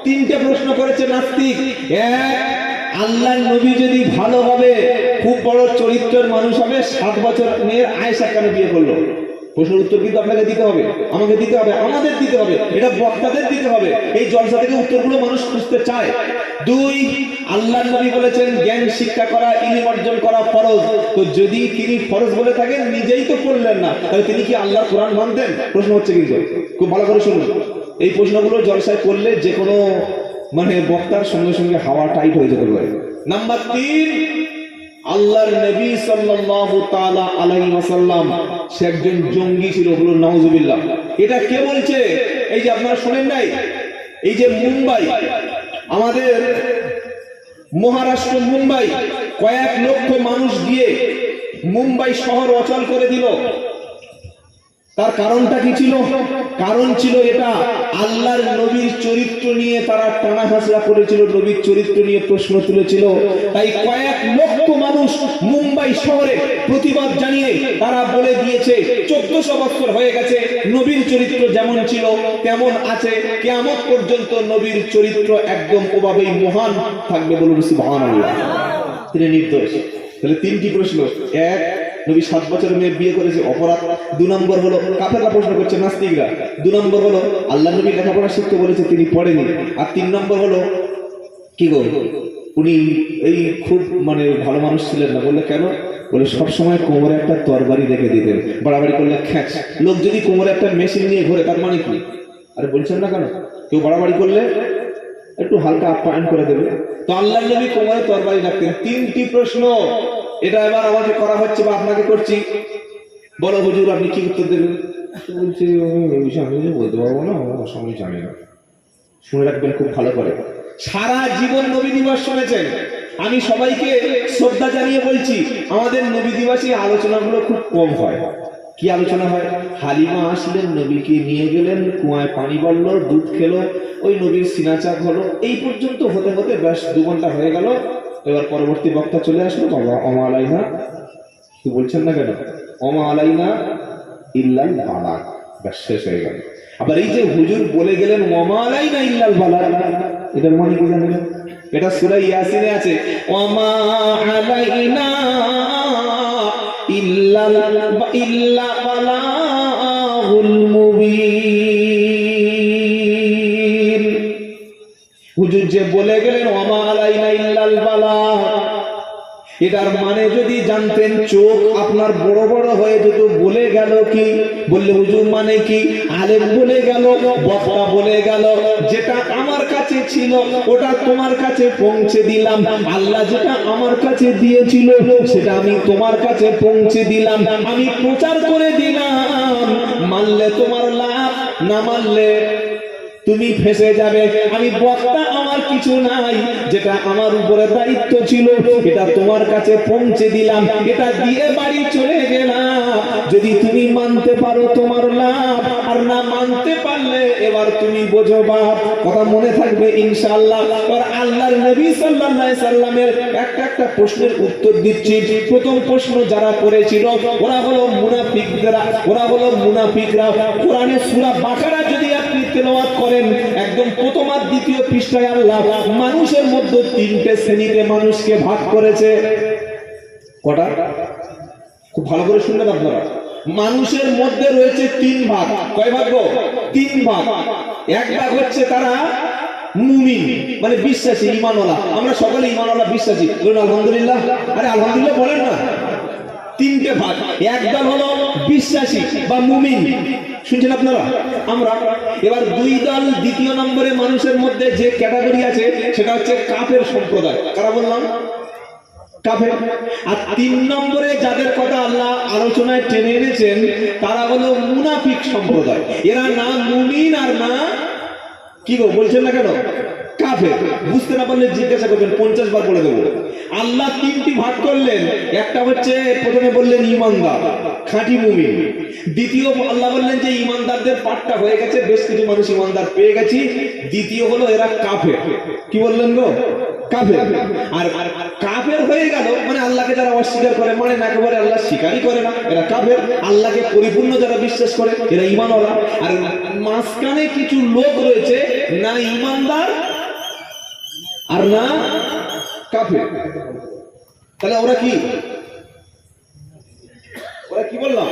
তিনটে প্রশ্ন করেছে নাস্তিক। এক, আল্লাহর নবী যদি ভালো হবে, খুব বড় চরিত্রের মানুষ হবে, 7 বছর মেয়ের আয়েশা কেন বিয়ে করলো? প্রশ্নের উত্তর কিন্তু আপনাকে দিতে হবে, আমাকে দিতে হবে, আমাদের দিতে হবে, এটা বক্তাদের দিতে হবে। এই জলসা থেকে উত্তরগুলো মানুষ খুঁজতে চায়। 2, আল্লাহর নবী বলেছেন জ্ঞান শিক্ষা করা, ইলম অর্জন করা ফরজ। তো যদি তিনি ফরজ বলে থাকেন, নিজেই তো পড়লেন না, তাহলে তিনি কি আল্লাহর কোরআন মানতেন? প্রশ্ন হচ্ছে কিন্তু, খুব ভালো করে শুনুন। এই প্রশ্নগুলো জলসায় করলে যে কোনো বক্তার সঙ্গে সঙ্গে হাওয়া টাইট হয়ে যেতে পারে। নাম্বার 3, আল্লাহর নবী সাল্লাল্লাহু তাআলা আলাইহি ওয়াসাল্লাম সে একজন জঙ্গি ছিল, বলুন নাউজুবিল্লাহ। এটা কে বলছে? এই যে আপনারা শুনেন নাই, এই যে মুম্বাই, আমাদের মহারাষ্ট্র মুম্বাই, কয়েক লক্ষ মানুষ গিয়ে মুম্বাই শহর অচল করে দিল। তার কারণটা কি ছিল? কারণ ছিল এটা, আল্লাহর নবীর চরিত্র নিয়ে তারা টানা হাসরা করেছিল, নবীর চরিত্র নিয়ে প্রশ্ন তুলেছিল। তাই কয়েক লক্ষ মানুষ মুম্বাই শহরে প্রতিবাদ জানিয়ে তারা বলে দিয়েছে 1400 বছর হয়ে গেছে, নবীর চরিত্র যেমন ছিল তেমন আছে, কিয়ামত পর্যন্ত নবীর চরিত্র একদম ওভাবেই মহান থাকবে, বলুন সুবহানাল্লাহ। তিনি নির্দোষ। তাহলে 3টি প্রশ্ন। 1, নবী 7 বছরের মেয়ে বিয়ে করেছে, অপরাধ। 2 নম্বর হলো, কাফেররা প্রশ্ন করছে নাস্তিকরা। 2 নম্বর হলো, আল্লাহ নবী লেখাপড়া শিখতে বলেছে, তিনি পড়েনি। আর 3 নম্বর হলো কি গো, উনি এই খুব ভালো মানুষ ছিলেন না। বললে কেন? বলে সবসময় কোমরে একটা তরবারি রেখে দিতেন, বাড়াবাড়ি করলে খ্যাচ। লোক যদি কোমরে একটা মেশিন নিয়ে ঘোরে, তার মানে কি? আরে বলছেন না কেন? কেউ বাড়াবাড়ি করলে একটু হালকা আপ্যায়ন করে দেবে। তো আল্লাহ নবী কোমরে তরবারি রাখতেন। 3টি প্রশ্ন। এটা এবার আমাকে করা হচ্ছে বা আপনাকে করছি। বলো হুজুর, আপনি কি উত্তর দেবেন? বলছি আমি বলতে পারবো না, আমার সঙ্গে জানি না। শুনে রাখবেন খুব ভালো করে। সারা জীবন নবী দিবস শুনেছেন। আমি সবাইকে শ্রদ্ধা জানিয়ে বলছি, আমাদের নবী দিবসে আলোচনাগুলো খুব কম হয়। কি আলোচনা হয়? হালিমা আসলেন, নবীকে নিয়ে গেলেন, কুয়ায় পানি পড়লো, দুধ খেলো, ওই নবীর সিনাচাক হলো, এই পর্যন্ত হতে হতে ব্যাস 2 ঘন্টা হয়ে গেল। এবার পরবর্তী বক্তা চলে আসলো, বাবা ওমা আলাইনা, কি বলছেন না কেন? ওমা আলাইনা ইল্লাল বালাগ, ব্যাস শেষ হয়ে গেল। আবার এই যে হুজুর বলে গেলেন ওমা আলাইনা ইল্লাল বালাগ, এটার মানে কি জানেন? এটা সূরা ইয়াসিনে আছে, ওমা আলাইনা ইল্লা বালাগুল মুবিন। হুজুর যে বলে গেলেন ওমা আলাইনা ইল্লাল বালাগ, এটার মানে যদি জানতেন, চোখ আপনার বড় বড় হয়ে যেত। বলে গেল কি? বললে হুজুর মানে কি? আলেম বলে গেল, বক্তা বলে গেল, যেটা আমার কাছে ছিল ওটা তোমার কাছে পৌঁছে দিলাম। আল্লাহ যেটা আমার কাছে দিয়েছিল সেটা আমি তোমার কাছে পৌঁছে দিলাম, আমি প্রচার করে দিলাম। মানলে তোমার লাভ, না মানলে তুমি ফেসে যাবে। আমি বক্তা, আমার কিছু নাই, যেটা আমার উপরে দায়িত্ব ছিল এটা তোমার কাছে পৌঁছে দিলাম, এটা দিয়ে বাড়ি চলে গেলাম। যদি তুমি মানতে পারো তোমার লাভ, আর না মানতে পারলে এবার তুমি বোঝো বাপ। কথা মনে থাকবে ইনশাআল্লাহ। আর আল্লাহর নবী সাল্লাল্লাহু আলাইহি সাল্লামের একটা প্রশ্নের উত্তর দিচ্ছি। প্রথম প্রশ্ন যারা করেছিল ওরা হলো মুনাফিকরা। কোরআনে সূরা বাকারা যদি আপনি তেলাওয়াত করেন, একদম প্রথম আর দ্বিতীয় পৃষ্ঠায় আল্লাহ মানুষের মধ্যে 3টে শ্রেণীতে মানুষকে ভাগ করেছে। কটা? খুব ভালো করে শুনবেন আপনারা। মানুষের মধ্যে রয়েছে 3 ভাগ। কয় ভাগ? 3 ভাগ। এক ভাগ হচ্ছে তারা মুমিন, বিশ্বাসী, ঈমানওয়ালা। আমরা সকলে ঈমানওয়ালা, বিশ্বাসী, বলুন আলহামদুলিল্লাহ। আরে আলহামদুলিল্লাহ বলেন না। 3টে ভাগ। একদল হলো বিশ্বাসী বা মুমিন, শুনছেন আপনারা? আমরা এবার 2 দল, দ্বিতীয় নম্বরে মানুষের মধ্যে যে ক্যাটাগরি আছে সেটা হচ্ছে কাফের সম্প্রদায়। কারা বললাম? কাফের। আর 3 নম্বরে যাদের কথা আল্লাহ আলোচনায় টেনে এনেছেন তারা হলো মুনাফিক সম্প্রদায়। এরা না মুমিন আর না কি গো, বলছেন না কেন? কাফের। বুঝতে না পারলে জিজ্ঞাসা করবেন, 50 বার বলে দেবো। আল্লাহ 3টি ভাগ করলেন। একটা হচ্ছে, প্রথমে বললেন ঈমানদার, খাঁটি মুমিন। দ্বিতীয় আল্লাহ বললেন যে ঈমানদারদের পাঠটা হয়ে গেছে, বেশ কিছু মানুষ ঈমানদার পেয়ে গেছি। দ্বিতীয় হলো এরা কাফের। কি বললেন গো? কাফের। আর কাফের হয়ে গেল আল্লাহকে যারা অস্বীকার করে, না একেবারে আল্লাহ স্বীকারই করে না, এরা কাফের। আল্লাহকে পরিপূর্ণ যারা বিশ্বাস করে এরা ঈমানওয়ালা। আর মাঝখানে কিছু লোক রয়েছে, না ঈমানদার আর না কাফের। তাহলে ওরা কি বললাম?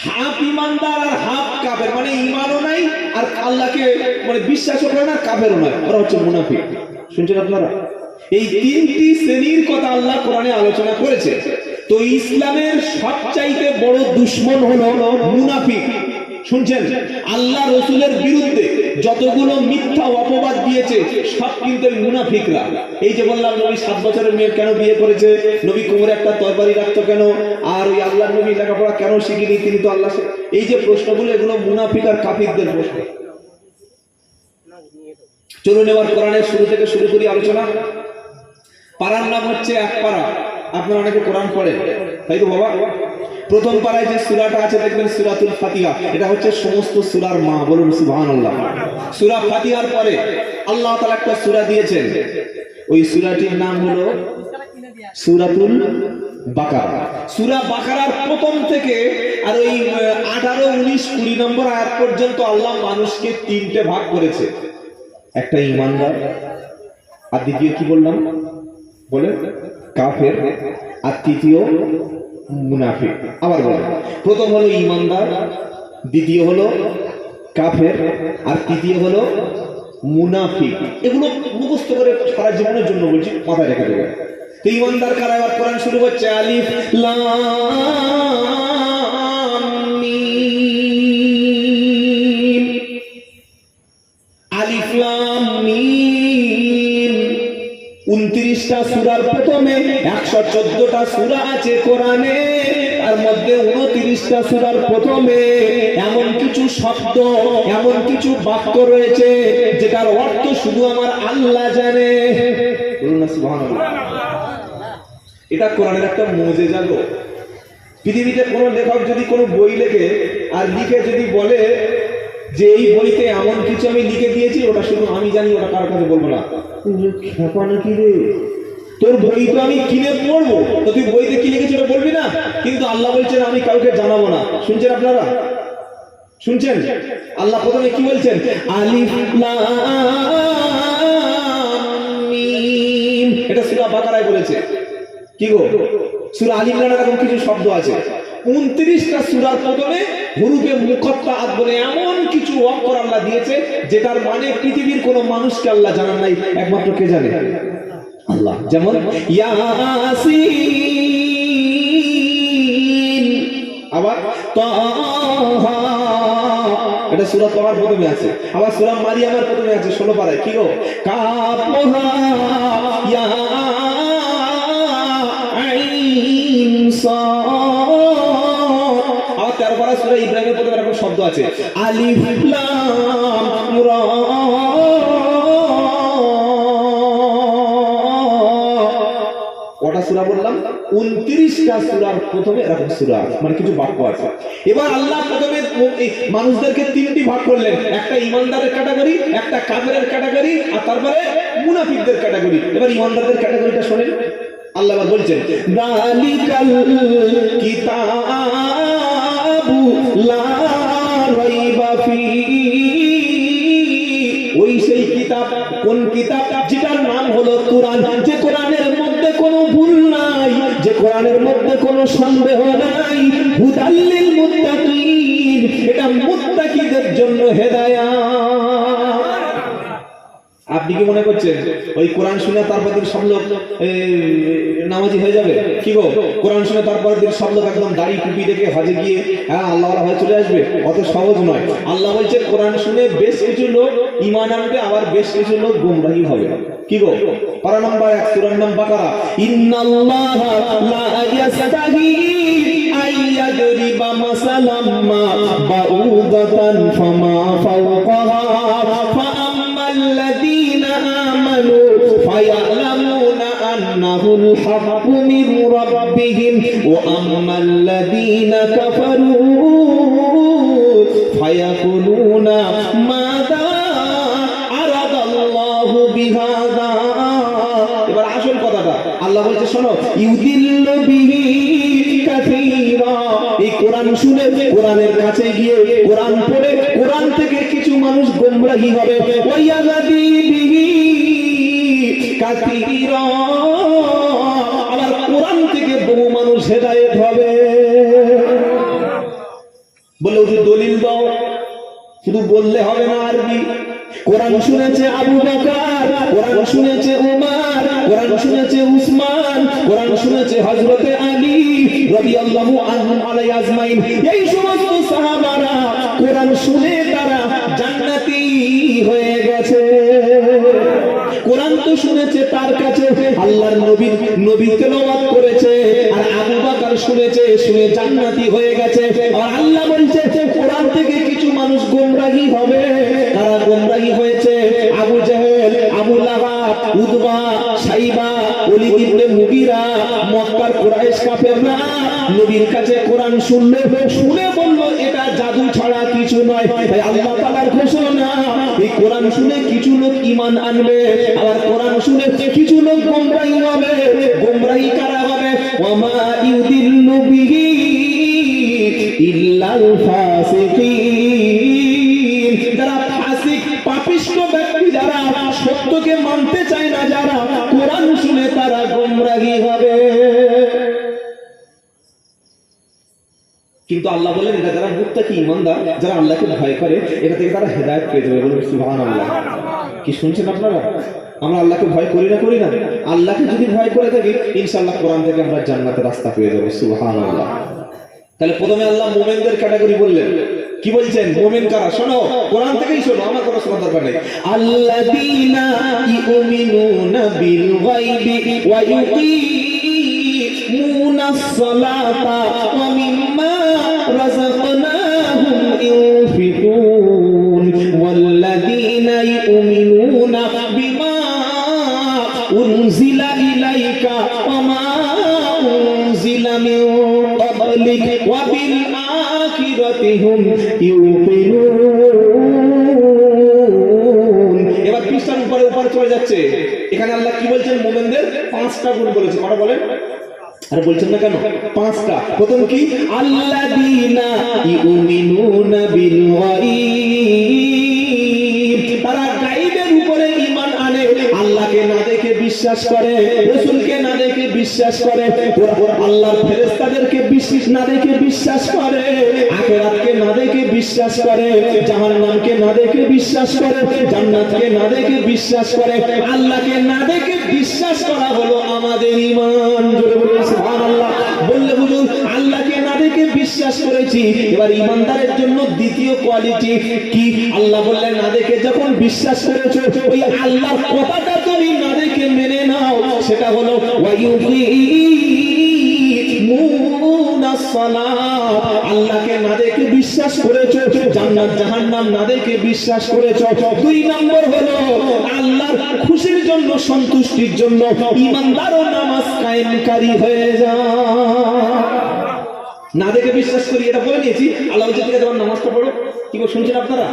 হাফ ইমানদার আর হাফ কাফের, মানে ইমানও নাই আর আল্লাহকে মানে বিশ্বাসও করে না, কাফেরও নয়, ওরা হচ্ছে মুনাফিক। শুনছেন আপনারা? এই তিনটি শ্রেণীর কথা আল্লাহ কোরআনে আলোচনা করেছে। তো ইসলামের সবচাইতে বড় দুশমন হলো মুনাফিক। শুনছেন? আল্লাহ রসুলের বিরুদ্ধে যতগুলো মিথ্যা অপবাদ দিয়েছে সব কিন্তু মুনাফিকরা। এই যে বললাম নবী 7 বছরের মেয়ে কেন বিয়ে করেছে, নবী কোমরে একটা তরবারি রাখতো কেন, আর ওই আল্লাহ নবী লেখাপড়া কেন শিখিনি, তিনি তো আল্লাহ, এই যে প্রশ্নগুলো এগুলো মুনাফিক আর কাফিরদের প্রশ্ন। চলুন এবার কোরআনের শুরু থেকে শুরু করি আলোচনা। পারার নাম হচ্ছে এক পারা। আপনারা অনেকে কোরআন পড়েন, তাই তো বাবা? প্রথম পারায় যে সূরাটা আছে দেখবেন সূরাতুল ফাতিহা, এটা হচ্ছে সমস্ত সূরার মা। বলুন সুবহানাল্লাহ। সূরা ফাতিহার পরে আল্লাহ তাআলা একটা সূরা দিয়েছেন, ওই সূরাটির নাম হলো সূরাতুল বাকারা। সূরা বাকারার প্রথম থেকে আর ওই 18, 19, 20 নম্বর আয়াত পর্যন্ত আল্লাহ মানুষকে তিনটে ভাগ করেছে। একটা ঈমানদার, আর দ্বিতীয় কি বললাম বলে কাফের, আর তৃতীয় মুনাফিক। আবার বলেন, প্রথম হলো ঈমানদার, দ্বিতীয় হলো কাফের, আর তৃতীয় হলো মুনাফিক। এগুলো মুখস্থ করে সারা জীবনের জন্য বলছি, মাথায় রেখে দেবে। তো ঈমানদার কারা? এবার কোরআন শুরু হচ্ছে আলিফ লাম মিম। আলিফ লাম মিম 29টা সূরার প্রথমে 114টা সূরা আছে কোরআনে, তার মধ্যে 29টা সূরার প্রথমে এমন কিছু শব্দ, এমন কিছু বাক্য রয়েছে যেটার অর্থ শুধু আমার আল্লাহ জানে। বলুন না সুবহানাল্লাহ। এটা কোরআনের একটা মুজিজা গো। পৃথিবীতে কোনো লেখক যদি কোনো বই লেখে আর লিখে যদি বলে যে এই বইতে এমন কিছু আমি লিখে দিয়েছি, ওটা শুধু আমি জানি, ওটা কারোর কাছে বলবো না। খেপা নাকি রে, তোর বই তো আমি কিনে পড়বো, তো তুই বইতে কি লিখেছিস ওটা বলবি না? কিন্তু আল্লাহ বলছেন আমি কাউকে জানাবো না। শুনছেন আপনারা? শুনছেন? আল্লাহ প্রথমে কি বলছেন? আলিফ লাম মিম। এটা সূরা বাকারায় বলেছে। কি গো? সূরা আলিফ লাম এরকম কিছু শব্দ আছে। 29টা সূরার প্রথমে হুরুফে মুকাত্তাআত বলে এমন কিছু অক্ষর আল্লাহ দিয়েছে যেটার মানে পৃথিবীর কোনো মানুষকে আল্লাহ জানান নাই, একমাত্র কে জানে? আল্লাহ। যেমন ইয়াসিন, আবার তাহা, এটা সূরা তাহার প্রথমে আছে। আবার সূরা মারিয়ামের প্রথমে আছে 16 পারায়। কি গো? কাফ হা ইয়া আইন সাদ। আবার 13 পারা সূরা ইব্রাহিমের প্রথমে এরকম শব্দ আছে আলিফ লাম রা। কটা সূরা বললাম? 29টা সূরার প্রথমে এরকম সূরা, মানে কিছু বাক্য আছে। এবার আল্লাহ প্রথমে মানুষদেরকে তিনটি ভাগ করলেন, একটা ঈমানদারের ক্যাটাগরি, একটা কাফেরের ক্যাটাগরি, আর তারপরে মুনাফিকদের ক্যাটাগরি। এবার ঈমানদারদের ক্যাটাগরিটা শুনেন। আল্লাহ আবার বলছেন যালিকাল কিতাবু লা রাইবা ফীহি। ওই সেই কিতাব, কোন কিতাব? যেটার নাম হলো কোরআন। যে কোরআনের মধ্যে কোনো ভুল নাই, যে কোরআনের মধ্যে কোনো সন্দেহ নাই। হুদাল লিল মুত্তাকিন, এটা মুত্তাকিদের জন্য হেদায়েত। আপনি কি মনে করছেন ওই কোরআন শুনে তারপর দিন সব লোক নামাজি হয়ে যাবে? কি গো? কোরআন শুনে তারপর দিন সব লোক একদম দাড়ি টুপি রেখে হজে গিয়ে হ্যাঁ আল্লাহ হয়ে চলে আসবে? অত সহজ নয়। আল্লাহ বলছে কোরআন শুনে বেশ কিছু লোক ঈমান আনবে, আবার বেশ কিছু লোক গোমরাহী হবে। কি গো? পারা নাম্বার 1 সূরার নাম বাকারা। ইন্নাল্লাহা লা ইয়াস্তাহি আইয়াদরিবা মাসালাম মা বাউদাতান ফামা ফাওকাহা ফাআম্মাল্লাযীনা আমানু ফায়ালামুনা আন্নাহুল হাক্কু মির রাব্বিহিম ওয়া আম্মাল্লাযীনা কাফারু ফায়াকুলুনা মাযা আরাদাল্লাহু বিহাযা। এবার আসল কথাটা আল্লাহ বলছে শোনো, ইউদিল্লু বিহি কাসীরা। এই কোরআন শুনে কোরআনের কাছে গিয়ে কোরআন পড়ে কোরআন থেকে কিছু মানুষ গোমরাহী হবে ওয়ায়াদি বিহি কাসীরা আবার কোরআন থেকে বহু মানুষ হেদায়েত হবে বলে হুজুর দলিল দাও শুধু বললে হবে না আরবি কোরআন শুনেছে আবু বকর কোরআন শুনেছে উমর কোরআন শুনেছে উসমান কোরআন শুনেছে হযরত আলী রাদিয়াল্লাহু আনহুম আলাইহি আজমাইন এই সমস্ত সাহাবারা কোরআন শুনে তারা জান্নাতি হয়ে গেছে কোরআন তো শুনেছে তার কাছে আল্লাহর নবী তেলাওয়াত করেছে আর আবু বকর শুনেছে শুনে জান্নাতি হয়ে গেছে আর আল্লাহ বলছে কোরআন থেকে কিছু মানুষ গোমরাহী হবে তারা গোমরাহী হয়েছে আবু জেহেল আবু লাহাব উতবা সাইবা ওলীদ ইবনে মুগীরা মক্কার কুরাইশ কাফেররা নবীর কাছে কোরআন শুনে বলল এটা জাদু ছাড়া কিছু নয় তাই আল্লাহ তাআলার ঘোষণা এই কোরআন শুনে কিছু লোক ঈমান আনবে আবার কোরআন শুনে কিছু লোক গোমরাহী হবে গোমরাহী কারা হবে ওয়ামা ইউদিল্লু বিহি ইল্লাল ফাসিকিন যারা ফাসিক পাপিষ্ঠ ব্যক্তি যারা সত্যকে মানতে চায় না যারা কোরআন শুনে তারা গোমরাহী হবে কিন্তু আল্লাহ বলেন এটা যারা মুত্তাকি ঈমানদার যারা আল্লাহকে ভয় করে এটা থেকে তারা হেদায়েত পেয়ে যাবে বলুন সুবহানাল্লাহ কি শুনছেন আপনারা আমরা আল্লাহকে ভয় করি না আল্লাহকে যদি ভয় করে থাকি ইনশাআল্লাহ কোরআন থেকে আমরা জান্নাতের রাস্তা পেয়ে যাব সুবহানাল্লাহ তাহলে প্রথমে আল্লাহ মুমিনদের ক্যাটাগরি বললেন কি বলছেন মুমিন কারা শোনো কোরআন থেকেই শোনো আমার কোনো শোনার দরকার নেই আল্লাযীনা ইউমিনুনা বিল গায়বি ওয়া ইউকিমুনাস সালাতা ওয়া মিম্মা রাযাকনাহুম ইউনফিকুন ওয়াল্লাযীনা ইউমিনুনা বিমা উনজিলা ইলাইকা ওয়া মা উনজিলা মিন ক্বাবলিক ওয়া বিল আখিরাতি হুম ইউকিনুন এবার পৃষ্ঠার উপরে চলে যাচ্ছে এখানে আল্লাহ কি বলছেন মুমিনদের পাঁচটা গুণ বলেছে কটা বলেন আরে বলছেন না কেন পাঁচটা প্রথম কি আল্লাযীনা ইউমিনুনা বিল গায়ব তারা গায়বের উপরে ঈমান আনে আল্লাহকে না দেখে বিশ্বাস করে রাসূলকে না দেখে বিশ্বাস করে আল্লাহর ফেরেশতাদেরকে না দেখে বিশ্বাস করে আখিরাতকে না দেখে বিশ্বাস করে জাহান্নামকে না দেখে বিশ্বাস করে জান্নাতকে না দেখে বিশ্বাস করে আল্লাহকে না দেখে বিশ্বাস করা হলো আমাদের ঈমান জোরে বলুন সুবহানাল্লাহ বললে হুজুর আল্লাহকে না দেখে বিশ্বাস করেছি এবার ঈমানদারের জন্য দ্বিতীয় কোয়ালিটি কি আল্লাহ বললেন না দেখে যখন বিশ্বাস করেছো ওই আল্লাহর কথাটা তুমি না দেখে মেনে নাও সেটা হলো ওয়ায়ুকিমুনাস সালাত আল্লাহকে না দেখে বিশ্বাস করেছো জান্নাত জাহান্নাম না দেখে বিশ্বাস করেছো দুই নম্বর হলো আল্লাহর খুশির জন্য সন্তুষ্টির জন্য ঈমানদারও নামাজ কায়েমকারী হয়ে যায় না দেখে বিশ্বাস করি এটা বলে নিয়েছি আল্লাহ বলছে ঠিক আছে তোমার নামাজটা পড়ো কি করে শুনছেন আপনারা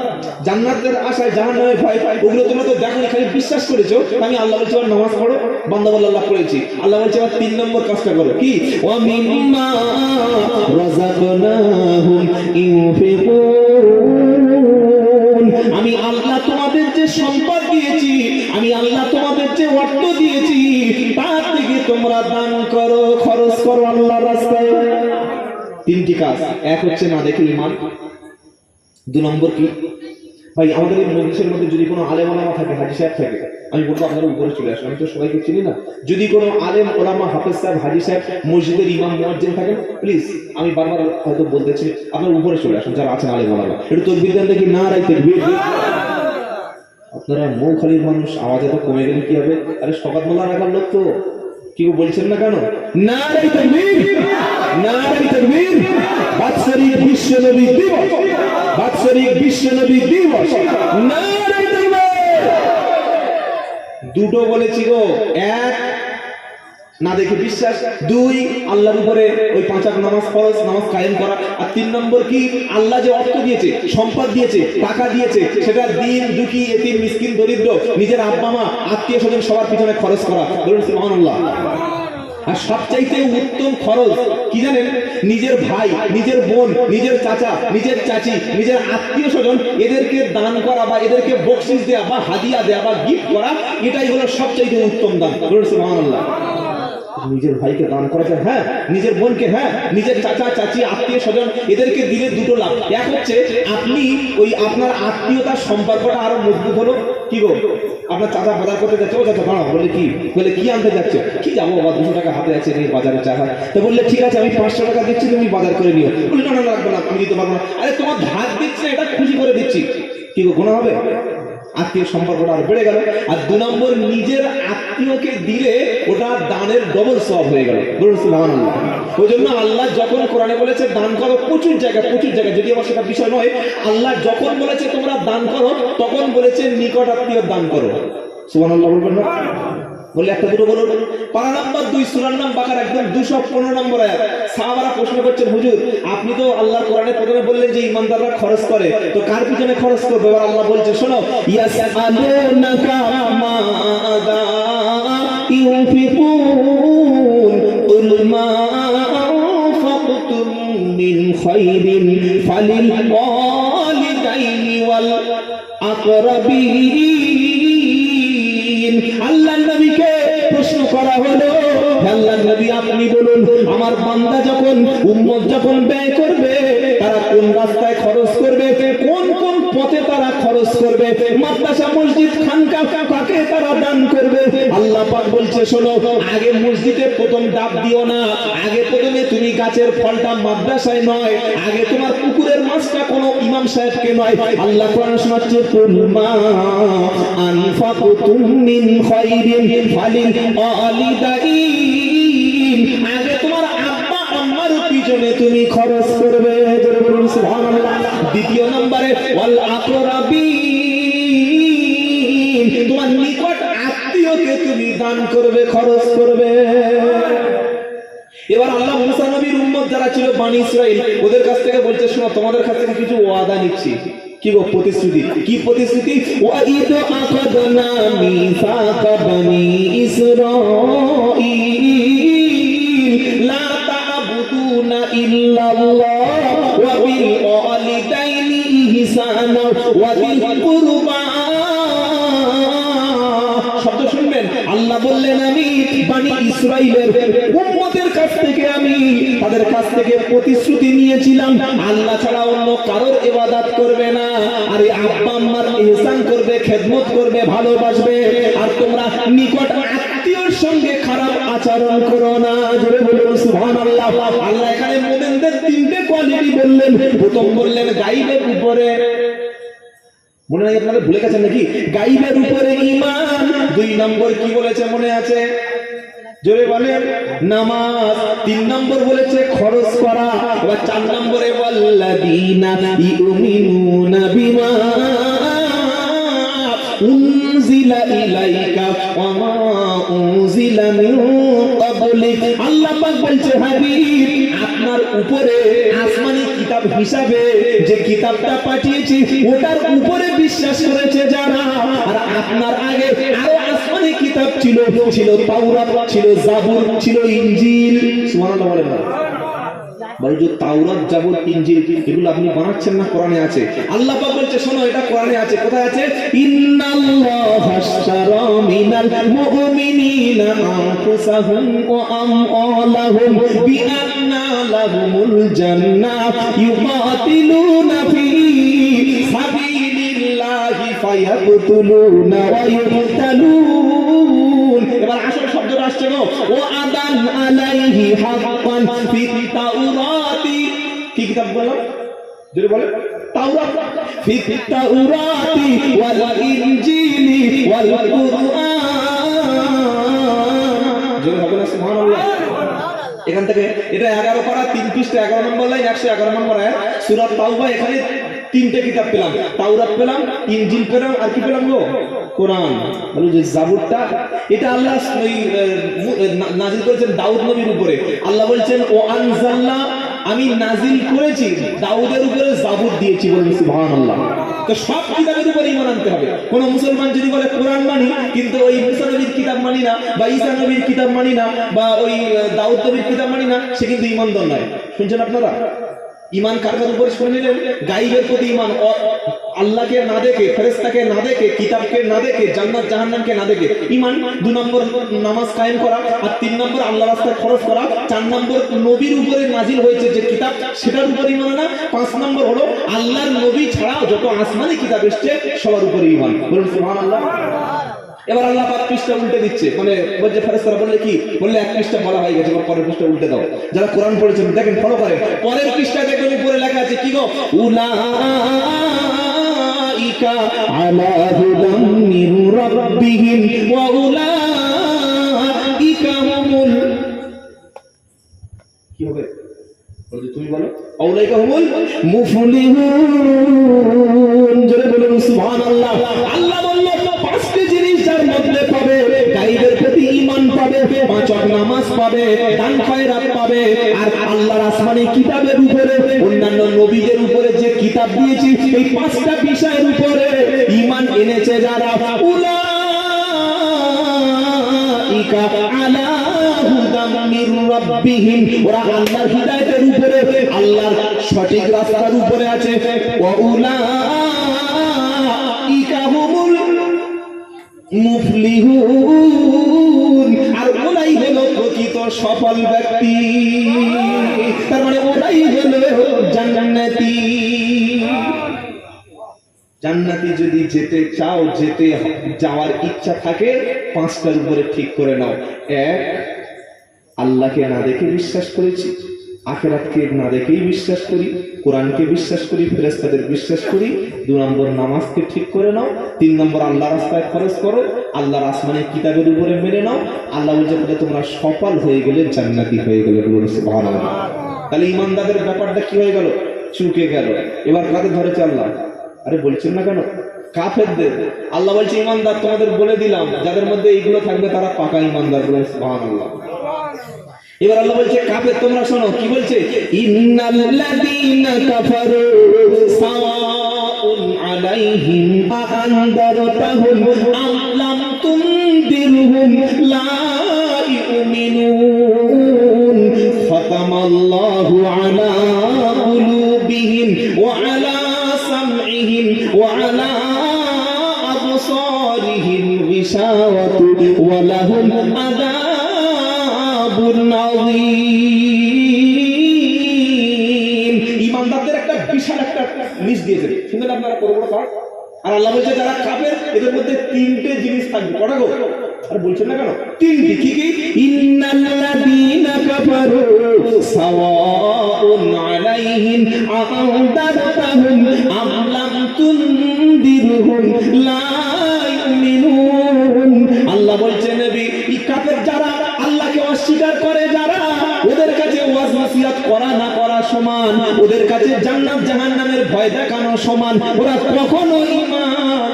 জান্নাতের আশায় জাহান্নামের ভয় ওগুলো তোমরা তো দেখো খালি বিশ্বাস করেছো আমি আল্লাহ বলছি আমার নামাজ পড়ো বান্দা বলে আল্লাহ পড়েছি আল্লাহ বলছে আবার 3 নম্বর কাজটা করো কি ওয়া মিম্মা রাযাকনাহুম ইউনফিকুন আমি আল্লাহ তোমাদের যে সম্পদ দিয়েছি আমি আল্লাহ তোমাদের যে অর্থ দিয়েছি তার থেকে তোমরা দান করো খরচ করো আল্লাহর রাস্তায় তিনটি কাজ এক হচ্ছে না দেখে ঈমান দুই নম্বর কি ভাই আমাদের এই মজলিসের মধ্যে যদি কোনো আলেম ওলামা থাকে হাজী সাহেব থাকে আমি বলবো আপনারা উপরে চলে আসুন আমি তো সবাইকে চিনি না যদি কোনো আলেম ওলামা হাফেজ সাহেব হাজী সাহেব মসজিদের ইমাম মুয়াজ্জিন থাকেন প্লিজ আমি বারবার হয়তো বলতেছি আপনারা উপরে চলে আসুন যারা আছেন আলেম ওলামা একটু তাকবীর দেন দেখি নারায়ে তাকবীর আপনারা মৌখালীর মানুষ আওয়াজ এত কমে গেলে কি হবে আরে শকাত মোল্লা রাখার লোক তো কেউ বলছেন না কেন নারায়ে তাকবীর নারায়ে তাকবীর বাৎসরিক বিশ্ব নবী দিবস বাৎসরিক বিশ্ব নবী দিবস নারায়ে তাকবীর দুটো বলেছি গো এক না দেখে বিশ্বাস দুই আল্লাহর উপরে ওই 5 ওয়াক্ত নামাজ ফরজ নামাজ কায়েম করা আর 3 নম্বর কি আল্লাহ যে অর্থ দিয়েছে সম্পদ দিয়েছে টাকা দিয়েছে সেটা দিন দুঃখী এতিম মিসকিন দরিদ্র নিজের আব্বা মা আত্মীয় স্বজন সবার পিছনে খরচ করা বলুন সুবহানাল্লাহ আর সবচাইতে উত্তম খরচ কি জানেন? নিজের ভাই, নিজের বোন, নিজের চাচা, নিজের চাচি, নিজের আত্মীয় স্বজন এদেরকে দান করা বা এদেরকে বকশিস দেওয়া বা হাদিয়া দেওয়া বা গিফট করা, এটাই হলো সবচাইতে উত্তম দান। সুবহানাল্লাহ। নিজের ভাইকে দান করা যায়, হ্যাঁ, নিজের বোনকে, হ্যাঁ, নিজের চাচা চাচি আত্মীয় স্বজন এদেরকে দিলে দুটো লাভ। এক হচ্ছে আপনি ওই আপনার আত্মীয়তার সম্পর্কটা আরো মজবুত হলো। কি গো, আপনার চাচা বাজার করতে যাচ্ছে, ও চাচা দাঁড়াও, বলে কি, বলে কি আনতে যাচ্ছে? কি যাবো বাবা, 200 টাকা হাতে আছে, নিয়ে বাজারে চা খায়। তো বললে ঠিক আছে, আমি 500 টাকা দিচ্ছি, তুমি বাজার করে নিও। বলে না না লাগবে না, আমি দিতে পারবো না। আরে তোমার ভাগ দিচ্ছে, এটা খুশি করে দিচ্ছি, কি গো গুনাহ হবে? আত্মীয় সম্পর্কটা আর বেড়ে গেল। আর 2 নম্বর, নিজের আত্মীয়কে দিলে ওটা দানের ডবল সওয়াব হয়ে গেল। বলুন সুবহানাল্লাহ। ওই জন্য আল্লাহ যখন কোরআনে বলেছে দান করো, প্রচুর জায়গায়, যদি আমার সেটা বিষয় নয়, আল্লাহ যখন বলেছে তোমরা দান করো, তখন বলেছে নিকট আত্মীয় দান করো। সুবহানাল্লাহ বলবেন না? বলে একটা দুটো বলুন। পারা নাম্বার 2 সূরার নাম বাকারা, একদম 215 নম্বর আয়াত। সাহাবারা প্রশ্ন করছেন, হুজুর আপনি তো আল্লাহর কোরআনে প্রথমে বললেন যে ইমানদাররা খরচ করে, তো কার পিছনে খরচ করবে? এবার আল্লাহ বলছে শোনো, ইয়াসআলুনাকা মাযা ইউনফিকুন কুল মা আনফাকতুম মিন খায়রিন ফালিল ওয়ালিদাইনি ওয়াল আকরাবিন। আল্লাহর নবীকে প্রশ্ন করা হলো, আল্লাহর নবী আপনি বলুন, আমার বান্দা যখন, উম্মত যখন ব্যয় করবে, তারা কোন রাস্তায় খরচ করবে, কোন কোন পথে তারা খরচ করবে, মাদ্রাসা মসজিদ খানকা কাকে তারা দান করবে? আল্লাহ পাক বলছে শোনো, আগে মসজিদে প্রথম ডাব দিও না, আগে প্রথমে তুমি গাছের ফলটা মাদ্রাসায় নয়, আগে তোমার পুকুরের মাছটা কোনো ইমাম সাহেবকে নয়। আল্লাহ কোরআন শোনাচ্ছে, কুল মা আনফাকতুম মিন খায়রিন ফালিল ওয়ালিদাইন। আগে তোমার আব্বা আম্মার পিছনে তুমি খরচ করবে। জোরে বলুন সুবহানাল্লাহ। দ্বিতীয় নম্বরে ওয়াল আকরাবিন, তোমার নিকট আত্মীয়কে তুমি দান করবে, খরচ করবে। এবার আল্লাহ মুসা নবীর উম্মত যারা ছিল বনি ইসরাইল, ওদের কাছ থেকে বলছে শোনো, তোমাদের কাছ থেকে কিছু ওয়াদা নিচ্ছি। কি গো, প্রতিশ্রুতি। কি প্রতিশ্রুতি? ওয়াইদ আকাদনা মিসাকা বনি ইসরাইল লা তা'বুদুনা ইল্লাল্লাহ ওয়া বিল ওয়ালিদাইনি ইহসানা ওয়া বিল কুরবা। শব্দ শুনবেন, আল্লাহ বললেন আমি বনি ইসরাইলের উম্মতের কাছ থেকে, আমি তাদের কাছ থেকে প্রতিশ্রুতি নিয়েছিলাম, আল্লাহ ছাড়া অন্য কারোর ইবাদত করবে না, আর এই আব্বা আম্মার ইহসান করবে, খেদমত করবে, ভালোবাসবে, আর তোমরা নিকট আত্মীয়র সঙ্গে খারাপ আচরণ করো না। জোরে বলুন সুবহানাল্লাহ। আল্লাহ এখানে মুমিনদের 3টে কোয়ালিটি বললেন। প্রথম বললেন গায়বের উপরে, মনে হয় আপনারা ভুলে গেছেন নাকি? গায়বের উপরে ঈমান। 2 নম্বর কি বলেছে মনে আছে? জোরে বলেন, নামাজ। 3 নম্বর বলেছে খরচ করা। এবার 4 নম্বরে ওয়াল্লাযীনা ইউমিনুনা বিমা উনজিলা ইলাইকা ওয়া মা উনজিলা মিন ক্বাবলিক। আল্লাহ পাক বলছে হাবিব, আপনার উপরে আসমানি কিতাব হিসাবে যে কিতাবটা পাঠিয়েছি, ওটার উপরে বিশ্বাস করেছে যারা, আর আপনার আগে আরো আসমানি কিতাব ছিল, তাওরাত, ছিল জাবুর, ছিল ইনজিল। সুবহানাল্লাহ বলেন না? বলে যে তাওরাত, জাবুর, ইনজিল এগুলো আপনি বানাচ্ছেন না, কোরআনে আছে। আল্লাহ পাক বলছে শোনো, এটা কোরআনে আছে। কোথায় আছে? ইন্নাল্লাহা আশতারা মিনাল মুমিনিনা আনফুসাহুম ওয়া আমওয়ালাহুম বিআন্না লাহুমুল জান্নাহ ইউকাতিলুনা ফি সাবিলিল্লাহি ফায়াকতুলুনা ওয়া ইউকতালুন। এবার আসল শব্দটা আসছে না, ও আদান আলাইহি হাক্কান ফি তাওরাতি। কি কিতাব বললাম? জোরে বলেন, তাওরাত। ফি তাওরাতি ওয়াল ইনজিলি ওয়াল কুরআন। জোরে হবে না সুবহানাল্লাহ। এখান থেকে এটা 11 পারা 3 পৃষ্ঠা 11 নম্বর লাইন 111 নম্বর আয়াত সূরা তাওবা। এখানে 3টে কিতাব পেলাম, তাওরাত পেলাম, ইনজিল পেলাম, আর কি পেলাম গো? কোরআন। বলে যে জাবুরটা, এটা আল্লাহ নাজিল করেছেন দাউদ নবীর উপরে। আল্লাহ বলছেন ও আনজালনা, আমি নাজিল করেছি দাউদের উপরে জাবুর দিয়েছি। বলুন সুবহানাল্লাহ। তো সব কিতাবের উপর ঈমান আনতে হবে। কোন মুসলমান যদি বলে কোরআন মানি কিন্তু ওই মুসা নবীর কিতাব মানি না, বা ঈসা নবীর কিতাব মানি না, বা ওই দাউদ নবীর কিতাব মানি না, সে কিন্তু ঈমানদার নয়। শুনছেন আপনারা? ঈমান কার উপরে শুনে নিলেন? গায়বের প্রতি ঈমান, আল্লাহকে না দেখে, ফেরেশতাকে না দেখে, কিতাবকে না দেখে, জান্নাত জাহান্নামকে না দেখে ঈমান। 2 নম্বর নামাজ কায়েম করা, আর 3 নম্বর আল্লাহর রাস্তায় খরচ করা, 4 নম্বর নবীর উপরে নাজিল হয়েছে যে কিতাব সেটার উপর ঈমান আনা, 5 নম্বর হলো আল্লাহর নবী ছাড়া যত আসমানি কিতাব এসেছে সবার উপরে ঈমান। বলুন সুবহানাল্লাহ। এবার আল্লাহ পাক পৃষ্ঠা উল্টে দিচ্ছে, মানে বলছে ফেরেশতারা বললে কি বললে, এক পৃষ্ঠা বলা হয়ে গেছে, পরের পৃষ্ঠা উল্টে দাও। যারা কোরআন পড়েছেন দেখেন, ফলো করেন, পরের পৃষ্ঠা দেখবেন উপরে লেখা আছে কি গো, উলাইকা আলা হুদাম মির রাব্বিহিম ওয়া উলাইকা হুমুল, কি হবে বলছে তুমি বলো, উলাইকা হুমুল মুফলিহুন। জোরে বলুন সুবহানাল্লাহ। আল্লাহ বলল 5টি জিনিস যার মধ্যে পাবে, গায়বের প্রতি ঈমান পাবে, 5 ওয়াক্ত নামাজ পাবে, দান খয়রাত পাবে, আর আল্লাহর আসমানি কিতাবের উপরে, অন্যান্য নবীদের উপরে যে কিতাব দিয়েছি এই 5টা বিষয়ের উপরে ঈমান এনেছে যারা, উলাইকা আলা হুদাম মির রাব্বিহিম, ওরা আল্লাহর হিদায়াতের উপরে, আল্লাহর সঠিক রাস্তার উপরে আছে, ওয়া উলাইকা হুমুল মুফলিহুন, আর ওরাই হলো প্রকৃত সফল ব্যক্তি। তার মানে ওরাই হলো জান্নাতি। জান্নাতি যদি যেতে চাও, যেতে যাওয়ার ইচ্ছা থাকে, 5টার উপরে ঠিক করে নাও। 1, আল্লাহকে না দেখে বিশ্বাস করেছি, আখিরাতকে না দেখেই বিশ্বাস করি, কোরআনকে বিশ্বাস করি, ফেরেশতাদের বিশ্বাস করি। 2 নম্বর নামাজকে ঠিক করে নাও। 3 নম্বর আল্লাহর রাস্তায় খরচ করো, আল্লাহর আসমানি কিতাবের উপরে মেনে নাও। আল্লাহ বলছে তোমরা সফল হয়ে গেলে, জান্নাতি হয়ে গেলে। সুবহানাল্লাহ। তাহলে ঈমানদারদের ব্যাপারটা কি হয়ে গেল? চুকে গেল। এবার কাদের ধরেছে আল্লাহ? আরে বলছেন না কেন? কাফেরদের। আল্লাহ বলছে ঈমানদার তোমাদের বলে দিলাম, যাদের মধ্যে এইগুলো থাকবে তারা পাকা ঈমানদার। সুবহানাল্লাহ। এবার আল্লাহ বলছে কাফের, তোমরা শোনো কি বলছে, ইন্নাল্লাযীনা কাফারু সাওয়াউন আলাইহিম আআনদারতাহুম আম লাম তুনদিরহুম লা ইউমিনুন খাতামাল্লাহু আলা কুলুবিহিম ওয়া আলা সামইহিম ওয়া আলা আবসারিহিম গিশাওয়াতু ওয়া লাহুম ঈমানদারদের একটা বিশাল একটা লিস্ট দিয়েছেন, শুনলেন আপনারা? বড় বড় কাজ। আর আল্লাহ বলছে যারা কাফের এদের মধ্যে 3টে জিনিস থাকবে। কটা গো? আর বলছেন না কেন? 3টি। কি কি? ইন্নাল্লাযীনা কাফারু সাওয়াউন আলাইহিম আআনদারতাহুম আম লাম তুনদিরহুম লা ইউমিনুন। আল্লাহ বলছে নবী, এই কাফের যারা, আল্লাহকে অস্বীকার করে যারা, ওদের কাছে ওয়াজ নসিহত করা না করা সমান, ওদের কাছে জান্নাত জাহান্নামের ভয় দেখানো সমান। ওরা কখনো ঈমান।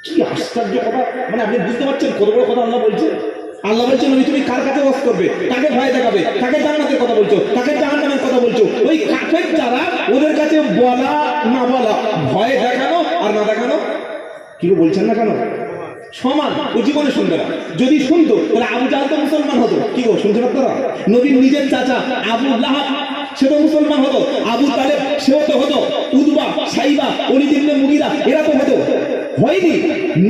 কি আশ্চর্য কথা! মানে আপনি বুঝতে পারছেন কত বড় কথা আল্লাহ বলছে? আল্লাহ বলছেন নবী তুমি কার কাছে ওয়াজ করবে, কাকে ভয় দেখাবে, কাকে জান্নাতের কথা বলছো, কাকে জাহান্নামের কথা বলছো? ওই কাফের যারা, ওদের কাছে বলা না বলা, ভয় দেখানো আর না দেখানো, কি বলছেন না কেন? সমান। ও জীবনে শুনবে না। যদি শুনতো তাহলে আবু জাহেল তো মুসলমান হতো। কি গো, শুনছেন আপনারা? নবীর নিজের চাচা আবু লাহাব সে তো মুসলমান হতো, আবু তালেব সেও তো হতো, উতবা, সাইবা, ওলীদ ইবনে মুগীরা এরা তো হতো। হয়নি?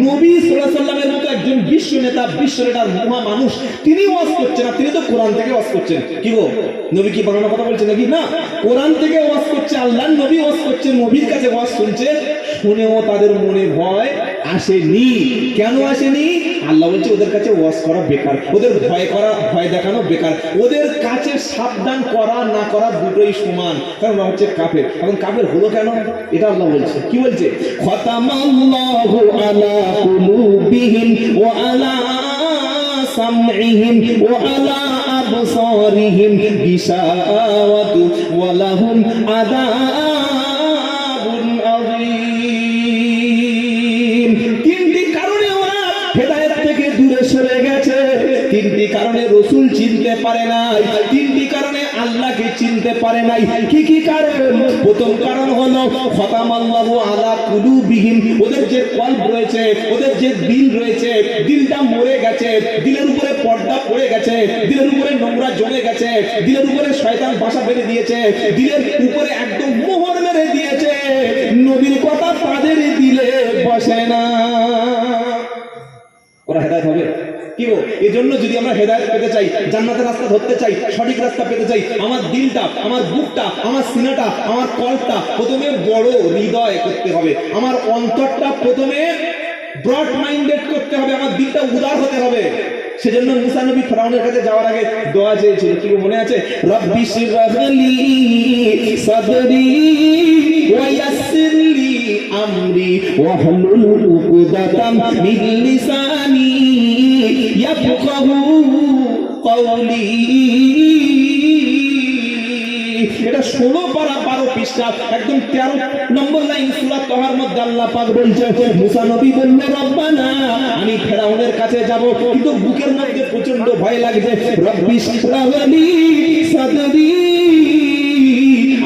নবী সাল্লাল্লাহু আলাইহি ওয়াসাল্লামের মতো একজন বিশ্ব নেতা, বিশ্ব নেতার মহা মানুষ, তিনি ওয়াজ করছেন না, তিনি তো কোরআন থেকে ওয়াজ করছেন। কি গো, নবী কি বানানো কথা বলছে নাকি? না, কোরআন থেকে ওয়াজ করছে, আল্লাহর নবী ওয়াজ করছেন, নবীর কাছে ওয়াজ শুনছে, শুনেও তাদের মনে ভয় আসেনি। কেন আসেনি? আল্লাহ বলছে ওদের কাছে ওয়াজ করা বেকার, ওদের ভয় করা, ভয় দেখানো বেকার, ওদের কাছে সাবধান করা না করা দুটোই সমান। কারণ ওরা হচ্ছে কাফের। এখন কাফের হলো কেন? এটা আল্লাহ বলছে। কি বলছে? খাতামাল্লাহু আলা কুলুবিহিম ওয়া আলা সামইহিম ওয়া আলা আবসারিহিম গিশাওয়াতু ওয়া লাহুম আযাবুন আযীম। 3টি কারণে ওরা হেদায়েত থেকে দূরে সরে গেছে, 3টি কারণে রাসূল চিনতে পারে নাই, 3টি কারণে আল্লাহকে চিনতে পারে নাই। কি কি কারণ? প্রথম কারণ হলো খতামাল্লাহু আলা কুলুবিহিম, ওদের যে কলব রয়েছে, ওদের যে দিল রয়েছে, দিলটা মরে গেছে, দিলের উপরে পর্দা পড়ে গেছে, দিলের উপরে নোংরা জমে গেছে, দিলের উপরে শয়তান বাসা বেঁধে দিয়েছে, দিলের উপরে একদম মোহর মেরে দিয়েছে। নবীর কথা তাদের দিলে বসে না, ওরা হেদায়েত হবে কি গো? এই জন্য যদি আমরা হেদায়েত পেতে চাই, জান্নাতের রাস্তা ধরতে চাই, সঠিক রাস্তা পেতে চাই, আমার দিলটা, আমার বুকটা, আমার সিনাটা, আমার কলটা প্রথমে বড় হৃদয় করতে হবে, আমার অন্তরটা প্রথমে ব্রড মাইন্ডেড করতে হবে, আমার দিলটা উদার হতে হবে। সেজন্য মুসা নবী ফিরআউনের কাছে যাওয়ার আগে দোয়া চেয়েছিল, কি মনে আছে? রব্বি শিরহলি সাদরি ওয়া ইয়াসসিরলি আমরি ওয়াহলুল উকদাতাম মিন লিসানি ইয়াফকাহু কওলি। এটা 16 পারা 12 পৃষ্ঠা, একদম 13 নম্বর লাইন সূরা তাহার মধ্যে আল্লাহ পাক বলছে, মুসা নবী বললেন, রব্বানা, আমি ফিরআউনের কাছে যাব, কিন্তু বুকের মধ্যে প্রচন্ড ভয় লাগছে। রব্বি শিরহলি সাদরি,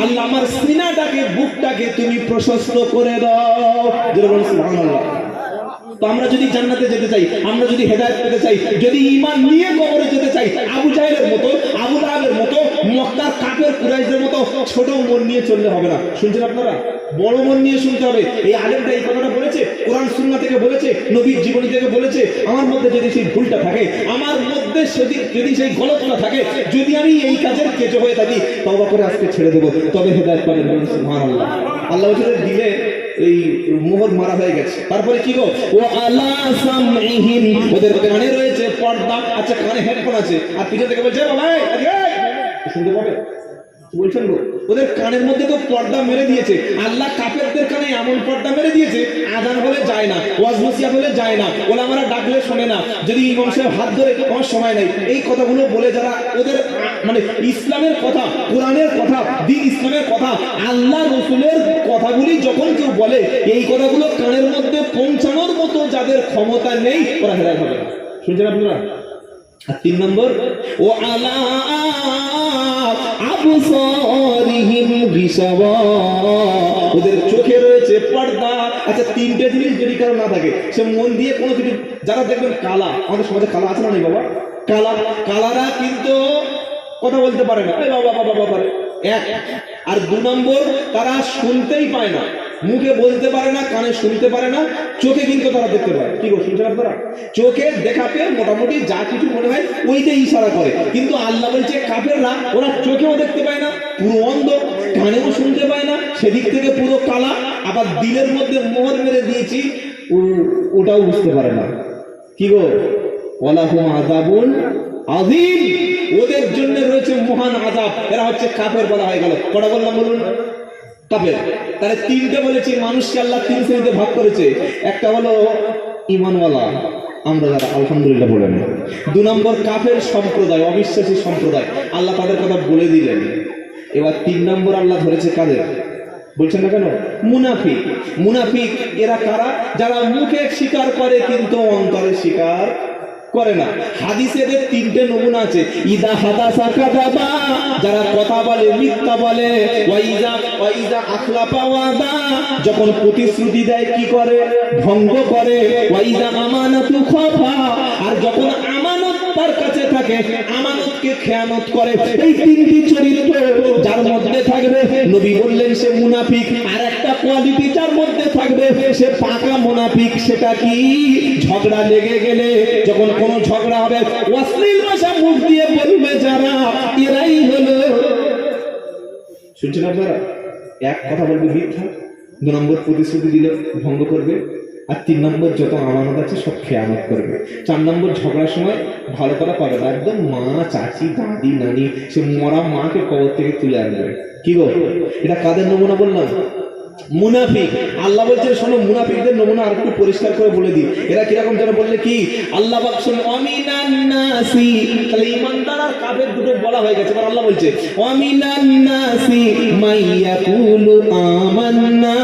আল্লাহ আমার সিনাটাকে, বুকটাকে তুমি প্রশস্ত করে দাও। যেরকম সুবহানাল্লাহ। তো আমরা যদি জান্নাতে যেতে চাই, আমরা যদি হেদায়েত পেতে চাই, যদি ঈমান নিয়ে কবরে যেতে চাই, আবু জাহেলের মতো, আবু লাহাবের মতো, মক্কার কাফের কুরাইশদের মতো ছোট মন নিয়ে চললে হবে না। শুনছেন আপনারা? বড় মন নিয়ে শুনতে হবে। এই আলেমটা এই কথাটা বলেছে, কোরআন সুন্নাহ থেকে বলেছে, নবীর জীবনী থেকে বলেছে। আমার মধ্যে যদি সেই ভুলটা থাকে, আমার মধ্যে যদি সেই গলতটা থাকে, যদি আমি এই কাজের কেঁচো হয়ে থাকি, তওবা করে আজকে ছেড়ে দেবো, তবে হেদায়েত পাবেন। সুবহানাল্লাহ। আল্লাহ বলেন দিলে এই মোহর মারা হয়ে গেছে। তারপরে কি গো? ও আলা সামইহিম, ওদের কানে রয়েছে পর্দা। আচ্ছা, কানে হেডফোন আছে, আর পিছন থেকে বলছে বাবা শুনতে পাবে, বলছেন গো? ওদের কানের মধ্যে তো পর্দা মেরে দিয়েছে। আল্লাহ কাফেরদের কানে এমন পর্দা মেরে দিয়েছে, আযান হলে যায় না, ওয়াজ নসিহত হলে যায় না, ওলামারা ডাকলে শোনে না, যদি ইমাম সাহেব হাত ধরে আমার সময় নাই, এই কথাগুলো বলে যারা ওদের মানে ইসলামের কথা, কোরআনের কথা, দ্বীন ইসলামের কথা, আল্লাহ রাসূলের কথাগুলি যখন কেউ বলে, এই কথাগুলো কানের মধ্যে পৌঁছানোর মতো যাদের ক্ষমতা নেই, ওরা হেদায়েত হবে না। শুনছেন আপনারা? আর 3 নম্বর, ও আলা আবসারিহিম গিশাওয়া, ওদের চোখে রয়েছে পর্দা। আচ্ছা, 3টে জিনিস যদি কারো না থাকে, সে মন দিয়ে কোনো কিছু, যারা দেখবেন কালা, আমাদের সমাজে কালা আছে না নেই বাবা? কালারা কিন্তু কথা বলতে পারে না, এই বাবা বাবা বাবা এক। আর 2 নম্বর, তারা শুনতেই পায় না, মুখে বলতে পারে না, কানে শুনতে পারে না, চোখে কিন্তু তারা দেখতে পায়। কি গো, শুনছেন আপনারা? চোখে দেখাতে মোটামুটি যা কিছু মনে হয় ওইটাই ইশারা করে, কিন্তু আল্লাহ বলছে কাফেররা ওরা চোখেও দেখতে পায় না, পুরো অন্ধ, কানেও শুনতে পায় না, সেদিক থেকে পুরো কালা, আবার দিলের মধ্যে মোহর মেরে দিয়েছি, ওটাও বুঝতে পারে না। কি গো? ওয়ালাহুম আযাবুন আযীম, ওদের জন্য রয়েছে মহান আযাব। এরা হচ্ছে কাফের বলা হয়ে গেল। কটা বললাম বলুন? কাফের। তাহলে 3টে বলেছি, মানুষকে আল্লাহ 3 শ্রেণীতে ভাগ করেছে। একটা হলো ঈমানওয়ালা, আমরা যারা আলহামদুলিল্লাহ বলেন। 2 নম্বর কাফের সম্প্রদায়, অবিশ্বাসী সম্প্রদায়, আল্লাহ তাদের কথা বলে দিলেন। এবার 3 নম্বর আল্লাহ ধরেছে কাদের? বলছেন না কেন? মুনাফিক। মুনাফিক এরা কারা? যারা মুখে স্বীকার করে কিন্তু অন্তরে স্বীকার করে না। হাদিসের 3টে নমুনা আছে। ইদা হাদাসা কাযাবা, যারা কথা বলে মিথ্যা বলে। ওয়াইজা আখলাফা ওয়াদা, যখন প্রতিশ্রুতি দেয় কি করে? ভঙ্গ করে। ওয়াইজা আমানাতু খাফা, আর যখন আমানত তার কাছে থাকে আমানতকে খেয়ানত করে। এই 3টি চরিত্র যার মধ্যে থাকবে, নবী বললেন সে মুনাফিক। আর একটা কোয়ালিটি যার মধ্যে থাকবে, সে পাকা মুনাফিক। সেটা কি? ঝগড়া লেগে গেলে, যখন কোনো ঝগড়া হবে, অশ্লীল ভাষা মুখ দিয়ে বলবে যারা, এরাই হলো। শুনছেন আপনারা? এক কথা বলবে মিথ্যা, 2 নম্বর প্রতিশ্রুতি দিলে ভঙ্গ করবে, আর 3 নম্বর যত আমানত আছে সব খেয়ানত করবে। 4 নম্বর ঝগড়ার সময় ভালো কথা পাবে না, একদম মা, চাচি, দাদি, নানি, সে মরা মাকে কবর থেকে তুলে আনবে। কি গো? এটা কাদের নমুনা বললাম? মুনাফিক। আল্লাহ বলছেন শোনো, মুনাফিকদের নমুনা আর একটু পরিষ্কার করে বলে দিই। এরা কিরকম যেন বললে কি? আল্লাহ পাক শুনুন, অমিনান নাসি, তাহলে ঈমানদার আর কাফের দুটো বলা হয়ে গেছে। এবার আল্লাহ বলছে অমিনান নাসি মাইয়াকুলু আমান্না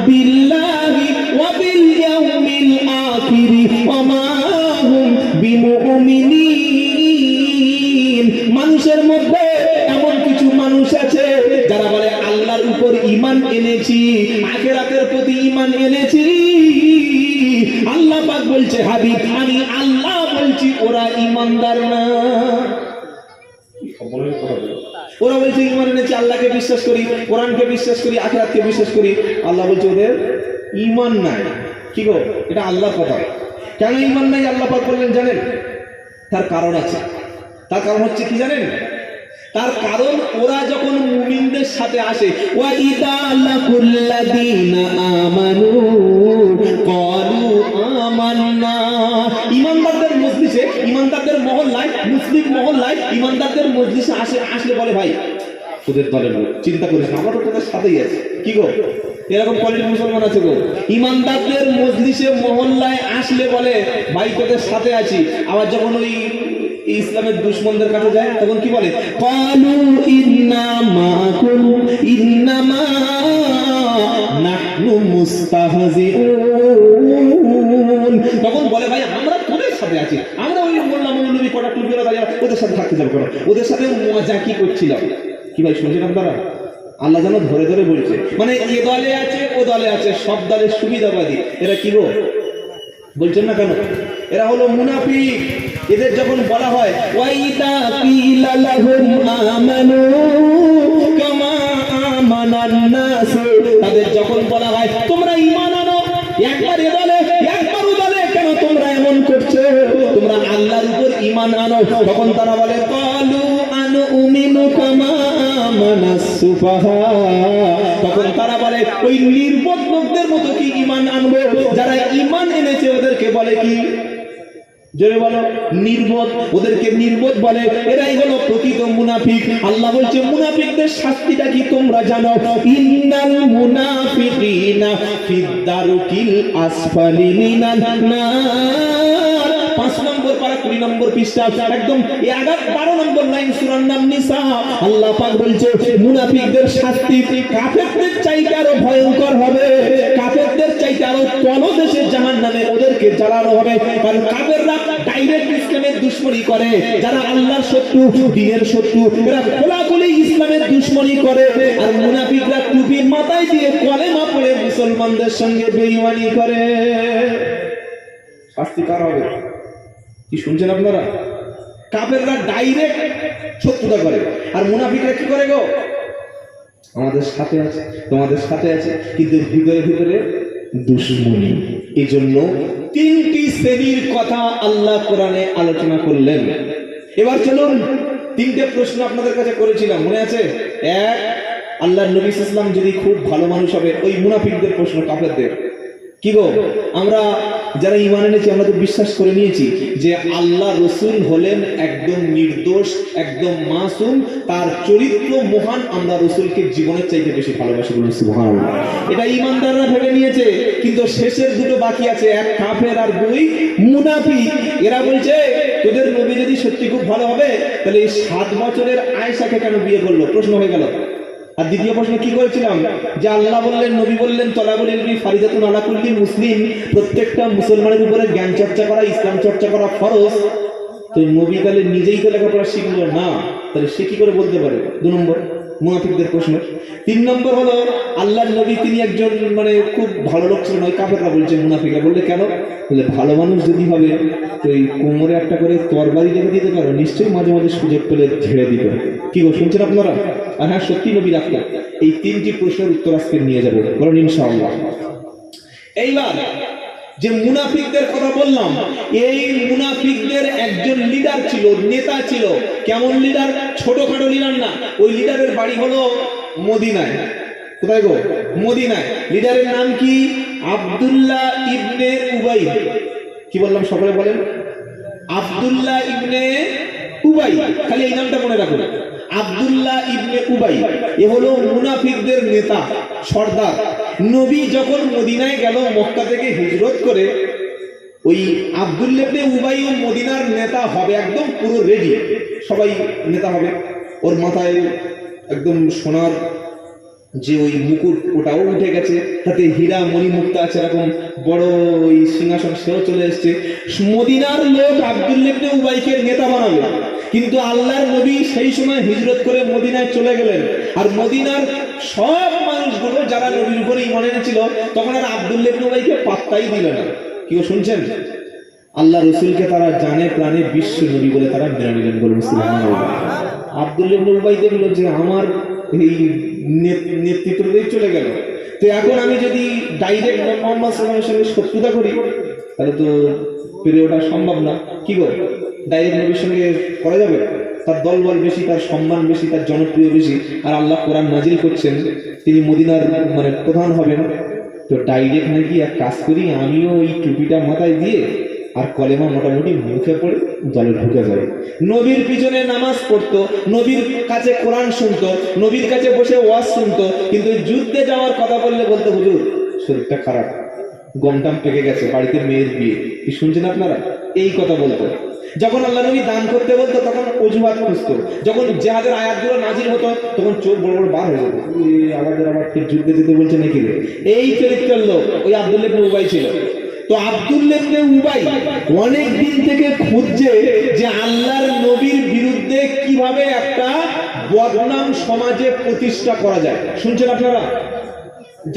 বিল্লাহি ওয়া বিল ইয়াউমিল আখির ওয়া মা হুম বিমুমিনিন। মানুষের মধ্যে এমন কিছু পাক বলছে হাবিব আমি আল্লাহ বলছি ওরা ঈমানদার না। ওরা বলছে ঈমান এনেছি, আল্লাহকে বিশ্বাস করি, কোরআনকে বিশ্বাস করি, আখিরাতকে বিশ্বাস করি। আল্লাহ বলছে ওদের ঈমান নাই। কি গো, এটা আল্লাহর কথা। কেন ঈমান নাই আল্লাহ পাক বললেন জানেন? তার কারণ আছে। তার কারণ হচ্ছে কি জানেন? তার কারণ ওরা যখন মুমিনদের সাথে আসে, ওয়া ইদা লাকুল্লাযিনা আমানু ক্বালু আমান্না, ঈমানদারদের মজলিসে, ঈমানদারদের মহল্লায়, মুসলিম মহল্লায় ঈমানদারদের মজলিসে আসলে বলে ভাই তোদের দলের লোক, চিন্তা করিস না, আমরা তো তোদের সাথেই আছি। কি গো, এরকম কোয়ালিটি মুসলমান আছে গো। ঈমানদারদের মজলিসে মহল্লায় আসলে বলে ভাই তোদের সাথে আছি। আবার যখন ওই ইসলামের দুশমনদের কাছে যায় তখন কি বলে? ক্বালু ইন্না মাকুম ইন্নামা নাহনু মুস্তাহজিউন, তখন বলে ভাই আমরা তোদের সাথে আছি, আমরা ওই মোল্লা মৌলবী কটা টুপিওয়ালা দাঁড়িয়ে ওদের সাথে থাকতে যাবো কেন? ওদের সাথে মজা কি করছিলাম। কি ভাই শুনছেন আপনারা? আল্লাহ যেন ধরে ধরে বলছে, মানে এ দলে আছে ও দলে আছে, সব দলের সুবিধাবাদী। এরা কি গো বলছেন না কেন? এরা হলো মুনাফিক। এদের যখন বলা হয় ওয়াইদা কিলা লাহুম আমানু কামা আমানান নাস, তাদের যখন বলা হয় তোমরা ঈমান আনো, একবার এ দলে একবার ও দলে, কেন তোমরা এমন করছো? তোমরা আল্লাহর উপর ঈমান আনো। তখন তারা বলে ক্বালু আনুমিনু কামা আমানাস সুফাহা, তখন তারা বলে ওই নির্বোধ লোকদের মতো কি ঈমান আনবো? যারা ঈমান এনেছে ওদেরকে বলে কি? জোরে বলো, নির্বোধ। ওদেরকে নির্বোধ বলে। এরাই হলো প্রকৃত মুনাফিক। আল্লাহ বলছে মুনাফিকদের শাস্তিটা কি তোমরা জানো? ইন্নাল মুনাফিকিনা ফিদ দারকিল আসফালি মিনান নার, 5 নম্বর পারা 20 নম্বর পৃষ্ঠা, একদম 12 নম্বর লাইন সূরার নাম নিসা। আল্লাহ পাক বলছে মুনাফিকদের শাস্তি কাফেরদের চাইতে আরো ভয়ঙ্কর হবে, কাফেরদের চাইতে আরো তলদেশে জাহান্নামে ওদেরকে জ্বালানো হবে। কারণ কাফেররা ডাইরেক্ট ইসলামের দুশমনি করে, যারা আল্লাহর শত্রু, দ্বীনের শত্রু, এরা খোলাখুলি ইসলামের দুশমনি করে। আর মুনাফিকরা টুপি মাথায় দিয়ে কলেমা পড়ে মুসলমানদের সঙ্গে বেঈমানি করে। শাস্তি কার হবে? কি শুনছেন আপনারা? কাফেররা ডাইরেক্ট শত্রুতা করে, আর মুনাফিকরা কি করে গো? আমাদের সাথে আছে, তোমাদের সাথে আছে, কিন্তু ভিতরে ভিতরে দুশমনি। এই জন্য 3টি শ্রেণীর কথা আল্লাহ কোরআনে আলোচনা করলেন। এবার চলুন 3টে প্রশ্ন আপনাদের কাছে করেছিলাম, মনে আছে? এক, আল্লাহর নবী সাল্লাল্লাহু আলাইহি ওয়াসাল্লাম যদি খুব ভালো মানুষ হবে, ওই মুনাফিকদের প্রশ্ন, কাফেরদের। কি গো, আমরা যারা ঈমান এনেছি আমরা তো বিশ্বাস করে নিয়েছি যে আল্লাহ রসুল হলেন একদম নির্দোষ, একদম মাসুম, তার চরিত্র মহান। আমরা রসুলকে জীবনের চাইতে বেশি ভালোবাসি, বলুন সুবহানাল্লাহ। এটা ঈমানদাররা ভেবে নিয়েছে, কিন্তু শেষের দুটো বাকি আছে, এক কাফের আর 2 মুনাফিক। এরা বলছে তোদের নবী যদি সত্যি খুব ভালো হবে তাহলে এই 7 বছরের আয়েশাকে কেন বিয়ে করলো? প্রশ্ন হয়ে গেল। আর দ্বিতীয় প্রশ্ন কি করেছিলাম? যে আল্লাহ বললেন, নবী বললেন তলাবুল ইলমি ফারিদাতুন আলা কুল্লি মুসলিম, প্রত্যেকটা মুসলমানের উপরে জ্ঞান চর্চা করা, ইসলাম চর্চা করা ফরজ। তো নবী তাহলে নিজেই তো লেখাপড়া শিখলো না, তাহলে সে কি করে বলতে পারে? 2 নম্বর মুনাফিকদের প্রশ্ন। 3 নম্বর হলো আল্লাহর নবী তিনি একজন মানে খুব ভালো লোক ছিলেন, ওই কাফেররা বলছে, মুনাফিকরা বললে কেন? বলে ভালো মানুষ যদি হবে তো এই কোমরে একটা করে তরবারি রেখে দিতে পারো, নিশ্চয়ই মাঝে মাঝে সুযোগ পেলে ঝেড়ে দিতে। কি গো শুনছেন আপনারা? আর হ্যাঁ, সত্যি নবী রাখতেন। এই 3টি প্রশ্নের উত্তর আজকে নিয়ে যাবো, বলুন ইনশাআল্লাহ। এইবার যে মুনাফিকদের কথা বললাম, এই মুনাফিকদের একজন লিডার ছিল, নেতা ছিল। কেমন লিডার? ছোটখাটো লিডার না, ওই লিডারের বাড়ি হলো মদিনায়। কোথায় গো? মদিনায়। লিডারের নাম কি? আব্দুল্লাহ ইবনে উবাই। কি বললাম সকলে বলেন? আব্দুল্লাহ ইবনে উবাই। খালি এই নামটা মনে রাখুন, আব্দুল্লাহ ইবনে উবাই। এ হলো মুনাফিকদের নেতা, সর্দার। নবী যখন মদিনায় গেল মক্কা থেকে হিজরত করে, ওই আব্দুল্লাহ ইবনে উবাই ও মদিনার নেতা হবে, একদম পুরো রেডি, সবাই নেতা হবে। ওর মাথায় একদম সোনার যে ওই মুকুট, ওটাও উঠে গেছে, তাতে হীরা মণি মুক্তা আছে, এরকম বড় ওই সিংহাসন, সেও চলে এসছে। মদিনার লোক আব্দুল্লাহ ইবনে উবাইকে নেতা বানাবে, কিন্তু আল্লাহর নবী সেই সময় হিজরত করে মদিনায় চলে গেলেন। আর মদিনার সব মানুষগুলো যারা নবীর উপরে ঈমান এনেছিল তখন আর আব্দুল্লাহ ইবনে উবাইকে পাত্তাই দিল না। কি শুনছেন? আল্লাহ রসুলকে তারা জানে প্রাণে বিশ্ব নবী বলে তারা মেনে নিলেন। বলুন সুবহানাল্লাহ। আব্দুল্লাহ ইবনে উবাই দেখলো যে আমার এই নেতৃত্বটাই চলে গেল, তো এখন আমি যদি ডাইরেক্ট মুহাম্মদ সাল্লাল্লাহু আলাইহি ওয়াসাল্লামের সঙ্গে শত্রুতা করি তাহলে তো পেরে ওঠা সম্ভব না। কি গো, ডাইরেক্ট নবীর সঙ্গে করা যাবে? তার দলবল বেশি, তার সম্মান বেশি, তার জনপ্রিয় বেশি, আর আল্লাহ কোরআন নাজিল করছেন তিনি মদিনার মানে প্রধান হবেন। তো ডাইরেক্ট নাকি এক কাজ করি, আমিও ওই টুপিটা মাথায় দিয়ে আর কলেমা মোটামুটি মুখে পড়ে জলে ঢুকে যায়। নবীর পিছনে নামাজ পড়তো, নবীর কাছে কোরআন শুনতো, নবীর কাছে বসে ওয়াজ শুনতো, কিন্তু যুদ্ধে যাওয়ার কথা বললে বলতো হুজুর শরীরটা খারাপ, গমটাম পেকে গেছে, বাড়িতে মেয়ের বিয়ে। কি শুনছেন আপনারা? এই কথা বলতো। যখন আল্লাহ নবী দান করতে বলতো তখন অজুহাত খুঁজতো। যখন জিহাদের আয়াতগুলো নাজিল হতো তখন চোখ বড় বড় বার হয়ে যেত, আমাদের আবার যুদ্ধে যেতে বলছে নাকি রে। এই চরিত্রের লোক ওই আব্দুল্লাহ ইবনে উবাই ছিল। তো আব্দুল্লাহ ইবনে উবাই অনেক দিন থেকে খুঁজছে যে আল্লাহর নবীর বিরুদ্ধে কিভাবে একটা বদনাম সমাজে প্রতিষ্ঠা করা যায়। শুনছেন আপনারা?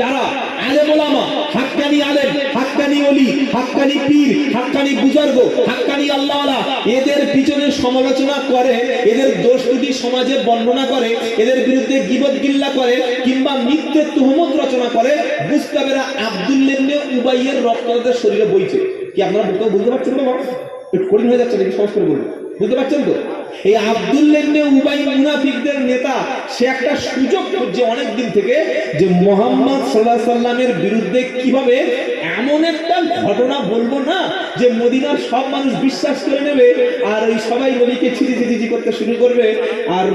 যারা আলেম ওলামা, হাক্কানি আলেম, হাক্কানি ওলি, হাক্কানি পীর, হাক্কানি বুজুর্গ, হাক্কানি আল্লাহওয়ালা, এদের পিছনে সমালোচনা করে, এদের দোষ ত্রুটি সমাজে বর্ণনা করে, এদের বিরুদ্ধে গীবত গিল্লা করে কিংবা মিথ্যে তুহমত রচনা করে, বুঝতে হবে আব্দুল্লাহ ইবনে উবাইয়ের রক্ত তাদের শরীরে বইছে। কি আপনারা বুঝতে পারছেন বাবা? একটু কঠিন হয়ে যাচ্ছে নাকি? সহজ করে বলুন, বুঝতে পারছেন তো? এই আব্দুল্লাহ ইবনে উবাই মুনাফিকদের নেতা, সে একটা সুযোগ খুঁজছে অনেক দিন থেকে যে মুহাম্মদ সাল্লাল্লাহু আলাইহি সাল্লামের বিরুদ্ধে কিভাবে এমন একটা ঘটনা বলবো না যে মদিনার সব মানুষ বিশ্বাস করে নেবে আর ওই সবাই নবীকে ছিজি করতে শুরু করবে, আর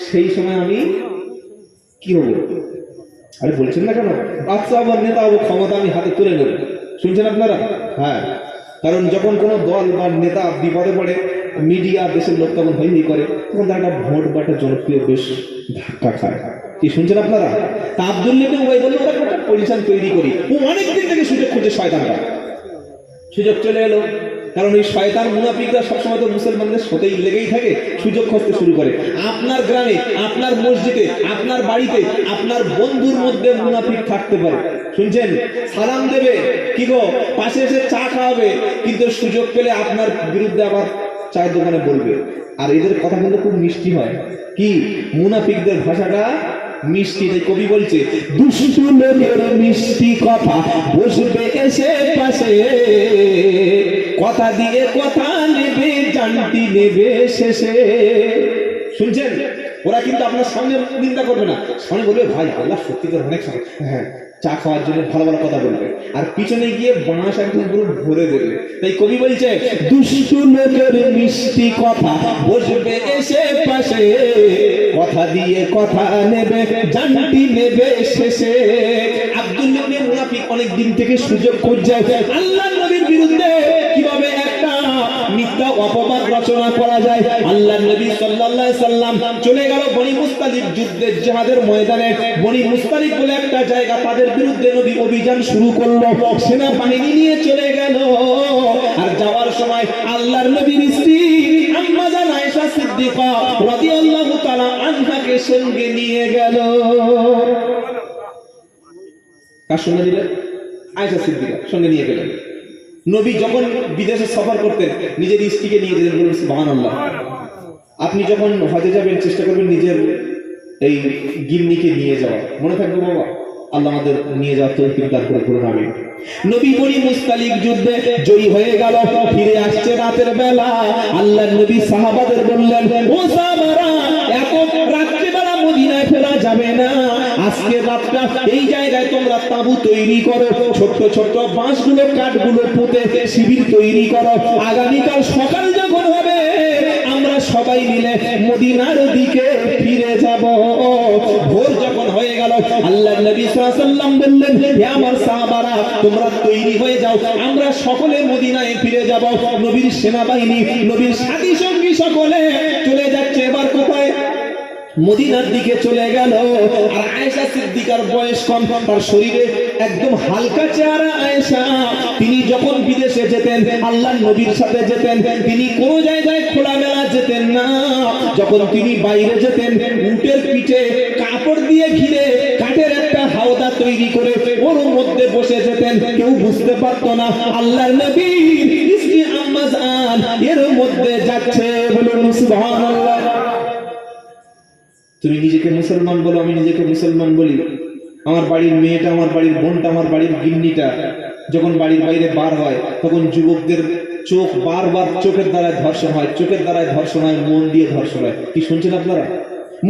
সেই সময় আমি কি হবো? আরে বলছেন না কেন? বাচ্চা আবার নেতা হবো, ক্ষমতা আমি হাতে তুলে নেব। শুনছেন আপনারা? হ্যাঁ, কারণ যখন কোনো দল বা নেতা বিপদে পড়ে, মিডিয়া দেশের লোক তখন হই করে, তখন তার একটা ভোট বা একটা জনপ্রিয় বেশ ধাক্কা খায়। কি শুনছেন আপনারা? তা আব্দুল্লাহ ইবনে উবাই বলল ওরা একটা পজিশন তৈরি করি। ও অনেকদিন থেকে সুযোগ খুঁজে, শয়তানরা সুযোগ চলে এলো। কারণ এই শয়তান মুনাফিকরা সবসময় তো মুসলমানদের সাথেই লেগেই থাকে, সুযোগ খুঁজতে শুরু করে। আপনার গ্রামে, আপনার মসজিদে, আপনার বাড়িতে, আপনার বন্ধুর মধ্যে মুনাফিক থাকতে পারে। শুনছেন? সালাম দেবে, কি গো, পাশে এসে চা খাওয়াবে, কিন্তু সুযোগ পেলে আপনার বিরুদ্ধে আবার চায়ের দোকানে বলবে। আর এদের কথা কিন্তু খুব মিষ্টি হয়। কি মুনাফিকদের ভাষাটা মিষ্টি। তাই কবি বলছে দুষ্টু লোকের মিষ্টি কথা বসবে এসে পাশে, কথা দিয়ে কথা নেবে, জানতি নেবে শেষে। শুনছেন? ওরা কিন্তু আপনার সামনে নিন্দা করবে না, সামনে বলবে ভাই আল্লাহ সত্যিকার অনেক সামনে, হ্যাঁ, চা খাওয়ার জন্য ভালো ভালো কথা বলবে, আর পিছনে গিয়ে বাঁশ একদম পুরো ভরে দেবে। তাই কবি বলছে দুষ্টু লোকের মিষ্টি কথা বসবে এসে পাশে, কথা দিয়ে কথা নেবে, জানতি নেবে শেষে। আব্দুল্লাহ ইবনে মুনাফিক অনেক দিন থেকে সুযোগ খুঁজছে আল্লাহর নবীর বিরুদ্ধে কিভাবে একটা মিথ্যা অপবাদ রচনা করা যায়। আল্লাহর নবী সাল্লাল্লাহু আলাইহি সাল্লাম চলে গেল বনি মুস্তালিক যুদ্ধের জিহাদের ময়দানে। বনি মুস্তালিক বলে একটা জায়গা, তাদের বিরুদ্ধে নবী অভিযান শুরু করলো, সেনাবাহিনী নিয়ে চলে গেল। আর যাওয়ার সময় আল্লাহর নবীর স্ত্রী আম্মা জান আয়েশা সিদ্দিকা রাদিয়াল্লাহু তাআলা আনহাকে সঙ্গে নিয়ে গেল। কার সঙ্গে দিলেন? আয়েশা সিদ্দিকা সঙ্গে নিয়ে গেলেন। নবী যখন বিদেশে সফর করতেন নিজের স্ত্রীকে নিয়ে যেতেন। বলুন সুবহানাল্লাহ। আপনি যখন হজে যাবেন চেষ্টা করবেন নিজের এই গিন্নিকে নিয়ে যাওয়া, মনে থাকবে বাবা? আল্লাহ আমাদের নিয়ে যাওয়ার তৌফিক দান করে করুন, আমিন। নবী বনি মুস্তালিক যুদ্ধে জয়ী হয়ে গেল, ফিরে আসছে রাতের বেলা। আল্লাহর নবী সাহাবাদের বললেন, ও সাহাবারা, এত রাত্রে বেলা মদিনায় ফেরা যাবে না, আজকে রাতটা এই জায়গায় তোমরা তাঁবু তৈরি করো, ছোট্ট ছোট্ট বাঁশগুলো কাঠগুলো পুঁতে শিবির তৈরি করো। আগামীকাল সকাল যখন হবে আমরা সবাই মিলে মদিনার দিকে ফিরে যাব। ভোর যখন হয়ে গেল আল্লাহর নবী সাল্লাল্লাহু আলাইহি ওয়াসাল্লাম বললেন, হে আমার সাহাবারা, তোমরা তৈরি হয়ে যাও, আমরা সকলে মদিনায় ফিরে যাব। নবীর সেনাবাহিনী, নবীর সাথী সঙ্গী সকলে চলে যাচ্ছে। এবার কোথায়? মদিনার দিকে চলে গেল। আর আয়েশা সিদ্দিকার বয়স কম, তার শরীরে একদম হালকা চেহারা আয়েশা। তিনি যখন বিদেশে যেতেন, আল্লাহর নবীর সাথে যেতেন, তিনি কোনো জায়গায় খোলামেলা যেতেন যেতেন না। যখন তিনি বাইরে যেতেন উটের পিঠে কাপড় দিয়ে ঘিরে কাঠের একটা হাওদা তৈরি করে ওর মধ্যে বসে যেতেন, কেউ বুঝতে পারতো না আল্লাহর নবী স্ত্রী আম্মা জান এর মধ্যে যাচ্ছে। বলুন সুবহানাল্লাহ। তুমি নিজেকে মুসলমান বলো, আমি নিজেকে মুসলমান বলি। আমার বাড়ির মেয়েটা, আমার বাড়ির বোনটা, আমার বাড়ির গিন্নিটা যখন বাড়ির বাইরে বার হয় তখন যুবকদের চোখ বারবার চোখের দ্বারায় ধর্ষণ হয়, চোখের দ্বারায় ধর্ষণ হয়, মন দিয়ে ধর্ষণ হয়। কি শুনছেন আপনারা?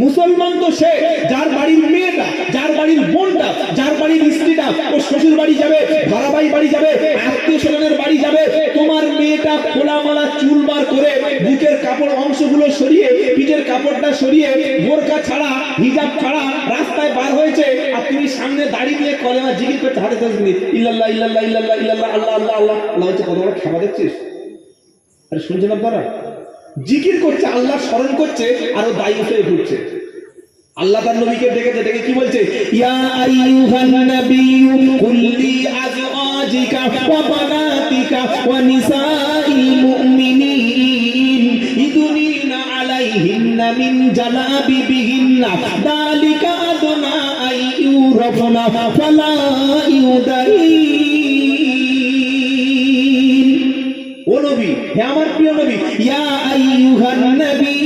মুসলমান তো সে যার বাড়ির মেয়েটা, যার বাড়ির বোনটা, যার বাড়ির স্ত্রীটা ও শ্বশুর বাড়ি যাবে, ভাড়াবাড়ি বাড়ি যাবে, আত্মীয় স্বজনের বাড়ি যাবে, তোমার মেয়েটা খোলামালা চুল বার করে বুকের কাপড় অংশগুলো সরিয়ে, পিঠের কাপড়টা সরিয়ে, বোরকা ছাড়া, হিজাব ছাড়া রাস্তায় বার হয়েছে, আর তুমি সামনে দাঁড়িয়ে দিয়ে কলেমা জিকির করতে হাতে থাকবি ইল্লাল্লাহ ইল্লাল্লাহ ইল্লাল্লাহ ইল্লাল্লাহ আল্লাহ আল্লাহ আল্লাহ আল্লাহ হচ্ছে। কত বড় খাবার দেখছিস? আরে শুনছেন আপনারা? জিকির করছে, আল্লাহ স্মরণ করছে, আর ও দায়ী হয়ে ঘুরছে। আল্লাহ তার নবীকে ডেকেছে, ডেকে কি বলছে? ইয়া আইয়ুহান নাবিয়্যু কুল লি আজওয়াজিকা ওয়া বানাতিকা ওয়া নিসাইল মুমিনিন ইদুনিনা আলাইহিন্না মিন জালাবিবিহিন্না যালিকা আদনা আইয়ুরাফনা ফালা ইউদাইন। ও নবী, হে আমার প্রিয় নবী, ইয়া আইয়ুহান নবী,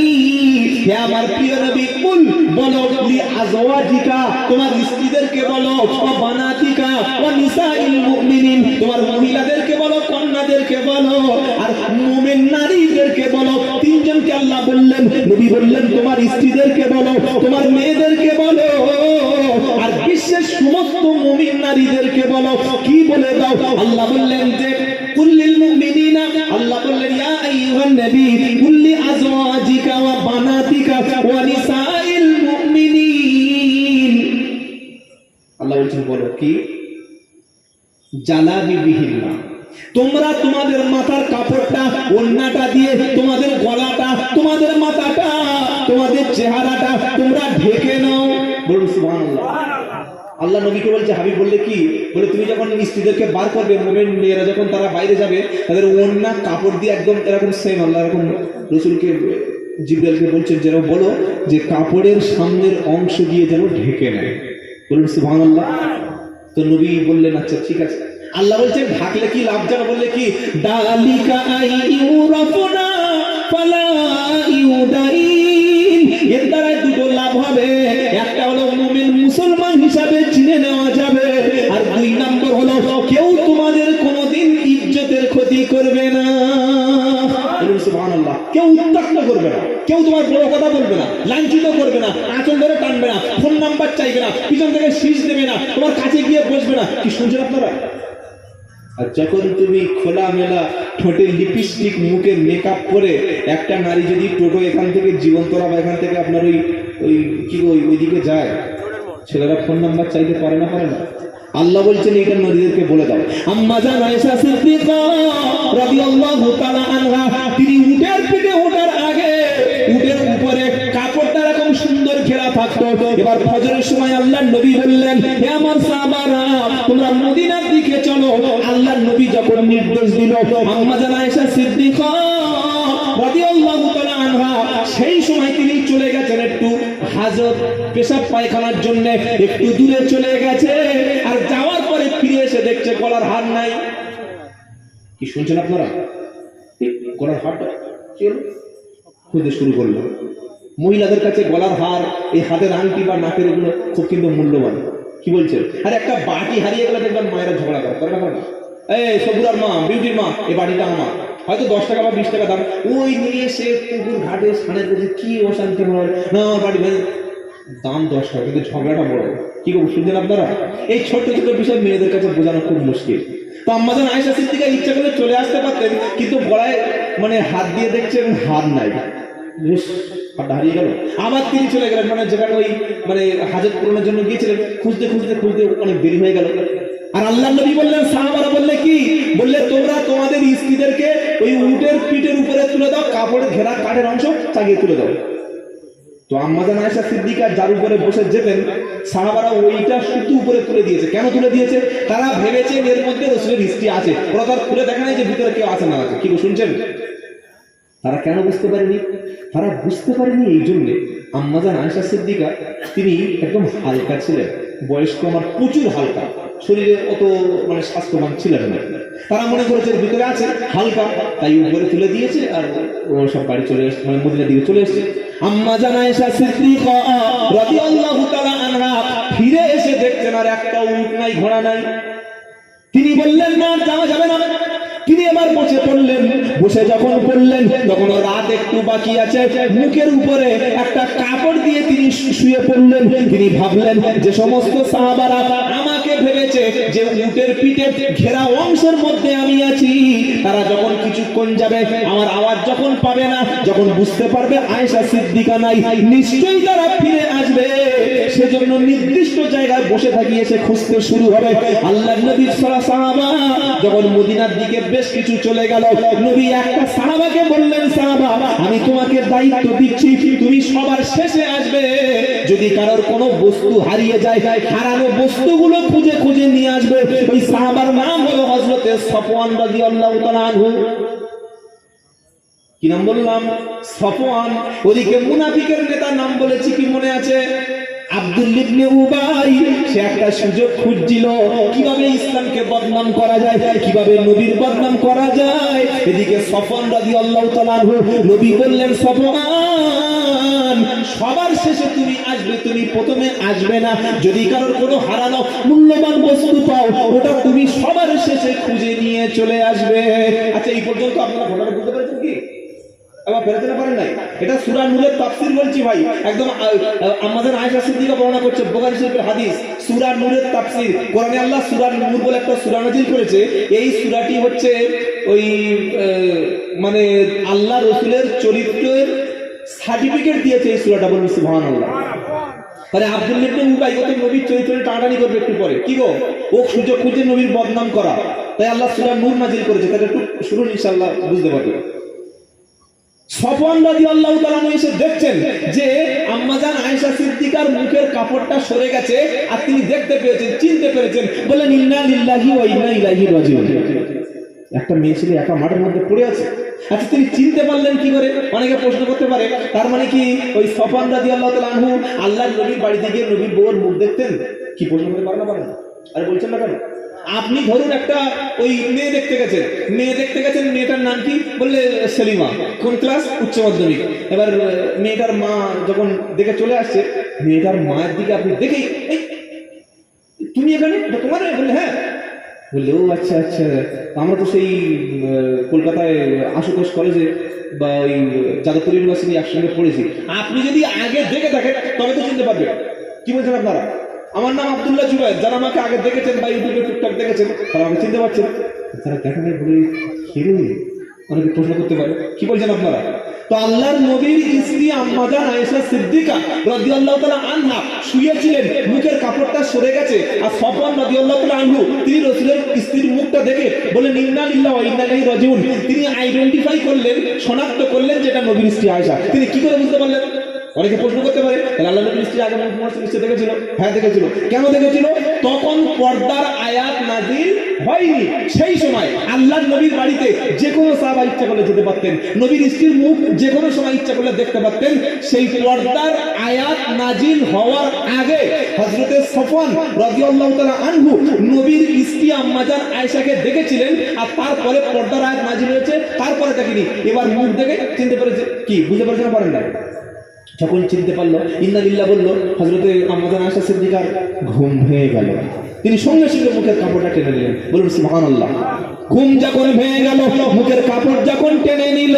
হে আমার প্রিয় নবী, কুল বলো, লি আজওয়াজিকা তোমার স্ত্রীদেরকে বলো, ওয়া বানাতিকা ওয়া নিসাইল মুমিনিন তোমার মহিলাদেরকে বলো, কন্যাদেরকে বলো, আর মুমিন নারীদেরকে বলো। তিনজনকে আল্লাহ বললেন, নবী বললেন তোমার স্ত্রীদেরকে বলো, তোমার মেয়েদেরকে বলো, আর বিশ্বের সমস্ত মুমিন নারীদেরকে বলো। কি বলে দাও? আল্লাহ বললেন যে কুল্লিল মুমিনিনা, আল্লাহ বললেন ইয়া আইয়ুহান নবী কুল্লি আজওয়াজিকা ওয়া বানাতিকা ওয়া নিসাইল মুমিনিন। আল্লাহ বলছেন বলো কি? জালাবিবিহিন্না তোমরা তোমাদের মাথার কাপড়টা, ওড়নাটা দিয়ে তোমাদের গলাটা, তোমাদের মাথাটা, তোমাদের চেহারাটা তোমরা ঢেকে নাও। বলুন সুবহানাল্লাহ। আল্লাহ নবীকে বলছে, হাবিব বললে কি বলে, তুমি যখন স্ত্রীদেরকে বার করবে, মুমিন মেয়েরা যখন তারা বাইরে যাবে, তাদের ওড়না কাপড় দিয়ে একদম এরকম সেম, আল্লাহ এরকম রাসূলকে জিবরাইলকে বলছেন যেন বলো যে কাপড়ের সামনের অংশ দিয়ে যেন ঢেকে নেয়। বলুন সুবহানাল্লাহ। তো নবী বললেন আচ্ছা ঠিক আছে। আল্লাহ বলছেন ঢাকলে কি লাভ জানো? বললে কি? দালিকা আইয়ুরাফনা ফালা ইউদাইন। এর দ্বারা দুটো লাভ হবে, একটা হলো মুমিন মুসলমান হিসাবে চিনে নেওয়া যাবে, আর দুই নম্বর হলো কেউ তোমাদের কোনোদিন ইজ্জতের ক্ষতি করবে না। সুবহানাল্লাহ। কেউ উত্ত্যক্ত করবে না, কেউ তোমার বড় কথা বলবে না, লাঞ্ছিত করবে না, আঁচল ধরে টানবে না, ফোন নাম্বার চাইবে না, পিছন থেকে শীষ দেবে না, তোমার কাছে গিয়ে বসবে না। কি শুনছেন আপনারা? আর যখন তুমি খোলামেলা ঠোঁটে লিপস্টিক, মুখে মেকআপ করে একটা নারী যদি টোটো এখান থেকে জীবন্তরা বা এখান থেকে আপনার ওই কি ওইদিকে যায়, ছেলেরা ফোন নাম্বার চাইতে পারে না, পারে না। আল্লাহ বলছেন এটা নবীদেরকে বলে দাও। আম্মা জান আয়েশা সিদ্দিকা রাদিয়াল্লাহু তাআলা আনহা তিনি উটের পিঠে ওঠার আগে উটের উপরে কাপড়টা এরকম সুন্দর ঘেরা থাকতো। এবার ফজরের সময় আল্লাহর নবী বললেন, হে আমার সাহাবারা তোমরা মদিনার দিকে চলো। আল্লাহর নবী যখন নির্দেশ দিল, আম্মা জান আয়েশা সিদ্দিকা রাদিয়াল্লাহু তাআলা আনহা সেই সময় তিনি চলে গেছেন একটু হাজত পেশাব পায়খানার জন্য, একটু দূরে চলে গেছে। আর যাওয়ার পরে ফিরে এসে দেখছে গলার হার নাই। কি শুনছেন আপনারা? গলার হারটা খুঁজতে শুরু করলো। মহিলাদের কাছে গলার হার, এই হাতের আংটি বা নাকের এগুলো খুব কিন্তু মূল্যবান। কি বলছেন? আর একটা বাটি হারিয়ে গেলে দেখবেন মায়েরা ঝগড়া করে না? এই সবুরার মা, বিউটির মা, এই বাটিটা আমার, হয়তো 10 টাকা বা 20 টাকা দাম, ওই নিয়ে সে পুকুর ঘাটে স্নানের করছে, কি অশান্তি হয় না। বাড়ি দাম 10 টাকা, কিন্তু ঝগড়াটা বড়। কি করবো? শুনছেন আপনারা? এই ছোট্ট ছোট বিষয় মেয়েদের কাছে বোঝানো খুব মুশকিল। তো আম্মা জান আয়েশা সিদ্দিকা ইচ্ছা করলে চলে আসতে পারতেন, কিন্তু গলায় হাত দিয়ে দেখছেন হার নাই, হাতটা হারিয়ে গেল। আবার তিনি চলে গেলেন, যেখানে হাজত পূরণের জন্য গিয়েছিলেন, খুঁজতে খুঁজতে খুঁজতে অনেক দেরি হয়ে গেল। আর আল্লাহ নবী বললেন, সাহাবারা বললে কি বললে, তোমরা তোমাদের স্ত্রীদেরকে ওই উটের পিঠের উপরে তুলে দাও, কাপড়ের ঘেরা কাঠের অংশ চাগিয়ে তুলে দাও। তো আম্মা জান আয়েশা সিদ্দিকা যার উপরে বসে যেতেন, সাহাবারা ওইটা শুধু উপরে তুলে দিয়েছে। কেন তুলে দিয়েছে? তারা ভেবেছে এর মধ্যে রাসূলের স্ত্রী আছে, ওরা তার খুলে দেখা নাই যে ভিতরে কেউ আছে না আছে। কি শুনছেন? তারা কেন বুঝতে পারেনি? তারা বুঝতে পারেনি এই জন্যে, আম্মাজান আয়েশা সিদ্দিকা তিনি একদম হালকা ছিলেন, বয়স্ক আমার প্রচুর হালকা, শরীরে অত মানে স্বাস্থ্যবান ছিলেন না। তারা মনে করেছে ভিতরে আছে হালকা, তাই উপরে তুলে দিয়েছে আর সব বাড়ি চলে এসছে, মানে মদিনার দিকে চলে এসছে। আম্মাজান আয়েশা সিদ্দিকা রাদিয়াল্লাহু তাআলা আনহা ফিরে এসে দেখছেন আর একটা উট নাই, ঘোড়া নাই। তিনি বললেন না, যাওয়া যাবে না। তিনি এবার বসে পড়লেন। বসে যখন পড়লেন তখন রাত একটু বাকি আছে, মুখের উপরে একটা কাপড় দিয়ে তিনি শুয়ে পড়লেন। তিনি ভাবলেন যে সমস্ত সাহাবারা আমাকে ভেবেছে যে উটের পিঠে ঘেরা অংশের মধ্যে আমি আছি, তারা যখন কিছুক্ষণ যাবে আমার আওয়াজ যখন পাবে না, যখন বুঝতে পারবে আয়েশা সিদ্দিকা নাই, নিশ্চয়ই তারা ফিরে আসবে। সেজন্য নির্দিষ্ট জায়গায় বসে থাকি, এসে খুঁজতে শুরু হবে। আল্লাহর নবীর সাহাবা যখন মদিনার দিকে বেশ কিছু চলে গেল, নবী একটা সাহাবাকে বললেন, সাহাবা আমি তোমাকে দায়িত্ব দিচ্ছি, তুমি সবার শেষে আসবে। যদি কারোর কোনো বস্তু হারিয়ে যায়, হারানো বস্তুগুলো খুঁজে খুঁজে নিয়ে আসবে। ওই সাহাবার নাম হলো হযরতে সফওয়ান রাদিয়াল্লাহু তাআলা আনহু। কি নাম বললাম? সফওয়ান। ওদিকে মুনাফিকের নেতার নাম বলেছি, কি মনে আছে? আব্দুল্লাহ ইবনে উবাই। সে একটা সুযোগ খুঁজছিল কিভাবে ইসলামকে বদনাম করা যায়, কিভাবে নবীর বদনাম করা যায়। এদিকে সফওয়ান রাদিয়াল্লাহু তাআলা আনহু, নবী বললেন সফওয়ান সবার শেষে তুমি আসবে, তুমি প্রথমে আসবে না। যদি কারোর কোনো হারানো মূল্যবান বস্তু পাও, ওটা তুমি সবার শেষে খুঁজে নিয়ে চলে আসবে। আচ্ছা, এই পর্যন্ত আপনারা ঘটনা বুঝতে পেরেছেন কি? আবার ফেরাতে পারেন নাই? এটা সূরা নূরের তাফসীর বলছি ভাই, একদম আম্মাজান আয়েশা সিদ্দিকা বর্ণনা করছে, বুখারী শরীফের হাদিস, সূরা নূরের তাফসীর। কোরআনে আল্লাহ সূরা নূর বলে একটা সূরা নাযিল করেছে। এই সূরাটি হচ্ছে ওই মানে আল্লাহ রাসূলের চরিত্রের সার্টিফিকেট দিয়েছে এই সূরাটা, বলুন সুবহানাল্লাহ। মানে আব্দুল্লাহ ইবনে উবাই ওকে নবীর চরিত্রে টানাটানি করবে একটু পরে, কি গো, ও সুযোগ খুঁজে নবীর বদনাম করা, তাই আল্লাহ সূরা নূর নাযিল করেছে। তাহলে একটু শুনুন, ইনশাআল্লাহ বুঝতে পারবেন। সফওয়ান রাদিয়াল্লাহু তাআলা এসে দেখছেন যে আম্মাজান আয়েশা সিদ্দিকার মুখের কাপড়টা সরে গেছে, আর তিনি দেখতে পেয়েছেন, চিনতে পেরেছেন, বলেন ইন্না লিল্লাহি ওয়া ইন্না ইলাইহি রাজিউন। একটা মেয়ে ছেলে একা মাঠের মধ্যে পড়ে আছে। আচ্ছা, তিনি চিনতে পারলেন কি করে? অনেকে প্রশ্ন করতে পারে, তার মানে কি ওই সফওয়ান রাদিয়াল্লাহু তাআলা আনহু আল্লাহর নবীর বাড়িতে গিয়ে নবীর বউর মুখ দেখতেন? কি প্রশ্ন করতে পারেন না? পারেন? আরে বলছেন না কেন? আপনি ধরুন একটা ওই মেয়ে দেখতে গেছেন, মেয়েটার নাম কি? বললে সেলিমা। কোন ক্লাস? উচ্চ মাধ্যমিক। এবার মেয়েটার মা যখন দেখে চলে আসছে, মেয়েটার মায়ের দিকে আপনি দেখেই, এই তুমি এখানে, তোমার? বললে হ্যাঁ। বললে ও আচ্ছা আচ্ছা, আমরা তো সেই কলকাতায় আশুতোষ কলেজে বা ওই যাদবপুর ইউনিভার্সিটি একসঙ্গে পড়েছি। আপনি যদি আগে দেখে থাকেন তবে তো চিনতে পারবেন। কি বলছেন আপনারা? আমার নাম আব্দুল্লাহ জুবায়ের, যারা আমাকে আগে দেখেছেন বা ইউটিউবে টুকটাক দেখেছেন তারা আমাকে চিনতে পারছেন। যারা দেখা যায় বলে হিরো, অনেকে প্রশ্ন করতে পারে কি বলছেন আপনারা? তো আল্লাহর নবীর স্ত্রী আম্মাজান আয়েশা সিদ্দিকা রাদিয়াল্লাহু তাআলা আনহা শুয়েছিলেন, মুখের কাপড়টা সরে গেছে, আর সফওয়ান রাদিয়াল্লাহু তাআলা আনহু তিনি রাসূলের স্ত্রীর মুখটা দেখে বলেন ইন্না লিল্লাহি ওয়া ইন্না ইলাইহি রাজিউন। তিনি আইডেন্টিফাই করলেন, শনাক্ত করলেন যেটা নবীর স্ত্রী আয়েশা। তিনি কি করে বুঝতে পারলেন? অনেকে প্রশ্ন করতে পারে, তাহলে আল্লাহ নবীর স্ত্রী আগে নিশ্চয় দেখেছিল? হ্যাঁ দেখেছিল। কেন দেখেছিল? তখন পর্দার আয়াত নাযিল হয়নি। সেই সময় আল্লাহর নবীর বাড়িতে যে কোনো সাহাবা ইচ্ছা করলে যেতে পারতেন, নবীর স্ত্রীর মুখ যে কোনো সময় ইচ্ছা করলে দেখতে পারতেন। সেই পর্দার আয়াত নাযিল হওয়ার আগে হযরতে সফওয়ান রাদিয়াল্লাহু তাআলা আনহু নবীর স্ত্রী আম্মাজান আয়েশাকে দেখেছিলেন, আর তারপরে পর্দার আয়াত নাযিল হয়েছে, তারপরে দেখিনি। এবার মুখ দেখে চিনতে পেরেছে। কি বুঝতে পারছেন না? পারেন না? যখন চিনতে পারলো, ইন্না লিল্লাহ বললো, হযরতে আম্মাজান আয়েশা সিদ্দিকার ঘুম ভেঙে গেল। তিনি সঙ্গে সঙ্গে মুখের কাপড়টা টেনে নিলেন, বলুন সুবহানাল্লাহ। ঘুম যখন ভেঙে গেল, মুখের কাপড় যখন টেনে নিল,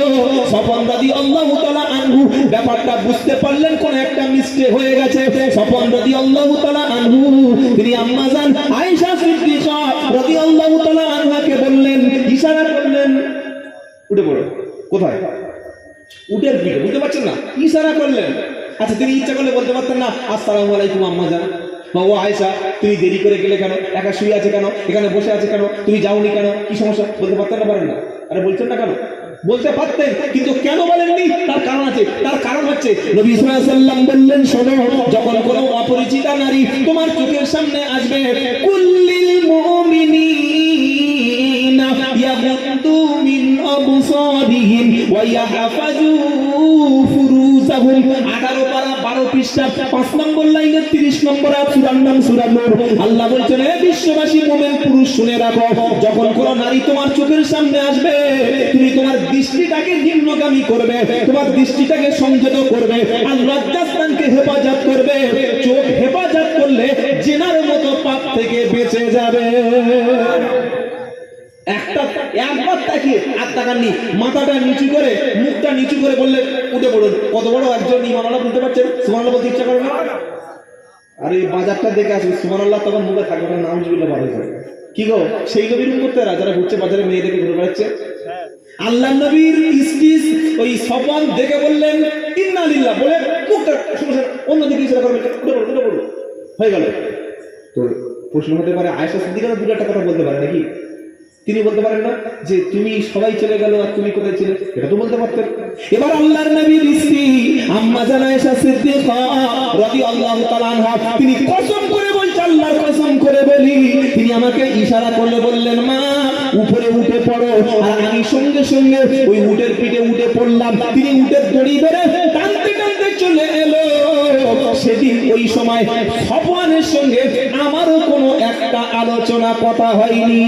সফওয়ান রাদিয়াল্লাহু তাআলা আনহু ব্যাপারটা বুঝতে পারলেন কোন একটা মিস্টেক হয়ে গেছে। সফওয়ান রাদিয়াল্লাহু তাআলা আনহু তিনি আম্মাজান আয়েশা সিদ্দিকা রাদিয়াল্লাহু তাআলা আনহাকে বললেন, ইশারা করলেন, উঠে পড়ো। কোথায়? উটের পিঠে। বুঝতে পারছেন না? ইশারা করলেন। আচ্ছা, তিনি ইচ্ছা করলে বলতে পারতেন না আসসালামু আলাইকুম আম্মাজান, বা ও আয়েশা তুমি দেরি করে গেলে কেন, একা শুয়ে আছে কেন, এখানে বসে আছে কেন, তুমি যাওনি কেন, কি সমস্যা? বলতে পারতেন না? পারেন না? আরে বলছেন না কেন? বলতে পারতেন, কিন্তু কেন বলেননি? তার কারণ আছে। তার কারণ হচ্ছে নবী সাল্লাল্লাহু আলাইহি ওয়াসাল্লাম বললেন, শোনো, যখন কোনো অপরিচিতা নারী তোমার চোখের সামনে আসবে, কুল্লিল মুমিনিনা ইয়াগুদ্দু মিন আবসারিহিম ওয়া ইয়াহফাযু ফুরুজাহুম। 18 পারা 12 পৃষ্ঠা 5 নম্বর লাইনের 30 নম্বর আয়াত, সূরার নাম সূরা নূর। আল্লাহ বলছেন, হে বিশ্ববাসী মুমিন পুরুষ শুনে রাখো, যখন কোন নারী তোমার চোখের সামনে আসবে, তুমি তোমার দৃষ্টিটাকে নিম্নগামী করবে, তোমার দৃষ্টিটাকে সংযত করবে, আর লজ্জাস্থানকে হেফাজত করবে। চোখ হেফাজত করলে জিনার মতো পাপ থেকে বেঁচে যাবে। একবার তাকিয়ে আর তাকাননি, মাথাটা নিচু করে মুখটা নিচু করে বললে উঠে পড়ুন। কত বড় একজন ইমামওয়ালা বুঝতে পারছেন? সুবহানাল্লাহ বলতে ইচ্ছা করে না? আর এই বাজারটা দেখে আসবে সুবহানাল্লাহ, তখন মুখে থাকবে না, নাউজুবিল্লাহ বার হয়ে যাবে। কি গো, সেই নবীর করতে যারা ঘুরছে বাজারে মেয়েদেরকে ঘুরে বেড়াচ্ছে। আল্লাহ নবীর স্ত্রী ওই সফওয়ান দেখে বললেন ইন্না লিল্লাহ, বলে মুখটা অন্যদিকে ইশারা করবে, উঠে পড়ো হয়ে গেল। তো প্রশ্ন হতে পারে, আয়েশা সিদ্দিকা দুটো একটা কথা বলতে পারে নাকি? তিনি বলতে পারেন না যে তুমি সবাই চলে গেল আর তুমি কোথায় ছিলে? এটা তো বলতে পারতেন। এবার আল্লাহর নবীর স্ত্রী আম্মা জান আয়েশা সিদ্দিকা রাদিয়াল্লাহু তাআলা আনহা, তিনি কসম করে বলছেন, আল্লাহর কসম করে বলি, তিনি আমাকে ইশারা করলে বললেন, মা উপরে উঠে পড়ো। আর আমি সঙ্গে সঙ্গে ওই উটের পিঠে উঠে পড়লাম। তিনি উটের দড়ি ধরে টানতে টানতে চলে এলো। সেদিন ওই সময় সফওয়ানের সঙ্গে আমারও কোনো একটা আলোচনা কথা হয়নি।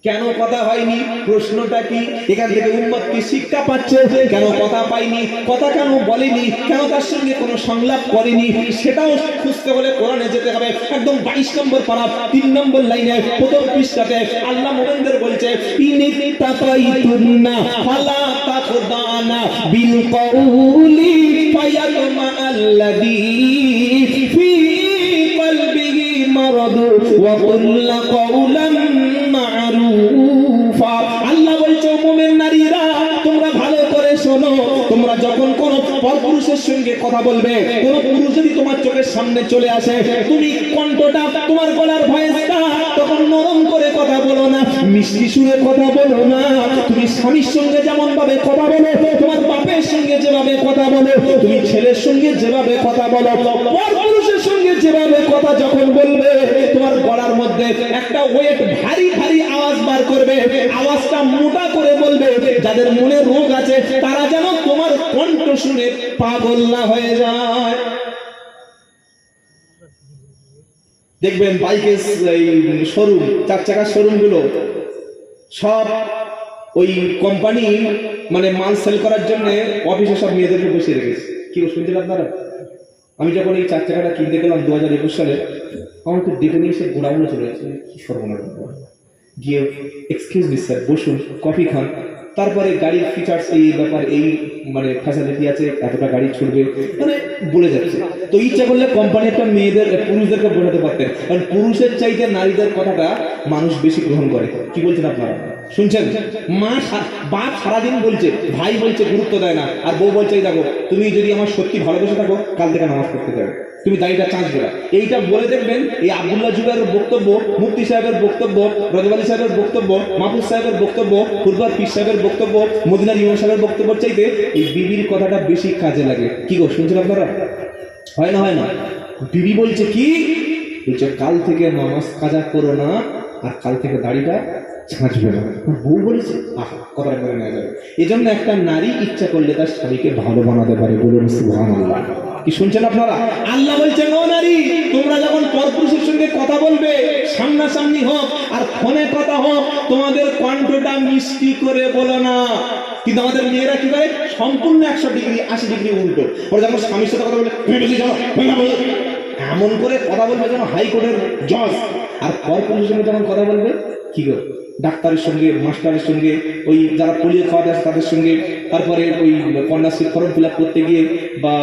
কেন কথা হয়নি? প্রশ্নটা কি? এখান থেকে উম্মত কি শিক্ষা পাচ্ছে? কেন কথা পাইনি, কথা কেন বলেনি, কেন তার সঙ্গে কোনো সংলাপ করেনি, সেটাও খুঁজতে হলে কোরআনে যেতে হবে। একদম 22 নম্বর পারা 3 নম্বর লাইনে প্রথম পৃষ্ঠাতে আল্লাহ মুমিনদের বলছে, ইনিতাতাইতুন্না ফালা তাখদানা বিল কওলি ফায়াতমা আল্লাযী ফি কলবিহি মারাদ ওয়া কুল্লা কওলান মারুফা। আল্লাহ বলছে, মুমিন নারীরা তোমরা ভালো করে শোনো, তোমরা যখন কোন পরপুরুষের সঙ্গে কথা বলবে, কোন পুরুষ যদি তোমার চোখের সামনে চলে আসে, তুমি কণ্ঠটা, তোমার গলার ভয়েসটা তখন নরম করে কথা বলো না, মিষ্টি সুরে কথা বলো না। তুমি স্বামীর সঙ্গে যেমন ভাবে কথা বলো, তোমার বাপের সঙ্গে যেভাবে কথা বলো, তুমি ছেলের সঙ্গে যেভাবে কথা বলো, পরপুরুষের সঙ্গে যেভাবে কথা যখন বলবে, তোমার গলার মধ্যে একটা ওয়েট, ভারী ভারী আওয়াজ বার করবে, আওয়াজটা মোটা করে বলবে। যাদের মনে রোগ আছে তারা যেন তোমার কণ্ঠ শুনে পাগল না হয়ে যায়। দেখবেন বাইকের এই শোরুম, 4 চাকার শোরুম গুলো সব ওই কোম্পানি মানে মাল সেল করার জন্য অফিসে সব মেয়েদেরকে বসিয়ে রেখেছে। কি শুনছেন আপনারা? আমি যখন এই 4 চাকাটা কিনতে গেলাম 2021 সালে, আমাকে ডেকে নিয়ে এসে গোড়াগুলো চলে গেছে। কি সর্বনাশ! গিয়ে এক্সকিউজ মি স্যার, বসুন, কফি খান, তারপরে গাড়ির ফিচার্স এই ব্যাপার, এই মানে ফ্যাসিলিটি আছে, এতটা গাড়ি ছুটবে, মানে বলে যাচ্ছে। তো ইচ্ছা করলে কোম্পানি একটা মেয়েদের, পুরুষদেরকে বোঝাতে পারতেন, কারণ পুরুষের চাইতে নারীদের কথাটা মানুষ বেশি গ্রহণ করে। কি বলছেন আপনারা? শুনছেন? বাপ সারাদিন বলছে, ভাই বলছে, গুরুত্ব দেয় না, আর বউ বলছে, দেখো তুমি যদি আমার সত্যি ভালোবেসে থাকো, কাল থেকে নামাজ পড়তে যাবে, তুমি দাড়িটা চাঁচবে না। এইটা বলে দেখবেন এই আব্দুল্লাহ জুবাইরের বক্তব্য, মুফতি সাহেবের বক্তব্য, রজব আলী সাহেবের বক্তব্য, মাহফুজ সাহেবের বক্তব্য, ফুরফুর পীর সাহেবের বক্তব্য, মদিনার ইমাম সাহেবের বক্তব্য চাইতে এই বিবির কথাটা বেশি কাজে লাগে। কি গো, শুনছেন আপনারা? হয় না? হয় না? বিবি বলছে কি? বলছে কাল থেকে নামাজ কাজা করো না, আর কাল থেকে দাড়িটা ছাঁচবে না। বউ বলেছে, আহা, কথাটা করে নেওয়া যাবে। এই জন্য একটা নারী ইচ্ছা করলে তার স্বামীকে ভালো বানাতে পারে। বলুন সুবহানাল্লাহ। কি শুনছেন আপনারা? আল্লাহ বলছেন, ও নারী, তোমরা যখন পরপুরুষের সঙ্গে কথা বলবে, সামনাসামনি হোক আর ফোনে কথা হোক, তোমাদের কণ্ঠটা মিষ্টি করে বলো না। কিন্তু আমাদের মেয়েরা কি করে? সম্পূর্ণ 100 ডিগ্রি 80 ডিগ্রি উল্টো। ওরা যখন স্বামীর সাথে কথা বলে, এমন করে কথা বলবে যেন হাইকোর্টের জজ। আর পরপুরুষের সঙ্গে যখন কথা বলবে, কি গো, ডাক্তারের সঙ্গে, মাস্টারের সঙ্গে, ওই যারা পোলিও খাওয়াতে আসে তাদের সঙ্গে, তারপরে ওই কন্যাশ্রী ফর্ম ফিল আপ করতে গিয়ে, বা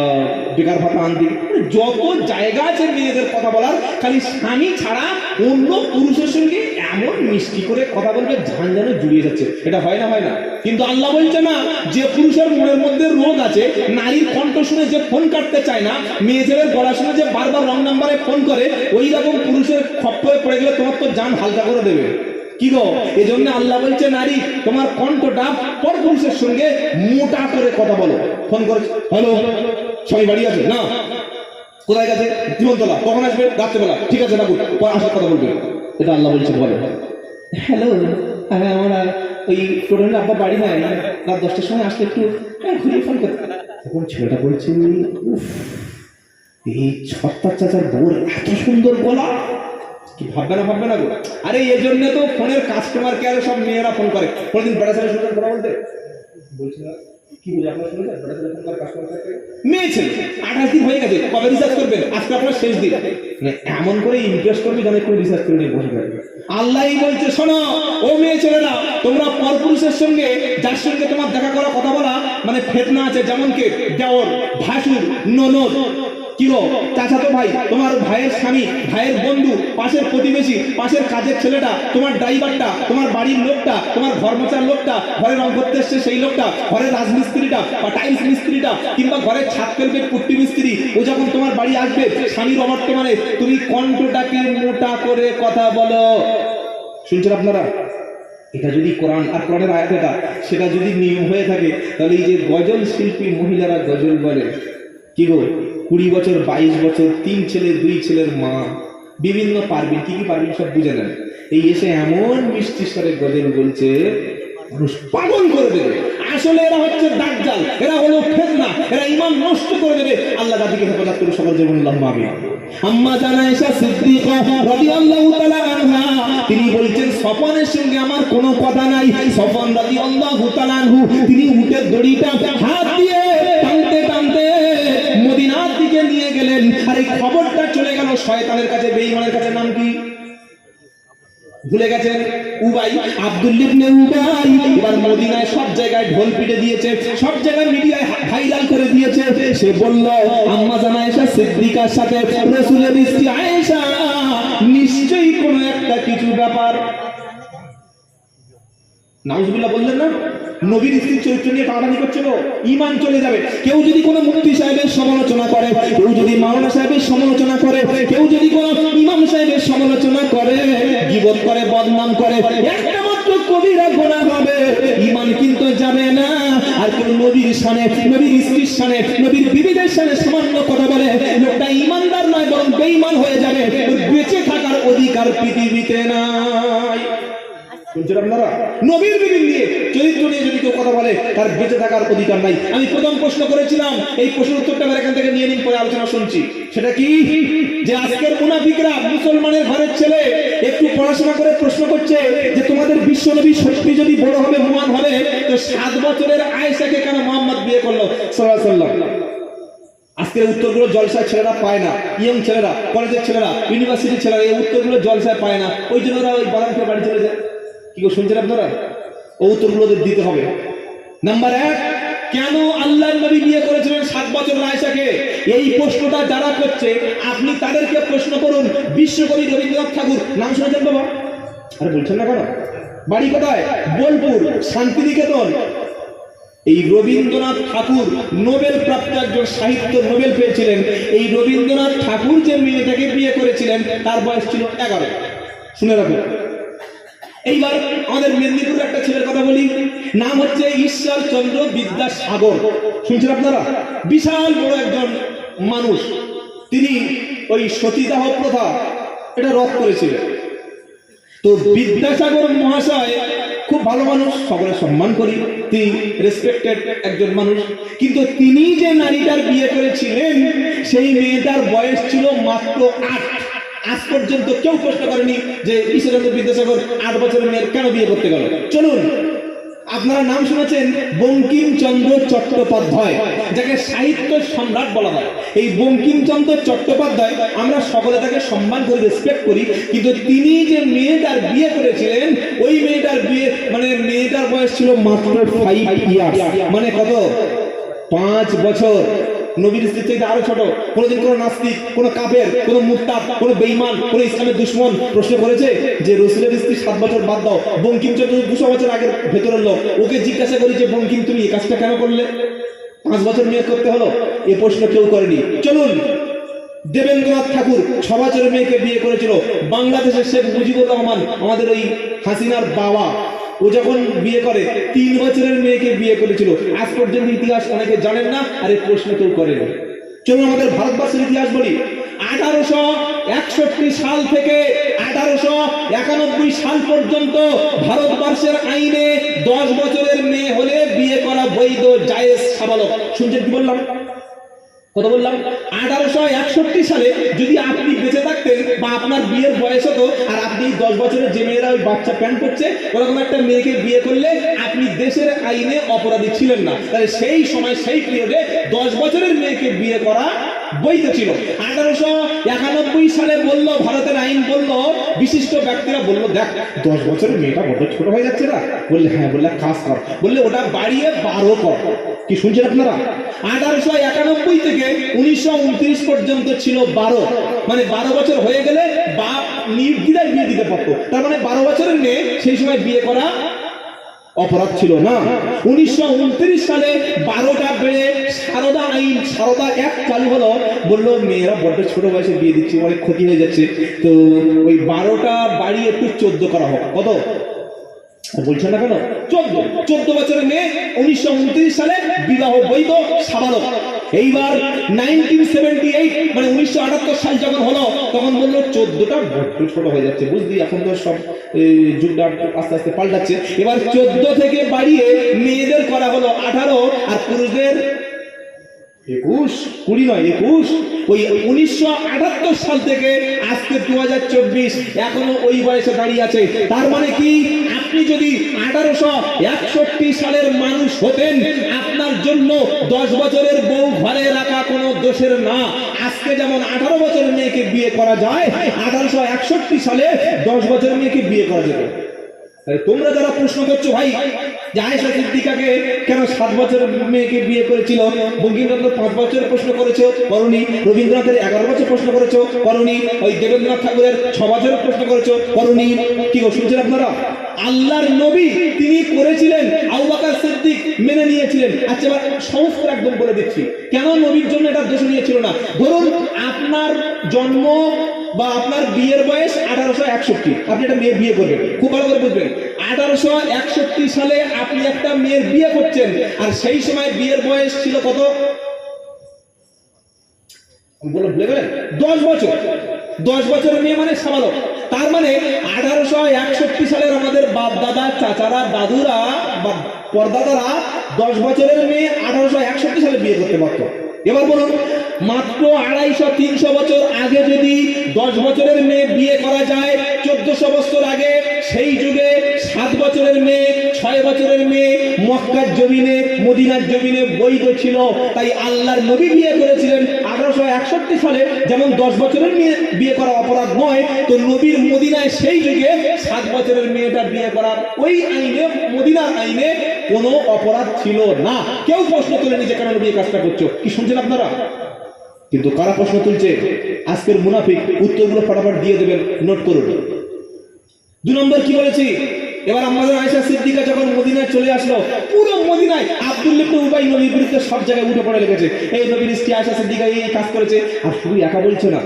বেকার ভাতা আনতে গিয়ে, যত জায়গা আছে মেয়েদের কথা বলার, খালি স্বামী ছাড়া অন্য পুরুষের সঙ্গে এমন মিষ্টি করে কথা বলবে ঝান যেন জুড়িয়ে যাচ্ছে। এটা হয় না? হয় না? কিন্তু আল্লাহ বলছে না, যে পুরুষের মনের মধ্যে রোগ আছে, নারীর কণ্ঠ শুনে যে ফোন কাটতে চায় না, মেয়েদের গলা শুনে যে বারবার রং নাম্বারে ফোন করে, ওই রকম পুরুষের খপ্পরে পড়ে গেলে তোমার তো জান হালকা করে দেবে। কি গো, এজন্য আল্লাহ বলছে, নারী তোমার কণ্ঠটা পরপুরুষের সঙ্গে মোটা করে কথা বলো। ফোন করে, হ্যালো, সবাই বাড়ি আছে না? কোথায় গেছে? জীবনতলা। কখন আসবে? রাত্রেবেলা। ঠিক আছে, রাখুন, আসার কথা বলবে। এটা আল্লাহ বলছে বলে। হ্যালো, আমরা ওই টোটাল আব্বা বাড়ি নাই, রাত 10টার সময় আসলে একটু ঘুরিয়ে ফোন করতে। তখন ছেলেটা বলছে, উফ, এই ছত্তার চাচার বউর এত সুন্দর গলা, কি ভাববে না গো। আরে এই জন্য তো ফোনের কাস্টমার কেয়ারে সব মেয়েরা ফোন করে। কোনদিন বেড়া ছেলে শুনলেন কথা বলতে? বলছি না, কি বলে আপনার শুনেছেন? বেড়া ছেলে ফোন করে কাস্টমার কেয়ারে, মেয়ে ছেলে 28 দিন হয়ে গেছে, কবে রিচার্জ করবেন? আজকে আপনার শেষ দিন। মানে এমন করে ইমপ্রেস করবে যেন একটু রিচার্জ করে নিয়ে বসে থাকবে। আল্লাহই বলছে, শোনো ও মেয়ে ছেলেরা, তোমরা পরপুরুষের সঙ্গে, যার সঙ্গে তোমার দেখা করা, কথা বলা মানে ফেতনা আছে, যেমন কে দেওর, ভাসুর, ননদ, কি গো চাচাতো ভাই, তোমার ভাইয়ের স্বামী, ভাইয়ের বন্ধু, পাশের প্রতিবেশী, পাশের কাজের ছেলেটা, তোমার ড্রাইভারটা, তোমার বাড়ির লোকটা, তোমার ঘর মোছার লোকটা, ঘরে রং করতে এসছে সেই লোকটা, ঘরের রাজমিস্ত্রিটা বা টাইলস মিস্ত্রিটা, কিংবা ঘরের ছাদ ফেলবে পুট্টি মিস্ত্রি, ও যখন তোমার বাড়ি আসবে স্বামীর অবর্তমানে তুমি কণ্ঠটাকে মোটা করে কথা বলো। শুনছেন আপনারা? এটা যদি কোরআন আর কোরআনের আয়াত এটা, সেটা যদি নিয়ম হয়ে থাকে, তাহলে এই যে গজল শিল্পী মহিলারা গজল বলে, কি গো 20 বছর 22 বছর, 3 ছেলে 2 ছেলের মা, বিভিন্ন পারবিন, কি কি পারবিন সব বুঝে নেন, এই এসে এমন মিষ্টি স্বরে গজল বলছে মানুষ পাগল করে দেবে। আসলে এরা হচ্ছে দাজ্জাল, এরা হলো ফিতনা, এরা ঈমান নষ্ট করে দেবে। আল্লাহ জাতিকে হেফাজত করে সকল জীবন আল্লাহুম্মা আমিন। আম্মা জানা আয়েশা সিদ্দিকা রাদিয়াল্লাহু তাআলা আনহা তিনি বলছেন, সফনের সঙ্গে আমার কোনো কথা নাই। সফন রাদিয়াল্লাহু তাআলা আনহু তিনি উটের দড়িটা হাত দিয়ে টানতে টানতে মদিনার দিকে নিয়ে গেলেন। আর এই খবরটা চলে গেল শয়তানের কাছে, বেঈমানের কাছে। নাম কি ভুলে গেছেন? উবাই, আব্দুল্লাহ ইবনে উবাই। এবার মদিনায় সব জায়গায় ঢোল পিটে দিয়েছে, সব জায়গায় মিডিয়ায় ভাইরাল করে দিয়েছে। সে বলল, আম্মা জানা আয়েশা সিদ্দিকার সাথে রাসূলের স্ত্রী আয়েশা নিশ্চয়ই কোনো একটা কিছু ব্যাপার। নাউজুবিল্লাহ বললেন না? নবীর স্ত্রীর চরিত্র নিয়ে টানাটানি করছিল, ঈমান চলে যাবে। কেউ যদি কোনো মুফতি সাহেবের সমালোচনা করে, কেউ যদি মাওলানা সাহেবের সমালোচনা করে, কেউ যদি কোনো ইমাম সাহেবের সমালোচনা করে, গীবত করে, বদনাম করে, একটা মাত্র কবিরা গুনাহ হবে, ঈমান কিন্তু যাবে না। আর কোন নবীর শানে, নবীর স্ত্রীর শানে, নবীর বিবিদের শানে সামান্য কথা বলে, লোকটা ঈমানদার নয় বরং বেঈমান হয়ে যাবে। বেঁচে থাকার অধিকার পৃথিবীতে নাই। শুনছেন আপনারা? নবীর বিবি নিয়ে, চরিত্র নিয়ে যদি কেউ কথা বলে, তার বেঁচে থাকার অধিকার নাই। আমি প্রথম প্রশ্ন করেছিলাম, এই প্রশ্নের উত্তরটা আমরা এখান থেকে নিয়ে নিন, পরে আলোচনা শুনছি। সেটা কি, যে আজকের মুনাফিকরা, মুসলমানের ঘরের ছেলে একটু পড়াশোনা করে প্রশ্ন করছে যে তোমাদের বিশ্বনবী সত্যি যদি বড় হবে, মহান হবে, তো 7 বছরের আয়েশাকে কেন মুহাম্মদ বিয়ে করলো সাল্লাল্লাহু আলাইহি ওয়াসাল্লাম? আজকের উত্তরগুলো জলসায় ছেলেরা পায় না, ইয়ং ছেলেরা, কলেজের ছেলেরা, ইউনিভার্সিটির ছেলেরা এই উত্তরগুলো জলসায় পায় না। ওই জন্য ওরা ওই বাগানকে বাড়ি চলে যায়। কি শুনছেন আপনারা? ও উত্তরগুলো দিতে হবে। নাম্বার 1, কেন আল্লাহর নবী বিয়ে করেছিলেন 7 বছরের আয়েশাকে? এই প্রশ্নটা যারা করছে, আপনি তাদেরকে প্রশ্ন করুন। বিশ্বকবি রবীন্দ্রনাথ ঠাকুর, নাম শুনেছেন বাবা? আরে বলছেন না কেন? বাড়ি কোথায়? বোলপুর, শান্তিনিকেতন। এই রবীন্দ্রনাথ ঠাকুর নোবেল প্রাপ্ত একজন সাহিত্য নোবেল পেয়েছিলেন। এই রবীন্দ্রনাথ ঠাকুর যে মেয়েটাকে বিয়ে করেছিলেন তার বয়স ছিল 11। শুনে রাখুন। এইবার আমাদের মেদিনীপুরের একটা ছেলের কথা বলি, নাম হচ্ছে ঈশ্বরচন্দ্র বিদ্যাসাগর। শুনছেন আপনারা? বিশাল বড় একজন মানুষ। তিনি ওই সতীদাহ প্রথা এটা রদ করেছিলেন। তো বিদ্যাসাগর মহাশয় খুব ভালো মানুষ, সকলে সম্মান করি, তিনি রেসপেক্টেড একজন মানুষ। কিন্তু তিনি যে নারীটার বিয়ে করেছিলেন, সেই মেয়েটার বয়স ছিল মাত্র 8। আজ পর্যন্ত কেউ প্রশ্ন করেনি যে ঈশ্বরচন্দ্র বিদ্যাসাগর 8 বছরের মেয়ের কেন বিয়ে করতে গেল। চলুন, আপনারা নাম শুনেছেন বঙ্কিমচন্দ্র চট্টোপাধ্যায়, যাকে সাহিত্য সম্রাট বলা হয়। এই বঙ্কিমচন্দ্র চট্টোপাধ্যায় আমরা সকলে তাকে সম্মান করি, রেসপেক্ট করি। কিন্তু তিনি যে মেয়েটার বিয়ে করেছিলেন, ওই মেয়েটার বিয়ে মানে মেয়েটার বয়স ছিল মাত্র 5 ইয়ার্স, মানে কত? 5 বছর। নবীর স্ত্রীর থেকে আরো ছোট। কোনদিন কোন নাস্তিক, কোন কাফের, কোন মুরতাদ, কোন বেঈমান, কোন ইসলামের দুশমন প্রশ্ন করেছে যে রাসূলের স্ত্রী 7 বছর বাদ দাও, বঙ্কিমচন্দ্র 200 বছর আগের ভেতরের লোক, ওকে জিজ্ঞাসা করি যে বঙ্কিম তুমি এই কাজটা কেন করলে, 5 বছর মেয়ে করতে হলো? এই প্রশ্ন কেউ করেনি। চলুন, দেবেন্দ্রনাথ ঠাকুর 6 বছরের মেয়েকে বিয়ে করেছিল। বাংলাদেশের শেখ মুজিবুর রহমান, আমাদের ওই হাসিনার বাবা, ও যখন বিয়ে করে 3 বছরের মেয়েকে বিয়ে করেছিল। আজ পর্যন্ত ইতিহাস অনেকে জানেন না, আর এই প্রশ্ন কেউ করেনি। চলুন আমাদের ভারতবর্ষের ইতিহাস বলি। 61 সাল থেকে 1891 সাল পর্যন্ত ভারতবর্ষের আইনে 10 বছরের মেয়ে হলে বিয়ে করা বৈধ, জায়েজ, সাবালক। শুনছেন কি বললাম? কত বললাম? 1861 সালে যদি আপনি বেঁচে থাকতেন বা আপনার বিয়ের বয়স হতো আর আপনি 10 বছরের যে মেয়েরা ওই বাচ্চা প্যান করছে ওরকম একটা মেয়েকে বিয়ে করলে আপনি দেশের আইনে অপরাধী ছিলেন না। তাহলে সেই সময় সেই পিরিয়ডে 10 বছরের মেয়েকে বিয়ে করা বৈধ ছিল। 1891 সালে বলল, ভারতের আইন বলল, বিশিষ্ট ব্যক্তিরা বলল, দেখ 10 বছরের মেয়েটা বড় ছোট হয়ে যাচ্ছে না। বললে হ্যাঁ, বললে কাজ কর, বললে ওটা বাড়িয়ে 12 কর। কি শুনছেন আপনারা? 1891 থেকে 1929 পর্যন্ত ছিল 12, মানে 12 বছর হয়ে গেলে বাপ নির্দ্বিধায় বিয়ে দিতে পারতো। তার মানে 12 বছরের মেয়ে সেই সময় বিয়ে করা অপরাধ ছিল না। 1929 সালে 12টা বেড়ে সারদা আইন, সারদা অ্যাক্ট চালু হলো। বললো মেয়েরা বড্ড ছোট বয়সে বিয়ে দিচ্ছে, অনেক ক্ষতি হয়ে যাচ্ছে, তো ওই 12টা বাড়িয়ে একটু 14 করা হোক। কত বলছেন না কেন? 14 বছরের মেয়ে 1929 সালে বিবাহ বৈধ, সাবালক। এইবার 1978 মানে 1978 সাল যখন হলো তখন বললো 14টা বড্ড ছোট হয়ে যাচ্ছে, বুঝলি এখন তো সব যুগটা আস্তে আস্তে পাল্টাচ্ছে। এবার 14 থেকে বাড়িয়ে মেয়েদের করা হলো 18 আর পুরুষদের 21, 20 নয় 21। ওই 1978 সাল থেকে আজকে 2024 এখনো ওই বয়সে দাঁড়িয়ে আছে। তার মানে কি, আপনি যদি 1861 সালের মানুষ হতেন, আপনার জন্য 10 বছরের বউ ঘরে রাখা কোনো দোষের না। আজকে যেমন 18 বছরের মেয়েকে বিয়ে করা যায়, 1861 সালে 10 বছরের মেয়েকে বিয়ে করা যেত। তোমরা যারা প্রশ্ন করছো ভাই যে আয়েশা সিদ্দিকাকে কেন 7 বছরের মেয়েকে বিয়ে করেছিল, বঙ্কিমচন্দ্র 5 বছরের প্রশ্ন করেছো, করনি। রবীন্দ্রনাথের 11 বছর প্রশ্ন করেছো, করনি। ওই দেবেন্দ্রনাথ ঠাকুরের 6 বছরের প্রশ্ন করেছো, করনি। কি শুনছেন আপনারা? আল্লাহর নবী তিনি করেছিলেন, আবু বকর সিদ্দিক মেনে নিয়েছিলেন। আচ্ছা এবার সমস্ত একদম বলে দিচ্ছি কেন নবীর জন্য এটা দোষণীয় ছিল না। ধরুন আপনার জন্ম বা আপনার বিয়ের বয়স 1861, আপনি একটা মেয়ে বিয়ে করবেন, খুব ভালো করে বুঝবেন। 1861 সালে আপনি একটা মেয়ের বিয়ে করছেন আর সেই সময় বিয়ের বয়স ছিল কত? বলে গেলেন 10 বছর। 10 বছরের মেয়ে মানে সাবালক। তার মানে 1861 সালের আমাদের বাপ দাদা, চাচারা, দাদুরা বা পরদাদারা 10 বছরের মেয়ে 1861 সালে বিয়ে করতে পারত। এবার বলুন, মাত্র 250-300 বছর আগে যদি 10 বছরের মেয়ে বিয়ে করা যায়, 1400 বছর আগে সেই যুগে 7 বছরের মেয়ে, 6 বছরের মেয়ে মক্কার জমিনে, মদিনার জমিনে বৈধ ছিল। তাই আল্লাহর নবী বিয়ে করেছিলেন 1861 সালে। যেমন 10 বছরের মেয়ে বিয়ে করা অপরাধ নয়, তো নবীর মদিনায় সেই যুগে 7 বছরের মেয়েটা বিয়ে করার ওই আইনে, মদিনার আইনে কোনো অপরাধ ছিল না। কেউ প্রশ্ন তুলেনি যে কেন নবী এই কাজটা করছো। কি শুনছেন আপনারা? কিন্তু কারা প্রশ্ন তুলছে? আজকের মুনাফিক। উত্তরগুলো ফটাফট দিয়ে দেবেন, নোট করুন। 2 নম্বর কি বলেছি? এবার আমাদের আয়েশা সিদ্দিকা যখন মদিনায় চলে আসলো, পুরো মদিনায় আব্দুল্লাহ ইবনে উবাই নবীর বিরুদ্ধে সব জায়গায় উঠে পড়ে লেগেছে, এই নবীর স্ত্রী আয়েশা সিদ্দিকা এই কাজ করেছে। আর শুধু একা বলছে না,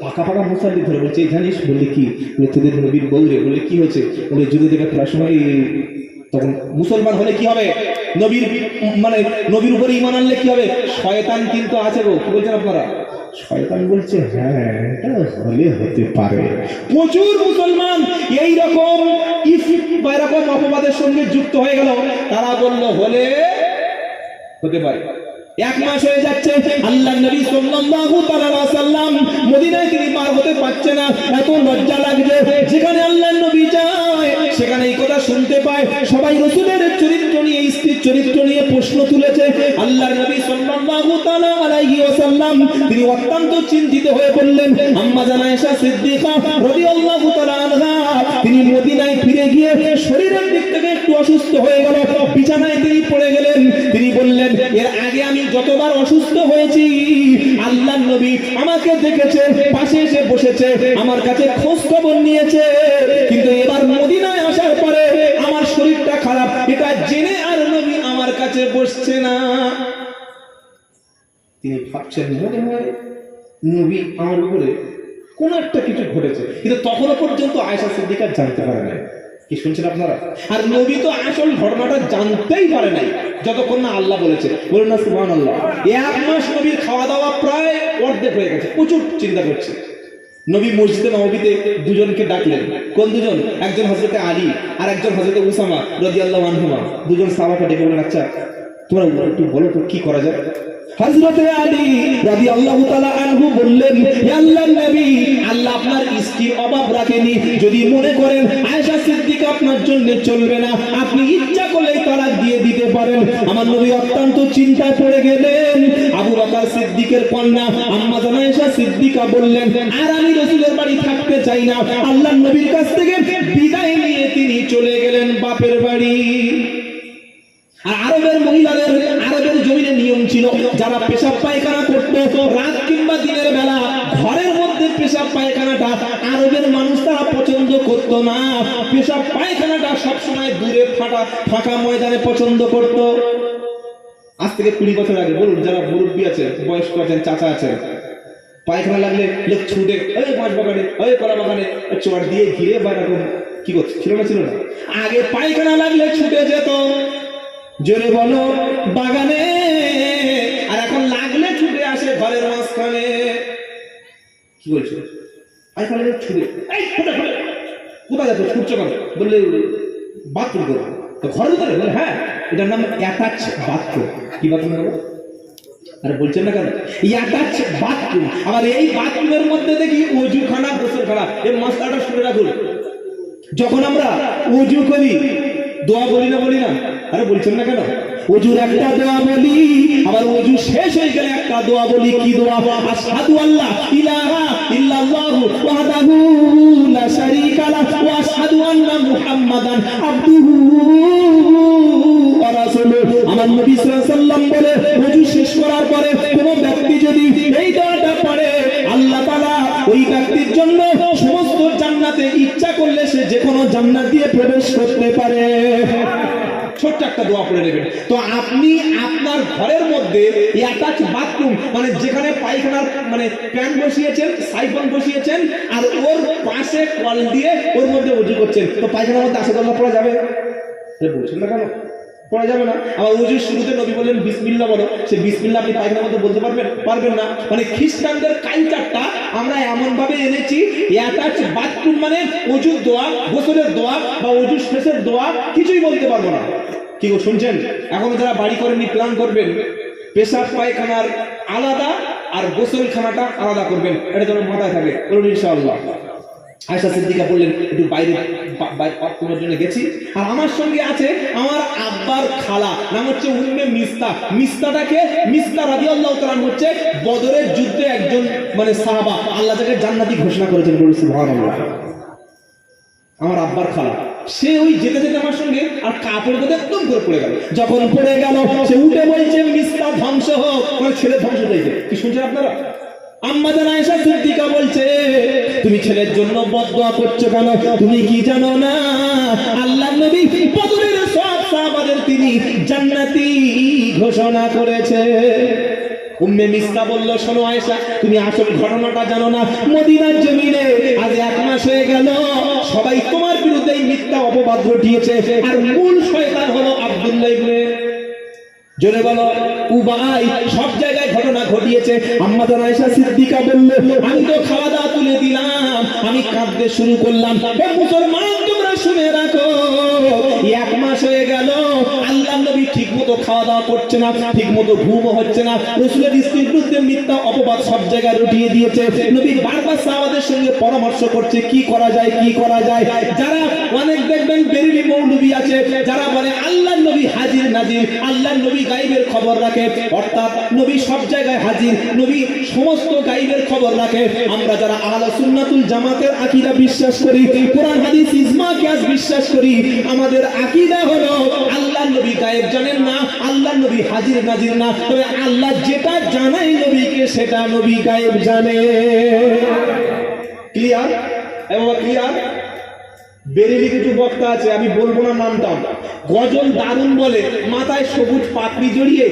পাকা পাকা মুসাল্লি ধরে বলছে, জানিস? বললে কি? তোদের নবীর বউ রে। বলে কি হয়েছে? বলে যুদ্ধ থেকে ফেরার সময়, তখন মুসলমান হলে কি হবে, নবীর মানে নবীর উপরে ঈমান আনলে কি হবে? শয়তান কিন্তু আছে গো। কি বলছেন আপনারা? শয়তান বলছে হ্যাঁ এটা হলে হতে পারে। প্রচুর মুসলমান এই রকম এরকম অপবাদের সঙ্গে যুক্ত হয়ে গেল। তারা বলল হলে হতে পারে। 1 মাস হয়ে যাচ্ছে, আল্লাহ নবী সাল্লাল্লাহু তাআলা সাল্লাম মদিনায় তিনি পার হতে পারছে না, এত লজ্জা লাগছে। যেখানে আল্লাহ নবী যায় সেখানে এই কথা শুনতে পায়, সবাই রাসূলের চরিত্র নিয়ে, স্ত্রীর চরিত্র নিয়ে প্রশ্ন তুলেছে। আল্লাহ নবী সাল্লাল্লাহু তাআলা আলাইহি ওয়াসাল্লাম তিনি অত্যন্ত চিন্তিত হয়ে পড়লেন। আম্মা জান আয়েশা সিদ্দিকা রাদিয়াল্লাহু তাআলা আনহা তিনি মদিনায় ফিরে গিয়ে শরীরের দিক থেকে একটু অসুস্থ হয়ে গেল, বিছানায় তিনি পড়ে গেলেন। তিনি বললেন, এর আগে আমি যতবার অসুস্থ হয়েছি আল্লাহর নবী আমাকে দেখেছে, পাশে এসে বসেছে, আমার কাছে খোঁজ খবর নিয়েছে, কিন্তু এবার মদিনায় আসার পরে আমার শরীরটা খারাপ এটা জেনে আর নবী আমার কাছে বসছে না। তিনি ভাবছেন মনে হয় নবী আমার উপরে কোন একটা কিছু ঘটেছে, কিন্তু তখনও পর্যন্ত আয়েশা সিদ্দিকা জানতে পারে না। কি শুনছেন আপনারা? আর নবী তো আসল ঘটনাটা জানতেই পারে নাই যতক্ষণ না আল্লাহ বলেছে। বলুন না সুবহানাল্লাহ। 1 মাস নবীর খাওয়া দাওয়া প্রায় অর্ধেক হয়ে গেছে, প্রচুর চিন্তা করছে। নবী মসজিদে নববীতে দুজনকে ডাকলেন। কোন দুজন? একজন হযরতে আলী আর একজন হযরতে উসামা রাদিয়াল্লাহু আনহুমা। দুজন সাহাবাকে ডেকে বললেন, আচ্ছা তোমরা একটু বলো তো কি করা যায়। হযরতে আলী রাদিয়াল্লাহু তাআলা আনহু বললেন, হে আল্লাহর নবী, আল্লাহ আপনার স্ত্রীর অভাব রাখেনি। যদি মনে করেন আয়েশা সিদ্দিকা আপনার জন্য চলবে না, আপনি ইচ্ছা করলেই তালাক দিয়ে দিতে পারেন। আমার নবী অত্যন্ত চিন্তায় পড়ে গেলেন। আবু বকর সিদ্দিকের কন্যা আম্মা জান আয়েশা সিদ্দিকা বললেন, আর আমি রাসূলের বাড়ি থাকতে চাই না। আল্লাহর নবীর কাছ থেকে বিদায় নিয়ে তিনি চলে গেলেন বাপের বাড়ি। আর আরবের মহিলাদের, আরবের জমিনে নিয়ম ছিল, যারা পেশাব পায়খানা করতো রাত কিংবা দিনের বেলা, ঘরের মধ্যে পেশাব পায়খানাটা আরবের মানুষ তারা পছন্দ করতো না। পেশাব পায়খানাটা সবসময় দূরে ফাঁকা ময়দানে পছন্দ করতো। আজ থেকে 20 বছর আগে বলুন, যারা মুরব্বী আছে, বয়স্ক আছেন, চাচা আছেন, পায়খানা লাগলে লোক ছুটে ওই মাছ বাগানে, ওই কলা বাগানে চোয়ার দিয়ে ঘিরে বা এরকম কি করছে, ছিল না? ছিল না? আগে পায়খানা লাগলে ছুটে যেত, জোরে বলো, বাগানে। আর এখন লাগলে ছুটে আসে ঘরের মাঝখানে। কি বলছো? পায়খানা ছুটে, এই কোথায় যাচ্ছ, ছুটছো কেন? বললে বাথরুম করবো। তো ঘরের ভিতরে? বলে হ্যাঁ, এটার নাম অ্যাটাচ বাথরুম। কি বাথরুম করবো? আরে বলছেন না কেন? Attach bathroom. আবার এই বাথরুমের মধ্যে দেখি ওযুখানা, গোসলখানা। এই মশলাটা শুনে রাখুন, যখন আমরা ওযু করি দোয়া বলি না, বলি না? আরে বলছেন না কেন? ওযুর একটা দোয়া বলি, আবার ওযু শেষ হয়ে গেলে একটা দোয়া বলি। কি দোয়া? আশহাদু আল্লা ইলাহা ইল্লাল্লাহু ওয়াহদাহু লা শারীকা লাহু ওয়া আশহাদু আন্না মুহাম্মাদান আবদুহু ওয়া রাসূলুহু। আমার নবী সাল্লাল্লাহু আলাইহি ওয়াসাল্লাম বলে, ওযু শেষ করার পরে কোনো ব্যক্তি যদি এই দোয়াটা পড়ে, আল্লাহ তাআলা ওই ব্যক্তির জন্য সমস্ত জান্নাতে ইচ্ছা করলে সে যে কোনো জান্নাত দিয়ে প্রবেশ করতে পারে। ছোট্ট একটা দোয়া পড়ে নেবেন। তো আপনি আপনার ঘরের মধ্যে অ্যাটাচ বাথরুম, মানে যেখানে পায়খানার মানে প্যান বসিয়েছেন, সাইফন বসিয়েছেন, আর ওর পাশে কল দিয়ে ওর মধ্যে ওযু করছেন, তো পায়খানার মধ্যে আসাদুল্লাহ পড়া যাবে? বলছেন না কেন? পড়া যাবে না। আবার ওযুর শুরুতে নবী বললেন বিসমিল্লাহ বলো, সে বিসমিল্লাহ আপনি পায়খানার মধ্যে বলতে পারবেন না। মানে খ্রিস্টানদের কালচারটা আমরা এমন ভাবে এনেছি, অ্যাটাচ বাথরুম মানে ওযুর দোয়া, গোসলের দোয়া বা ওযু শেষের দোয়া কিছুই বলতে পারবো না। কি গো শুনছেন? এখন যারা বাড়ি করেননি, প্ল্যান করবেন, পেশাব পায়খানার আলাদা আর গোসলখানাটা আলাদা করবেন, এটা যেন মাথায় থাকে, বলুন ইনশাআল্লাহ। আয়েশা সিদ্দিকা বললেন, একটু বাইরে বাথরুমের জন্য গেছি, আর আমার সঙ্গে আছে আমার আব্বার খালা, নাম হচ্ছে উম্মে মিস্তা। মিস্তাটাকে, মিস্তা রাদিয়াল্লাহু তাআলা হচ্ছে বদরের যুদ্ধে একজন মানে সাহাবা, আল্লাহ তাকে জান্নাতি ঘোষণা করেছেন, বলুন সুবহানাল্লাহ। আমার আব্বার খালা, সে ওই যেতে যেতে আমার সঙ্গে আর কাপড় ধরে একদম করে পড়ে গেল। যখন পড়ে গেল সে উঠে বলছে, মিস্তা ধ্বংস হোক, মানে ছেলে ধ্বংস হয়েছে। কি শুনছেন আপনারা? আম্মা জান আয়েশা সিদ্দিকা বলছে, তুমি ছেলের জন্য বদদোয়া করছো কেন? তুমি কি জানো না আল্লাহর নবী বদরের সব সাহাবাদের তিনি জান্নাতি ঘোষণা করেছে? উম্মে মিস্তা বলল, শোনো আয়েশা, তুমি আসল ঘটনাটা জানো না। মদিনার জমিনে আজ 1 মাস হয়ে গেল সবাই তোমার বিরুদ্ধে মিথ্যা অপবাদ রটিয়েছে, আর মূল শয়তান হলো আব্দুল্লাহ ইবনে, জোরে বলো, উবাই, সব জায়গায় ঘটনা ঘটিয়েছে। আম্মা জান আয়েশা সিদ্দিকা বলল, আমি তো খাওয়া দাওয়া তুলে দিলাম, আমি কাঁদতে শুরু করলাম। হে মুসলমান, তোমরা শুনে রাখো, 1 মাস হয়ে গেল আল্লাহর নবী ঠিক মতো খাওয়া দাওয়া করছে না, ঠিক মতো ঘুমও হচ্ছে না। রাসূলের স্ত্রীর বিরুদ্ধে মিথ্যা অপবাদ সব জায়গায় রটিয়ে দিয়েছে। নবী বারবার সাহাবাদের সঙ্গে পরামর্শ করছে, কি করা যায়, কি করা যায়। যারা অনেক দেখবেন বেরেলি মৌলবী আছে, যারা বলে আল্লাহর নবী হাজির নাজির, আল্লাহর নবী গায়বের খবর রাখে, অর্থাৎ নবী সব জায়গায় হাজির, নবী সমস্ত গায়বের খবর রাখে। আমরা যারা আহলে সুন্নাতুল জামাতের আকীদা বিশ্বাস করি, কোরআন হাদিস ইজমা কিয়াস বিশ্বাস করি, আমাদের আকীদা হলো আল্লাহর নবী গায়েব জানেন না, আল্লাহর নবী হাজির নাজির না, তবে আল্লাহ যেটা জানাই নবীকে সেটা নবী গায়েব জানে। ক্লিয়ার? এবং ক্লিয়ার? বেরেলি কিছু বক্তা আছে, আমি বলবো না নামটা, গজল দারুণ বলে, মাথায় সবুজ পাপড়ি জড়িয়ে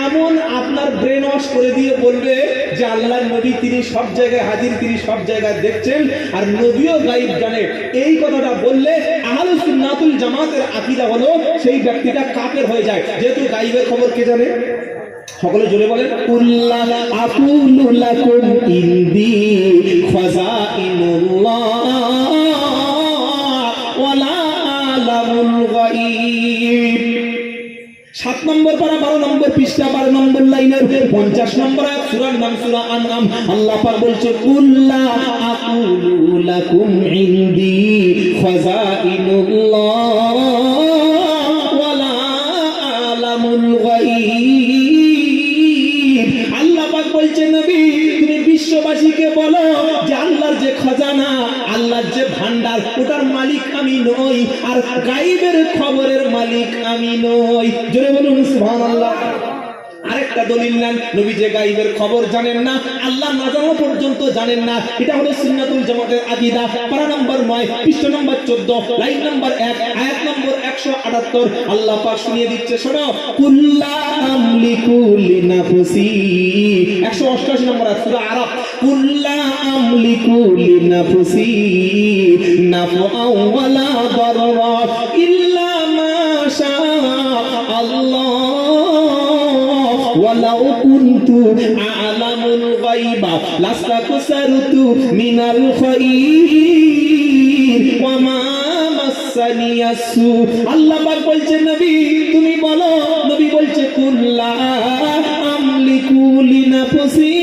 এমন আপনার ব্রেন ওয়াশ করে দিয়ে বলবে যে আল্লাহর নবী তিনি সব জায়গায় হাজির, তিনি সব জায়গায় দেখছেন, আর নবীও গায়েব জানে। এই কথাটা বললে আহলে সুন্নাতুল জামাতের আকীদা হলো সেই ব্যক্তিটা কাফের হয়ে যায়, যেহেতু গায়েবের খবর কে জানে? সকলে জোরে বলেন, কুল্লা আকুলু লাকুম ইনদি খাযাইনুল্লাহ ওয়ালা আলামুল গায়ব। 7 নম্বর পারা 12 নম্বর পৃষ্ঠা 12 নম্বর লাইনের 50 নম্বর আয়াত, সূরার নাম সূরা আনআম। আল্লাহ পাক বলছে, কুল্লা আকুলু লাকুম ইনদি খাযাইনুল্লাহ ওয়ালা আলামুল গায়ব। আল্লাহ পাক বলছে, নবী তুমি বিশ্ববাসীকে বলো যে আল্লাহর যে খাজানা, আল্লাহর যে ভান্ডার, ওটার মালিক আমি নই, আর গায়বের খবরের মালিক আমি নই। জোরে বলুন সুবহানাল্লাহ। আরেকটা দলিল নেন, নবী যে গায়বের খবর জানেন না, আল্লাহ না জানা পর্যন্ত জানেন না, এটা হলো সুন্নাতুল জামাতের আকীদা। পারা নম্বর 9 পৃষ্ঠা নম্বর 14 লাইন নম্বর 1 আয়াত নম্বর 178। আল্লাহ পাক শুনিয়ে দিচ্ছে, শোনো, কুল্লা আমলিকু লিনাফসি। 188 নম্বর আয়াত সূরা আরাফ, কুল্লা আমলিকু লিনাফসি নাফআও ওয়ালা দাররা ইল্লা মা শা আল্লাহ ওয়ালাউ কুনতু আ'লামুল গায়বা লাস্তাকসারতু মিনাল খায়র ওয়া মা মাসানিয়াস সু। আল্লাহ পাক বলছেন, নবী তুমি বলো, নবী বলছে, কুল্লা আমলিকু লিনাফসি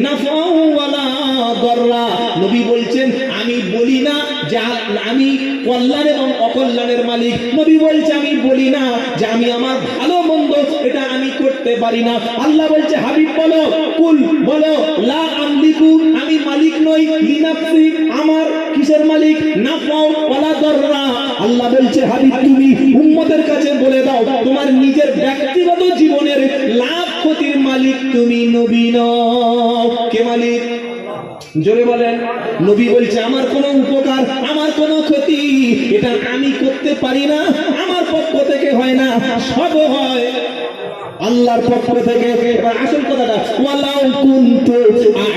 নাফআও ওয়ালা দাররা। নবী বলছেন, আমি বলি না যে আমি কল্যাণ এবং অকল্যাণের মালিক। নবী বলছে, আমি বলি না যে আমি আমার ভালো মন্দ এটা আমি করতে পারি না। আল্লাহ বলছে, হাবিব বলো, কুল বলো, লা আমলিকু আমি মালিক নই, লিনাফসি আমার কিসের মালিক, নাফআও ওয়ালা দাররা। আল্লাহ বলছে, হাবিব তুমি উম্মতের কাছে বলে দাও, তোমার নিজের ব্যক্তিগত জীবনের লাভ ক্ষতির মালিক তুমি নবী নও। কে মালিক? জোরে বলেন। নবী বলছে, আমার কোনো উপকার, আমার কোনো ক্ষতি এটা আমি করতে পারি না, আমার পক্ষ থেকে হয় না, সব হয় আল্লাহর পক্ষ থেকে। এবার আসল কথাটা, ওয়ালাউ কুনতু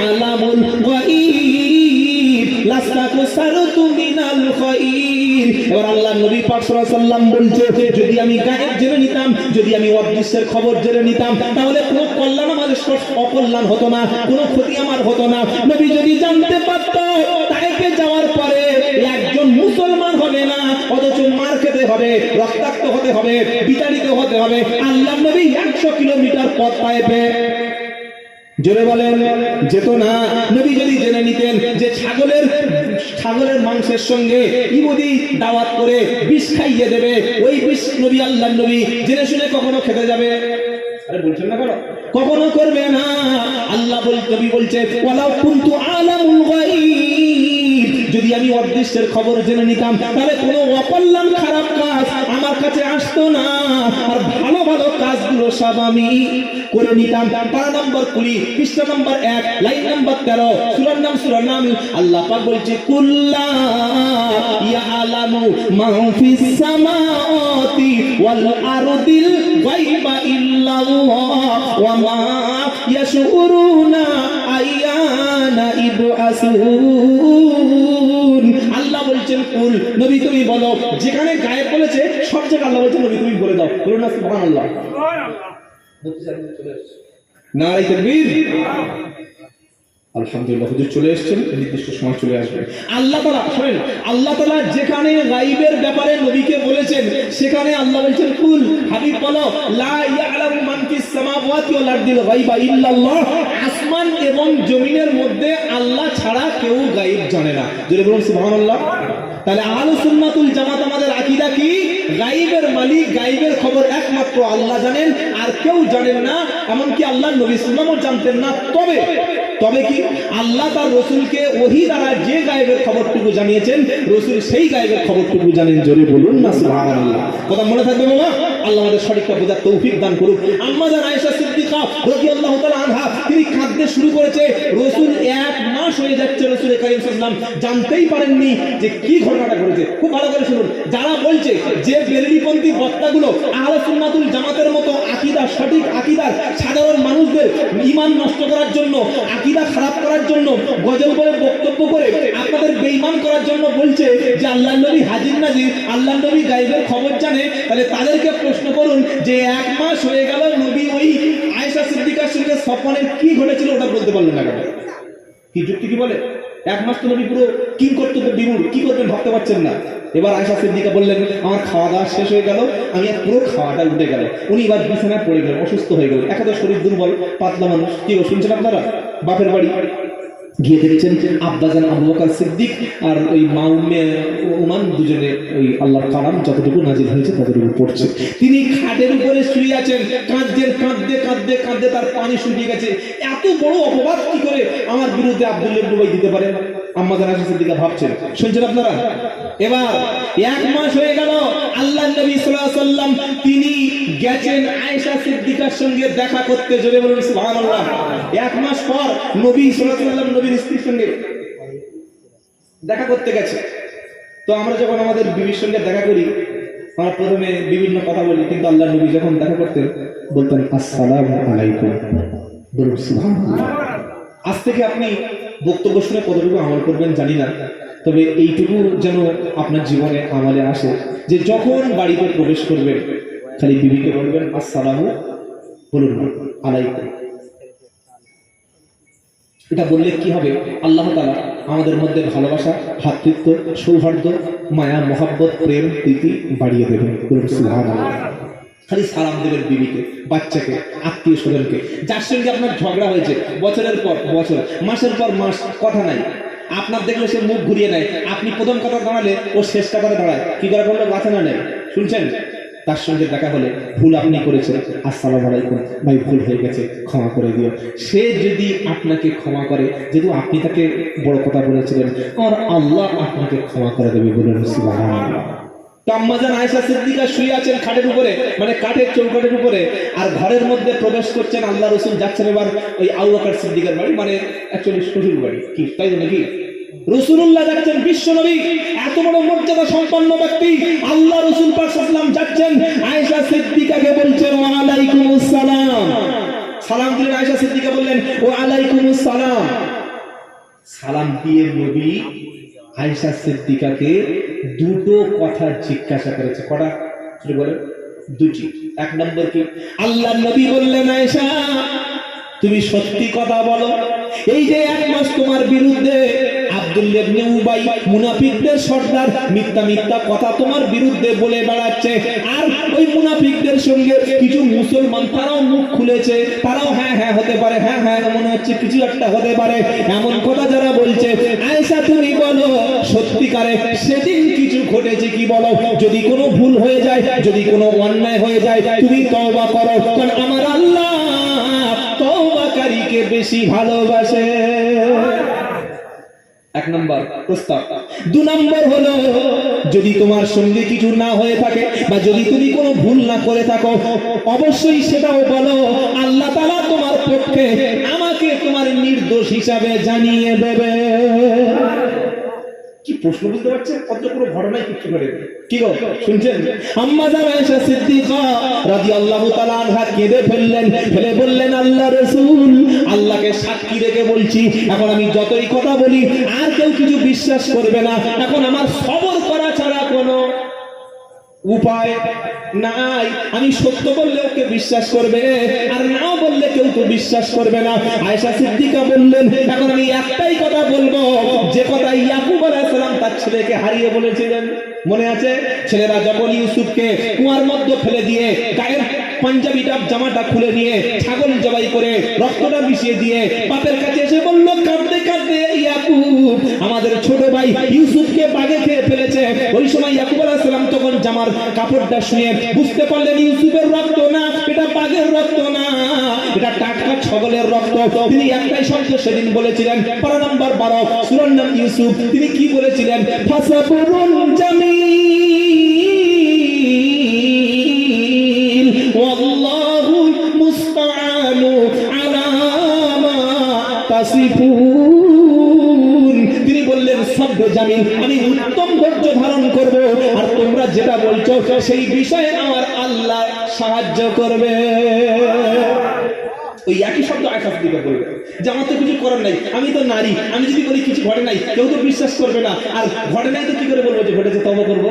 আ'লামুল গায়ব লাস্তাকসারতু মিনাল খায়র। এবার আল্লাহ নবী পাক সাল্লাল্লাহু আলাইহি ওয়াসাল্লাম বলছে, যদি আমি গায়েব জেনে নিতাম, যদি আমি অদৃশ্যের খবর জেনে নিতাম, তাহলে কোনো কল্যাণ আমাদের অকল্যাণ হতো না, কোনো ক্ষতি আমার হতো না। নবী যদি জানতে পারত তাইফে যাওয়ার পরে একজন মুসলমান হবে না, অথচ মার খেতে হবে, রক্তাক্ত হতে হবে, বিতাড়িত হতে হবে, আল্লাহ নবী 100 কিলোমিটার পথ তাইফে জোরে বলেন যেত না। নবী যদি জেনে নিতেন যে ছাগলের মাংসের সঙ্গে ইহুদি দাওয়াত করে বিষ খাইয়ে দেবে, ওই বিষ নবী আল্লাহর নবী জেনে শুনে কখনো খেতে যাবে? আরে বলছেন না কেন? কখনো করবে না। আল্লাহ নবী বলছে, ওয়ালাউ কুনতু আ'লামুল গায়ব, যদি আমি অদৃশ্যের খবর জেনে নিতাম, তাহলে কোনো অকল্যাণ খারাপ কাজ আমার কাছে আসতো না, আর ভালো ভালো কাজগুলো সব আমি করে নিতাম। পারা নম্বর 20 পৃষ্ঠা নম্বর 1 লাইন নম্বর 13 সূরার নাম আল্লাহ পাক বলছে, কুল্লা ইয়ালামু মান ফিস সামাওয়াতি ওয়াল আরদিল গায়বা ইল্লাল্লাহ ওয়া মা ইয়াশউরুনা আইয়ানা ইবআসুন। আল্লাহ বলছেন, কুল নবী তুমি বলো, যেখানে গায়েব বলেছে সব জায়গায় আল্লাহ বলছেন, নবী তুমি বলে দাও। বলুন না সুবহানাল্লাহ। নারে তাকবীর। আলহামদুলিল্লাহ, হুজুর চলে এসেছেন, নির্দিষ্ট সময় চলে আসবেন। আল্লাহ তাআলা শুনেন, আল্লাহ তাআলা যেখানে গায়বের ব্যাপারে নবীকে বলেছেন, সেখানে আল্লাহ বলছেন, কুল হাবিব বলো, লা ইয়ালামু মান ফিস সামাওয়াতি ওয়াল আরদিল গায়বা ইল্লাল্লাহ। আসমান এবং জমিনের মধ্যে আল্লাহ ছাড়া কেউ গায়ব জানে না। জোরে বলুন সুবহানাল্লাহ। তাহলে আহলুস সুন্নাতুল জামাত আমাদের আকীদা কি? গায়বের মালিক, গায়বের খবর একমাত্র আল্লাহ জানেন, আর কেউ জানেন না, এমনকি আল্লাহর নবী সাল্লাল্লাহু আলাইহি ওয়াসাল্লামও জানতেন না। তবে কি আল্লাহ তার রাসূলকে ওহী দ্বারা যে গায়বের খবরটুকু জানিয়েছেন, রাসূল সেই গায়বের খবরটুকু জানেন। জোরে বলুন না সুবহানাল্লাহ। কথা মনে থাকবে বাবা? আল্লাহ আমাদের সঠিকটা বোঝার তৌফিক দান করুক। আম্মা জান আয়েশা সিদ্দিকা রাদিয়াল্লাহু তাআলা আনহা, তিনি কাঁদতে শুরু করেছে, রাসূল 1 মাস হয়ে যাচ্ছে, রাসূল কারীম সাল্লাল্লাহু আলাইহি ওয়াসাল্লাম জানতেই পারেননি যে কি ঘটনাটা ঘটেছে। খুব ভালো করে শুনুন, যারা বলছে যে বেরেলিপন্থী বক্তাগুলো আহলে সুন্নাতুল জামাতের মতো আকীদা, সঠিক আকীদার সাধারণ মানুষদের ঈমান নষ্ট করার জন্য, আকীদা খারাপ করার জন্য গজল করে বক্তব্য করে আপনাদের ঈমান করার জন্য বলছে যে আল্লাহর নবী হাজির নাজির, আল্লাহর নবী গায়েবের খবর জানে, তাহলে তাদেরকে প্রশ্ন করুন যে 1 মাস হয়ে গেল নবী ওই আয়েশা সিদ্দিকার সঙ্গে স্বপ্নের কি ঘটেছিল ওটা বলতে পারলেন না কেন? কি যুক্তি কি বলে? 1 মাস তো নবী পুরো কি কর্তব্য বিমূঢ়, কি করবেন ভাবতে পারছেন না। এবার আয়েশা সিদ্দিকা বললেন আমার খাওয়া দাওয়া শেষ হয়ে গেল, আমি আর পুরো খাওয়াটা উঠে গেল, উনি এবার বিছানায় পড়ে গেলেন, অসুস্থ হয়ে গেলেন, একাদশ শরীর দুর্বল পাতলা মানুষ। কি শুনছেন আপনারা? বাপের বাড়ি গিয়ে দেখছেন আব্বাজান আবু বকর সিদ্দিক আর ওই মা উম্মে ওমান দুজনে ওই আল্লাহর কালাম যতটুকু নাজিল হয়েছে ততটুকু পড়ছে। তিনি খাটের উপরে শুয়ে আছেন, কাঁদছেন, কাঁদতে কাঁদতে কাঁদতে তার পানি শুকিয়ে গেছে। এত বড় অপবাদ কি করে আমার বিরুদ্ধে আব্দুল্লাহ ইবনে উবাই দিতে পারে? আম্মা জান আয়েশা সিদ্দিকা ভাবছেন। শুনছেন আপনারা? এবার 1 মাস হয়ে গেল, আল্লাহর নবী সাল্লাল্লাহু আলাইহি ওয়াসাল্লাম তিনি গেছেন আয়েশা সিদ্দিকার সঙ্গে দেখা করতে। জোরে বলুন সুবহানাল্লাহ। 1 মাস পর নবী সাল্লাল্লাহু আলাইহি ওয়াসাল্লাম নবীর স্ত্রীর সঙ্গে দেখা করতে গেছে। তো আমরা যখন আমাদের বিবির সঙ্গে দেখা করি আমরা প্রথমে বিভিন্ন কথা বলি, কিন্তু আল্লাহর নবী যখন দেখা করতেন বলতেন আসসালামু আলাইকুম। বলুন সুবহানাল্লাহ। আজ থেকে আপনি বক্তব্য শুনে কতটুকু আমল করবেন জানি না, তবে এইটুকু যেন আপনার জীবনে আমলে আসে যে যখন বাড়িতে প্রবেশ করবেন খালি বিবিকে বলবেন আসসালামু বলুন আলাইকুম। এটা বললে কি হবে? আল্লাহ তাআলা আমাদের মধ্যে ভালোবাসা, ভ্রাতৃত্ব, সৌহার্দ্য, মায়া, মহব্বত, প্রেম, প্রীতি বাড়িয়ে দেবেন। বলুন সুবহানাল্লাহ। খালি সালাম দেবেন বিবিকে, বাচ্চাকে, আত্মীয় স্বজনকে, যার সঙ্গে আপনার ঝগড়া হয়েছে বছরের পর বছর, মাসের পর মাস, কথা নাই, আপনার দেখলে সে মুখ ঘুরিয়ে নেয়, আপনি প্রথম কথা দাঁড়ালে ও শেষটা করে দাঁড়ায়, কি করে বললো বাঁচা না নেয়। শুনছেন? তার সঙ্গে দেখা হলে ভুল আপনি করেছেন, আসসালামু আলাইকুম ভাই ভুল হয়ে গেছে ক্ষমা করে দিও। সে যদি আপনাকে ক্ষমা করে, যেহেতু আপনি তাকে বড় কথা বলেছিলেন, আর আল্লাহ আপনাকে ক্ষমা করে দেবে। বলুন সুবহানাল্লাহ। আম্মাজান আয়েশা সিদ্দিকা শুয়ে আছেন খাটের উপরে, মানে কাঠের চৌকাঠের উপরে, আর ঘরের মধ্যে প্রবেশ করছেন আল্লাহ রাসূল যাচ্ছেন এবার ওই আবু বকর সিদ্দিকের বাড়ি, মানে অ্যাকচুয়ালি শ্বশুর বাড়ি, কি তাই নাকি? রাসূলুল্লাহ যাচ্ছেন, বিশ্ব নবী, এত বড় মর্যাদা সম্পন্ন ব্যক্তি আল্লাহ রাসূল পাক সাল্লাল্লাহু আলাইহি ওয়াসাল্লাম যাচ্ছেন, আয়েশা সিদ্দিকাকে বলছেন ওয়া আলাইকুমুস সালাম। সালাম দিলেন, আয়েশা সিদ্দিকা বললেন ওয়া আলাইকুমুস সালাম। সালাম দিয়ে নবী আয়েশা সিদ্দিকাকে দুটো কথা জিজ্ঞাসা করেছে। কটা? শুরু বলেন। দুটি। 1 নম্বর কি? আল্লাহর নবী বললেন আয়েশা তুমি সত্যি কথা বলো, এই যে 1 মাস তোমার বিরুদ্ধে আব্দুল্লাহ ইবনে উবাই মুনাফিকদের সর্দার মিথ্যা মিথ্যা কথা তোমার বিরুদ্ধে বলে বেড়াচ্ছে, আর ওই মুনাফিকদের সঙ্গে কিছু মুসলমান তারাও মুখ খুলেছে, তারাও হ্যাঁ হ্যাঁ হতে পারে, হ্যাঁ হ্যাঁ মনে হচ্ছে কিছু একটা হতে পারে, এমন কথা যারা বলছে, আয়েশা তুমি বলো সত্যিকারে সেদিন কিছু ঘটেছে কি বলো? যদি কোনো ভুল হয়ে যায়, যদি কোনো অন্যায় হয়ে যায়, তুমি তওবা করো, কারণ আমার আল্লাহ তওবাকারীকে বেশি ভালোবাসে। 1 নম্বর প্রস্তাব। 2 নম্বর হলো যদি তোমার সঙ্গে কিছু না হয়ে থাকে বা যদি তুমি কোনো ভুল না করে থাকো, অবশ্যই সেটাও বলো, আল্লাহ তাআলা তোমার পক্ষে আমাকে তোমার নির্দোষ হিসাবে জানিয়ে দেবে। কি প্রশ্ন বুঝতে পারছেন? কত পুরো ঘটনাই কিছু করে কি গো শুনছেন? আম্মা জান আয়েশা সিদ্দিকা রাদিয়াল্লাহু তাআলা আনহা কেঁদে ফেললেন, ফেলে বললেন আল্লাহ রাসূল আল্লাহকে সাক্ষী রেখে বলছি, এখন আমি যতই কথা বলি আর কেউ কিছু বিশ্বাস করবে না, এখন আমার সবর করা ছাড়া কোনো উপায় নাই। আমি সত্য বললে ওকে বিশ্বাস করবে, আর নাও বললে কেউ তো বিশ্বাস করবে না। আয়েশা সিদ্দিকা বললেন এখন আমি একটাই কথা বলবো, যে কথা ইয়াকুব আলাইহিস সালাম তার ছেলেকে হারিয়ে বলেছিলেন, মনে আছে? ছেলেরা যখন ইউসুফকে কুয়ার মধ্যে ফেলে দিয়ে গায়ের পাঞ্জাবিটা জামাটা খুলে নিয়ে ছাগল জবাই করে রক্তটা মিশিয়ে দিয়ে বাপের কাছে এসে বলল কাঁদতে কাঁদতে ইয়াকুব আমাদের ছোট ভাই ইউসুফকে বাঘে খেয়ে ফেলেছে। ওই সময় ইয়াকুব আলাইহিস সালাম তখন জামার কাপড়টা শুয়ে বুঝতে পারলেন ইউসুফের রক্ত না, এটা বাঘের রক্ত না, এটা টাটকা ছাগলের রক্ত। তিনি একটাই শব্দ সেদিন বলেছিলেন, পারা নাম্বার 12 সূরার নাম ইউসুফ। তিনি কি বলেছিলেন? ফাসাবুরুন জামিল ওয়াল্লাহু মুস্তাআনু আলা মা তাসিফুন। তিনি বললেন সব্য জামিল, আমি উত্তম ধৈর্য ধারণ করব, আর তোমরা যেটা বলছো সেই বিষয়ে আমার আল্লাহ সাহায্য করবে। ওই একই শব্দ আয়েশা সিদ্দিকা বলবে যে আমার তো কিছু করার নাই, আমি তো নারী, আমি যদি বলি কিছু ঘটে নাই কেউ তো বিশ্বাস করবে না, আর ঘটে নাই তো কি করে বলবো যে ঘটেছে, তওবা করবো,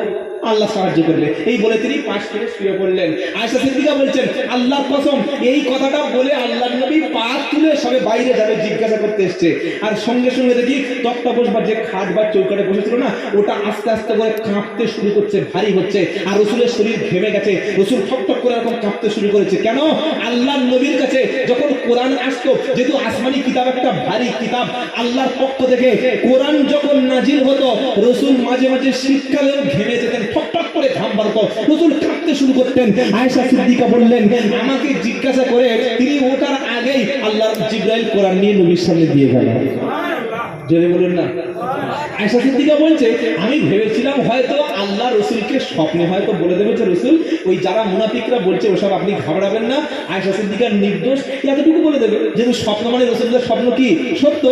আল্লাহ সাহায্য করবে। এই বলে তিনি পাশ থেকে শুয়ে পড়লেন। আয়েশা সিদ্দিকা বলছেন আল্লাহর কসম এই কথাটা বলে আল্লাহর নবী পা তুলে সবে বাইরে যাবে জিজ্ঞাসা করতে এসছে, আর সঙ্গে সঙ্গে দেখি তক্তা বসবার যে খাট বা চৌকাটে বসেছিল না ওটা আস্তে আস্তে করে কাঁপতে শুরু করছে, ভারী হচ্ছে, আর রসুলের শরীর ঘেমে গেছে, রসুল ঠকঠক করে এরকম কাঁপতে শুরু করেছে। কেন? আল্লাহর নবীর কাছে যখন কোরআন আসতো, যেহেতু আসমানি কিতাব একটা ভারী কিতাব, আল্লাহর পক্ষ থেকে কোরআন যখন নাজিল হতো রসুল মাঝে মাঝে শীতকালেও ঘেমে যেতেন, ঠকঠক করে ঘাম বাড়তো, রসুল কাঁপতে শুরু করতেন। আয়েশা সিদ্দিকা বললেন আমাকে জিজ্ঞাসা করে তিনি ওঠার আগেই আল্লাহর জিবরাইল কোরআন নিয়ে নবীর সামনে দিয়ে গেল। জোরে বলুন না। আয়েশা সিদ্দিকা বলছে আমি ভেবেছিলাম হয়তো আল্লাহ রসুলকে স্বপ্নে হয়তো বলে দেবে যে রসুল ওই যারা মুনাফিকরা বলছে ওসব আপনি ঘাবড়াবেন না, আয়েশা সিদ্দিকার নির্দোষ, এতটুকু বলে দেবে, যেহেতু স্বপ্ন মানে রসুলের স্বপ্ন কি সত্য।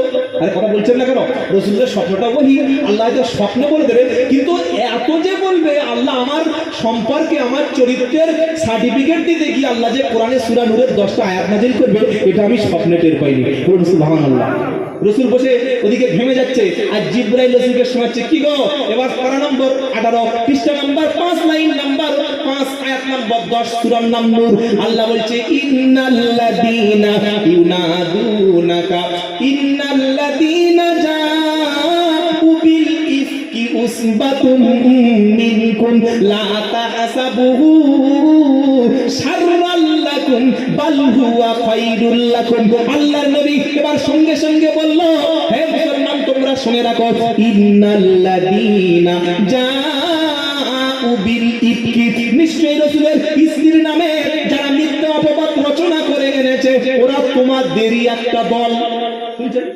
আরে কথা বলছেন না কেন? রসুলের স্বপ্নটা ওহি, আল্লাহ হয়তো স্বপ্ন বলে দেবে, কিন্তু এত যে বলবে আল্লাহ আমার সম্পর্কে আমার চরিত্রের সার্টিফিকেট দিতে গিয়ে আল্লাহ যে কোরআনে সূরা নূরের 10টা আয়াত নাযিল করবে এটা আমি স্বপ্নে টের পাইনি। বলুন সুবহানাল্লাহ। রসুল বসে ওদিকে ঘেমে যাচ্ছে আর জিবরাইল রসুলকে শোনাচ্ছে কি গো এবার পারা নম্বর 18 পৃষ্ঠা নম্বর 5 লাইন নম্বর 5 আয়াত নম্বর 10 সূরার নাম নূর। আল্লাহ বলছে ইন্নাল্লাযীনা ইউনাদুনাকা ইন্নাল্লাযীনা জাউ বিল ইফকি উসবাতুম মিনকুম লা তাহসাবুহু শাররাল লাকুম বাল হুয়া খায়রুল লাকুম। আল্লাহর নবী এবার সঙ্গে সঙ্গে বলল হে মুসলমান তোমরা শুনে রাখো ইন্নাল্লাযীনা জাউ বিল ইফকি, নিশ্চয়ই রাসূলের স্ত্রীর নামে যারা মিথ্যা অপবাদ রচনা করে এনেছে ওরা তোমাদেরই একটা দল। শুনছেন?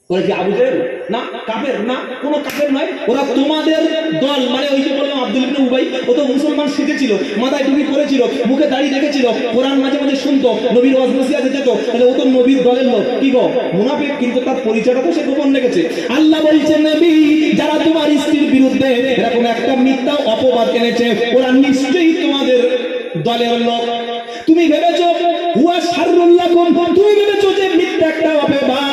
ওরা কি আবু জেহেল না কাফের না, কোনো কাফের নয়, ওরা তোমাদের দল। মানে ওই যে বললাম আব্দুল ইবনে উবাই ও তো মুসলমান শিখেছিল, মাথায় টুপি পরেছিল, মুখে দাড়ি রেখেছিল, কোরআন মাঝে মাঝে শুনতো, নবীর ওয়াজ নসিহতে যেত, তাহলে ও তো নবীর দলের লোক। কি গো মুনাফিক, কিন্তু তার পরিচয়টা তো সে গোপন রেখেছে। আল্লাহ বলছেন নবী যারা তোমার স্ত্রীর বিরুদ্ধে এরকম একটা মিথ্যা অপবাদ এনেছে ওরা নিশ্চয়ই তোমাদের দলের লোক। তুমি ভেবেছো হুয়া শাররুল লাকুম, তুমি ভেবেছো যে মিথ্যা একটা অপবাদ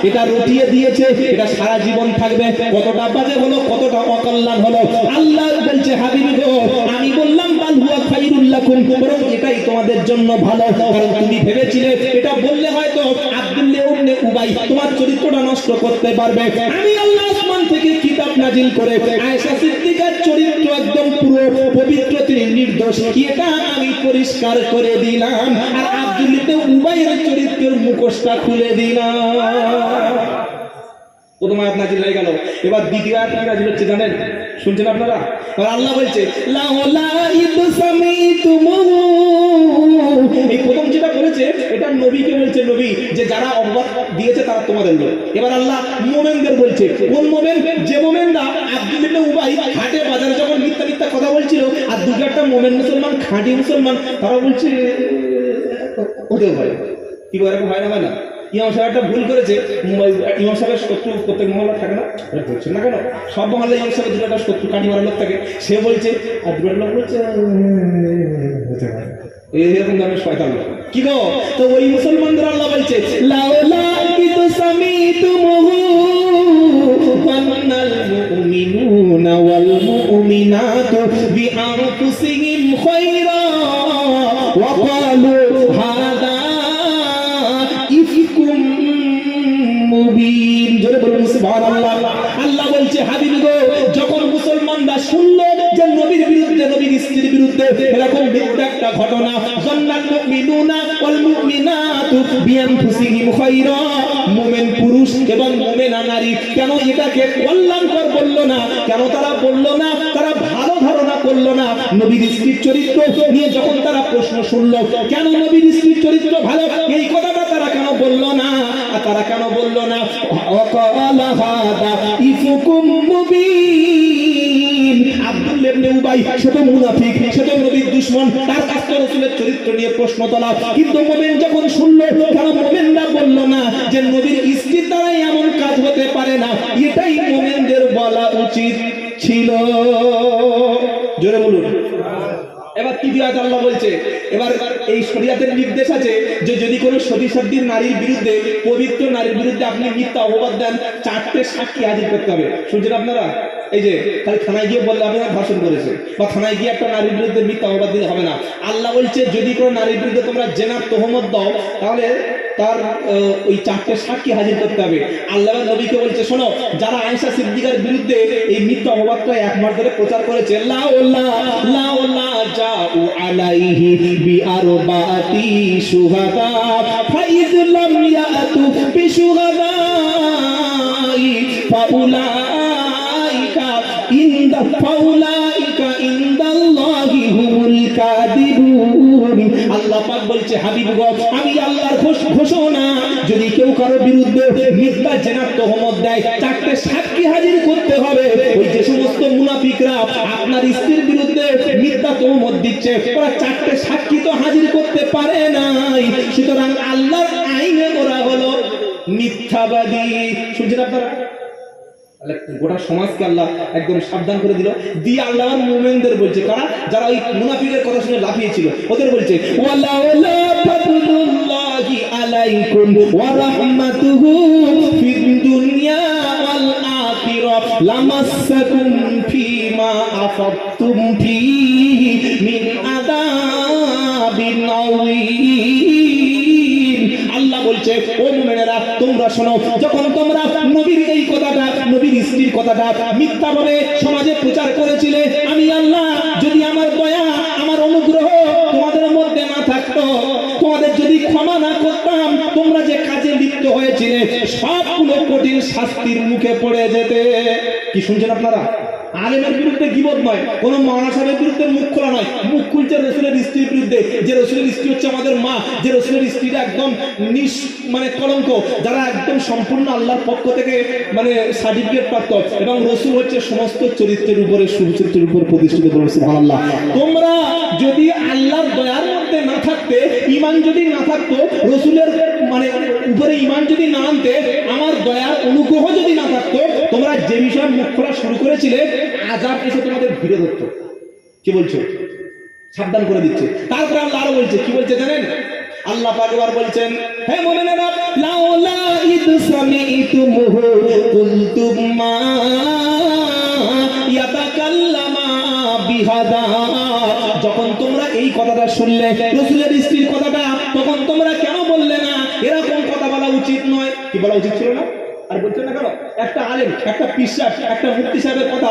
এটা রটিয়ে দিয়েছে এটা সারা জীবন থাকবে, কতটা বাজে হলো কতটা অকল্যাণ হলো। আল্লাহ বলছে হাবিবি গো আমি বললাম বাল হুয়া খায়রুল লাকুম, বরং এটাই তোমাদের জন্য ভালো, কারণ তুমি ভেবেছিলে এটা বললে হয়তো আব্দুল্লাহ ইবনে উবাই তোমার চরিত্রটা নষ্ট করতে পারবে। আমি আল্লাহ আসমান থেকে কিতাব নাজিল করে আয়েশা সিদ্দিকার চরিত্র একদম পুরো পবিত্র, তিনি নির্দোষ, এটা আমি পরিষ্কার করে দিলাম, আর আব্দুল্লাহ ইবনে উবাইয়ের চরিত্রের মুখোশটা খুলে দিলাম। প্রথম আয়াত নাজিল হয়ে গেল, এবার দ্বিতীয় আয়াত নাজিল হচ্ছে জানেন, শুনছেন আপনারা? আর আল্লাহ বলছে লাউলা ইদ সামিতুমুহু, এই প্রথম যেটা বলেছে এটা নবীকে বলছে, নবী যে যারা অপবাদ দিয়েছে তারা তোমাদের লোক। এবার আল্লাহ মুমিনদের বলছে, কোন মুমিন? যে মুমিনরা আব্দুল্লাহ ইবনে উবাই হাটে বাজারে যখন মিথ্যা মিথ্যা কথা বলছিল আর দুটো একটা মুমিন মুসলমান খাঁটি মুসলমান তারা বলছে ওদের ভাই কি এরকম হয় না, হয় না? ইমাম সাহেব একটা ভুল করেছে, ইমাম সাহেবের শত্রু প্রত্যেক মহল্লা থাকে না, বলছেন না কেন? সব মহল্লা ইমাম সাহেবের দুটো একটা শত্রু কাঠি মারার লোক থাকে, সে বলছে আর দুটো লোক বলছে এরকম ধরনের শয়তান লোক। কি গো তো ওই মুসলমানদের আল্লাহ বলছে লাউলা ইদ সামিতুমুহু ফান্নাল মুমিনুনা ওয়াল মুমিনাতু বিআনফুসিহিম খায়রা ওয়া ক্বালু হাদা ইফকুম মুবিন। জোরে বলুন সুবহানাল্লাহ। আল্লাহ বলছে হাবিব গো যখন মুসলমানরা শুনলো যে নবীর বিরুদ্ধে নবীর স্ত্রীর বিরুদ্ধে এরকম মিথ্যা একটা ঘটনা, জান্নাল মুমিনুনা ওয়াল মুমিনাতু বিআনফুসিহিম খায়রা, মুমিন পুরুষ এবং মুমিনা নারী কেন এটাকে কল্যাণকর বললো না? কেন তারা বললো না? তারা ভালো ধারণা করলো না নবীর স্ত্রীর চরিত্র নিয়ে? যখন তারা প্রশ্ন শুনলো কেন নবীর স্ত্রীর চরিত্র ভালো, এই কথাটা তারা কেন বললো না? তারা কেন বললো না ওয়াকালা হাদা ইফকুম মুবিন? আব্দুল্লাহ ইবনে উবাই সে তো মুনাফিক, সে তো নবীর দুশমন, তার কাছ থেকে রাসূলের চরিত্র নিয়ে প্রশ্ন তোলা। কিন্তু মুমিন যখন শুনলো কেন মুমিনরা বললো না যে নবীর স্ত্রীর দ্বারা এমন কাজ হতে পারে না? এটাই মুমিনদের বলা উচিত ছিল। জোরে বলুন। এবার তৃতীয় আয়াত আল্লাহ বলছে, এবার এই শরীয়তের নির্দেশ আছে যে যদি কোনো সতীসাধ্যী নারীর বিরুদ্ধে, পবিত্র নারীর বিরুদ্ধে আপনি মিথ্যা অপবাদ দেন, 4টে সাক্ষী হাজির করতে হবে। শুনছেন আপনারা? এই যে খালি থানায় গিয়ে বললে আপনারা ধর্ষণ করেছে, বা থানায় গিয়ে একটা নারীর বিরুদ্ধে মিথ্যা অপবাদ দিলে হবে না। আল্লাহ বলছে যদি কোনো নারীর বিরুদ্ধে তোমরা জেনার তহমত দাও, তাহলে তার ওই 4টে সাক্ষী হাজির করতে হবে। আল্লাহ নবীকে বলছে, শোনো, যারা আয়েশা সিদ্দিকার বিরুদ্ধে এই মিথ্যা অপবাদটা 1 মাস ধরে প্রচার করেছে, জাউ আলাইহি বিআরবাতি শুহাদা ফাইয লাম ইয়াতু বিশুহাদাই ফাউলাইকা ইনদাল্লাহি হুমুল কাযিবুন। আল্লাহ পাক বলছে, হাবিব গো, আমি আল্লাহর ঘোষণা, যদি কেউ কারো বিরুদ্ধে মিথ্যা জেনার তহমত দেয়, 4টে সাক্ষী হাজির করতে হবে। ওই যে সমস্ত মুনাফিকরা আপনার স্ত্রীর বিরুদ্ধে মিথ্যা তহমত দিচ্ছে, ওরা 4টে সাক্ষী তো হাজির করতে পারে নাই, সুতরাং আল্লাহর আইনে ওরা হলো মিথ্যাবাদী। শুনছেন আপনারা? গোটা সমাজকে আল্লাহ একদম সাবধান করে দিল। দিয়ে আল্লাহ মুমিনদের বলছে, কারা? যারা ওই মুনাফিকের কথা শুনে লাফিয়েছিল, ওদের বলছে, ওয়ালাউলা ফাদলুল্লাহি আলাইকুম ওয়া রাহমাতুহু ফিদ দুনিয়া ওয়াল আখিরাহ লামাসসাকুম ফীমা আফাদতুম ফীহি মিন আযাবিন আযীম। আল্লাহ বলছে, ও মুমিনেরা, তোমরা শোনো, যখন তোমরা নবীর এই কথাটা, নবীর স্ত্রীর কথাটা মিথ্যাভাবে সমাজে প্রচার করেছিলে, আমি আল্লাহ যদি আমার দয়া, আমার অনুগ্রহ তোমাদের মধ্যে না থাকতো, তোমাদের যদি ক্ষমা না করতাম, তোমরা যে কাজে লিপ্ত হয়েছিলে সবগুলো কঠিন শাস্তির মুখে পড়ে যেতে। কি শুনছেন আপনারা? আলেমের বিরুদ্ধে গীবত নয়, কোন মাওলানা সাহেবের বিরুদ্ধে মুখ খোলা নয়, মুখ খুলছে রসুলের স্ত্রীর বিরুদ্ধে, যে রসুলের স্ত্রী হচ্ছে আমাদের মা, যে রসুলের স্ত্রীটা একদম কলঙ্ক, যারা একদম সম্পূর্ণ আল্লাহর পক্ষ থেকে সার্টিফিকেট প্রাপ্ত, এবং রসুল হচ্ছে সমস্ত চরিত্রের উপরে, সুচরিত্রের উপর প্রতিষ্ঠিত। সুবহানাল্লাহ। তোমরা যদি আল্লাহর দয়ার মধ্যে না থাকতে, ঈমান যদি না থাকতো, রসুলের উপরে ঈমান যদি না আনতে, আমার দয়ার অনুগ্রহ যদি না থাকতো, তোমরা যে বিষয়ে মুখ খোলা শুরু করেছিলে, আযাব এসে তোমাদের ভিড়ে ধরতো। কি বলছো? সাবধান করে দিচ্ছে। তারপর আল্লাহ আরো বলছে, কি বলছে জানেন? আল্লাহ পাক এবার বলছেন, হে মুমিনেরা, লাউলা ইদ সামিতুমুহু কুনতুম মা ইয়াতাকাল্লামা বিহাদা। যখন তোমরা এই কথাটা শুনলে, রাসূলের স্ত্রীর কথাটা, তখন তোমরা কেন বললে না এরকম কথা বলা উচিত নয়? কি বলা উচিত ছিল না? আর বলছেন না কেন? একটা আলেম, একটা পীর সাহেব, একটা মুফতি সাহেবের কথা,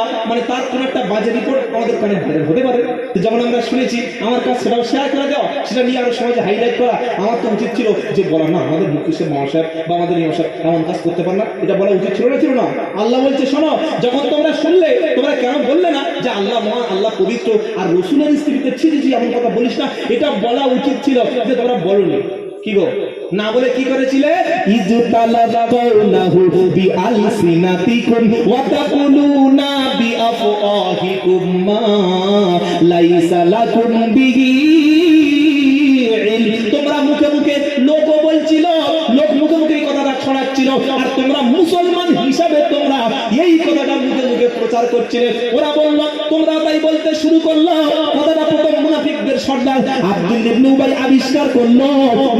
তার কোন একটা বাজে রিপোর্ট আমাদের কানে হতে পারে, যেমন আমরা শুনেছি, আমার কাছে সেটাও শেয়ার করে দেওয়া, সেটা নিয়ে আরো সমাজে হাইলাইট করা। আমার তো উচিত ছিল যে বলা, না, আমাদের মুফতি সাহেব, মহাসাহেব বা আমাদের ইমাম সাহেব এমন কাজ করতে পারে না, এটা বলা উচিত ছিল না, ছিল না? আল্লাহ বলছে, শোনো, যখন তোমরা শুনলে, তোমরা কেন বললে না যে আল্লাহ মহান, আল্লাহ পবিত্র, আর রসুলের স্ত্রীতে ছি এমন কথা বলিস না? এটা বলা উচিত ছিল, যে তোমরা বলোনি। কি গো, না বলে কি করেছিলে? ইজতালাকাউনাহু বিআলসিনাতিকুম ওয়া তাকুলুনা বিআফওয়াহিকুম মা লাইসা লাকুম বিহি ইলম। তোমরা মুখে মুখে, লোকও বলছিল, লোক মুখে মুখে এই কথাটা ছড়াচ্ছিল, আর তোমরা মুসলমান হিসাবে তোমরা এই কথাটা মুখে মুখে প্রচার করছিলে। ওরা বলল, তোমরা তাই বলতে শুরু করলো। কথাটা প্রথম মুনাফিকদের সর্দার আব্দুল ইবনে উবাই আবিষ্কার করলো,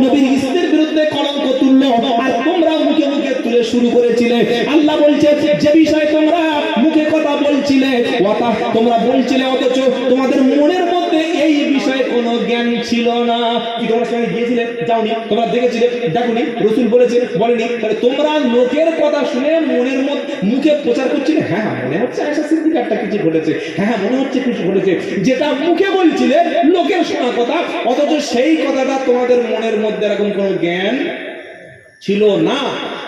নবীর স্ত্রীর বিরুদ্ধে কলঙ্ক তুললো, আর তোমরা মুখে মুখে তুলে শুরু করেছিলে। আল্লাহ বলছে, যে বিষয়ে তোমরা মুখে কথা বলছিলে, কথা তোমরা বলছিলে, অথচ তোমাদের মনের মধ্যে এই বিষয়ে কোনো জ্ঞান ছিল না। কি তোমরা সেখানে গিয়েছিলে? যাওনি? তোমরা দেখেছিলে? দেখোনি? রসুল বলেছে? বলেনি? তাহলে তোমরা লোকের কথা শুনে মনের মধ্যে, মুখে প্রচার করছিলে, হ্যাঁ হ্যাঁ মনে হচ্ছে আয়েশা সিদ্দিকারটা কিছু ঘটেছে, হ্যাঁ হ্যাঁ মনে হচ্ছে কিছু ঘটেছে, যেটা মুখে বলছিলে লোকের শোনা কথা, অথচ সেই কথাটা তোমাদের মনের মধ্যে এরকম কোনো জ্ঞান ছিল না।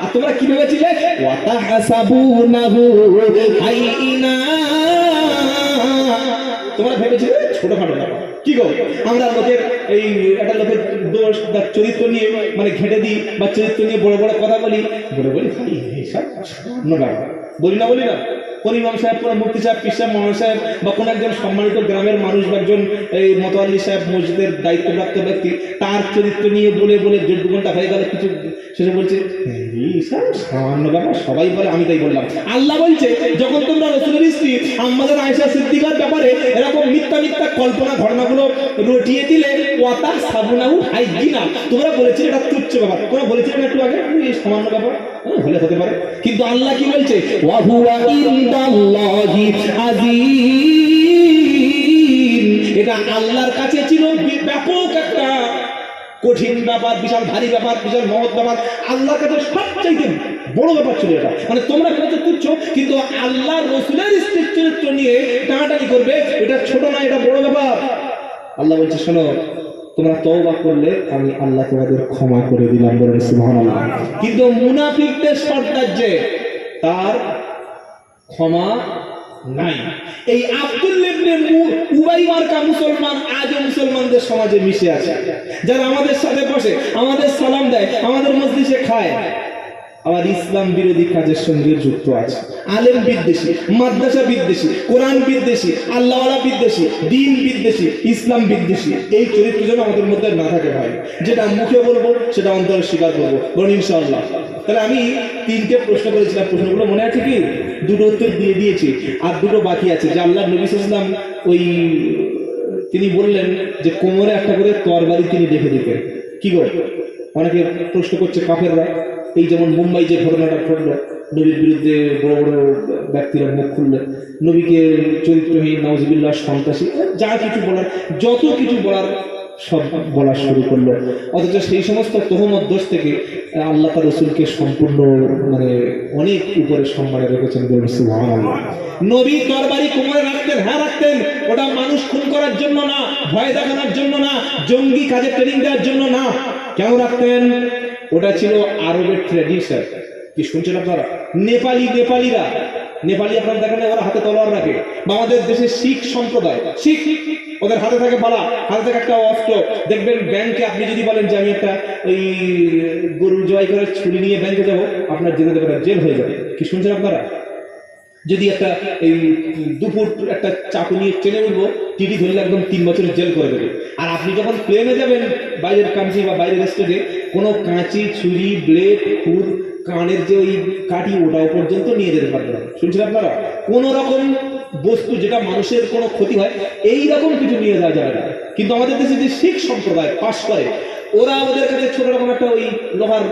আর তোমরা কি ভেবেছিলে? ওয়াতাহাসাবুনাহু হাইনা, তোমরা ভেবেছিলে ছোটখাটো ব্যাপার। কি গো, আমরা লোকের এই একটা লোকের দোষ বা চরিত্র নিয়ে ঘেঁটে দিই, বা চরিত্র নিয়ে বড় বড় কথা বলি, এইসব বলি না, বলি না? কোন ইমাম সাহেব, কোন মুফতি সাহেব, পীর সাহেব, মৌলানা সাহেব, বা কোন একজন সম্মানিত গ্রামের মানুষ বা একজন এই মোতাল্লি সাহেব, মসজিদের দায়িত্বপ্রাপ্ত ব্যক্তি, তার চরিত্র নিয়ে বলে বলে 1.5 ঘন্টা হয়ে গেল, কিছু শেষে বলছে সামান্য ব্যাপার, সবাই বলে, আমি তাই বললাম। আল্লাহ বলছে যখন তোমরা রাসূলের স্ত্রী আমাদের আয়েশা সিদ্দিকার ব্যাপারে এরকম মিথ্যা মিথ্যা কল্পনা ঘটনাগুলো রটিয়ে দিলে, ওয়াতা সাবুনাহু হাইজিনা, তোমরা বলেছিলে এটা তুচ্ছ ব্যাপার, তোমরা বলেছিলে না একটু আগে এই সামান্য ব্যাপার, হলে হতে পারে। কিন্তু আল্লাহ কি বলছে, ওয়া হুয়া ইনদাল্লাহি আযীম, এটা আল্লাহর কাছে ছিল ব্যাপক একটা কঠিন ব্যাপার, বিশাল ভারী ব্যাপার, বিশাল মহৎ ব্যাপার, আল্লাহর কাছে সবচাইতে বড় ব্যাপার ছিল এটা। মানে তোমরা ভেবেছো তুচ্ছ, কিন্তু আল্লাহ রাসূলের স্ত্রীর চরিত্র নিয়ে টানাটানি করবে, এটা ছোট না, এটা বড় ব্যাপার। আল্লাহ বলছে শোনো, তোমরা তওবা করলে আমি আল্লাহ তোমাদের ক্ষমা করে দিলাম, বলেন সুবহানাল্লাহ। কিন্তু মুনাফিকদের সর্দার্যে তার ক্ষমা নাই। এই আব্দুল্লাহ ইবনে উবাই মার্কা মুসলমান আজও মুসলমানদের সমাজে মিশে আছে, যারা আমাদের সাথে বসে, আমাদের সালাম দেয়, আমাদের মজলিসে খায়, আবার ইসলাম বিরোধী কাজের সঙ্গে যুক্ত আছে। আলেম বিদ্বেষী, মাদ্রাসা বিদ্বেষী, কোরআন বিদ্বেষী, আল্লাহওয়ালা বিদ্বেষী, দ্বীন বিদ্বেষী, ইসলাম বিদ্বেষী, এই চরিত্র যেন আমাদের মধ্যে না থাকে ভাই। যেটা মুখে বলবো সেটা অন্তরে স্বীকার করবো, বলুন ইনশাআল্লাহ। তাহলে আমি 3টে প্রশ্ন করেছিলাম, প্রশ্নগুলো মনে আছে কি? 2টো উত্তর দিয়ে দিয়েছি, আর 2টো বাকি আছে। যে আল্লাহ নবী সাল্লাল্লাহু আলাইহি ওয়াসাল্লাম ওই তিনি বললেন যে কোমরে একটা করে তরবারি তিনি রেখে দিতেন, কি গো? অনেকে প্রশ্ন করছে কাফেররা, এই যেমন মুম্বাই যে ঘটনাটা ঘটলো, নবীর বিরুদ্ধে বড় বড় ব্যক্তিরা মুখ খুললেন, নবীকে চরিত্রহীন, নাউজুবিল্লাহ, সন্ত্রাসী, যা কিছু বলার, যত কিছু বলার সব বলা শুরু করলো। অথচ সেই সমস্ত তোহমত দোষ থেকে আল্লাহ তার রাসূলকে সম্পূর্ণ মানে অনেক উপরে সম্মানে রেখেছেন, বলুন সুবহানাল্লাহ। নবী তরবারি কোমরে রাখতেন, হ্যাঁ রাখতেন, ওটা মানুষ খুন করার জন্য না, ভয় দেখানোর জন্য না, জঙ্গি কাজে ট্রেনিং দেওয়ার জন্য না। কেন রাখতেন? ওটা ছিল আরবের ট্র্যাডিশন। কি শুনছেন আপনারা? নেপালি আপনারা দেখেন ওরা হাতে তলোয়ার রাখে। বা আমাদের দেশে শিখ সম্প্রদায়, শিখ, ওদের হাতে থাকে বালা, হাতে থাকে একটা অস্ত্র। দেখবেন ব্যাংকে আপনি যদি বলেন যে আমি একটা ওই গরু জবাই করে ছুরি নিয়ে ব্যাংকে যাবো, আপনার যেতে দেবে না, জেল হয়ে যাবে। কি শুনছেন আপনারা? যদি একটা এই 2 ফুট একটা চাকু নিয়ে টেনে উঠবো, টিটি ধরলে একদম 3 বছরের জেল করে দেবে। আর আপনি যখন প্লেনে যাবেন বাইরের কান্ট্রি বা বাইরের স্টেটে, কোনো কাঁচি, ছুরি, ব্লেড, খুর, কানের যে ওই কাঠি, ওটাও পর্যন্ত নিয়ে যেতে পারবে না। শুনছেন আপনারা? কোন রকম বস্তু যেটা মানুষের কোনো ক্ষতি হয়, এই রকম কিছু নিয়ে যাওয়া যাবে না। কিন্তু আমাদের দেশে যে শিখ সম্প্রদায় পাশ করে, ওরা ওদের কাছে ছোট রকম একটা ওই লোহার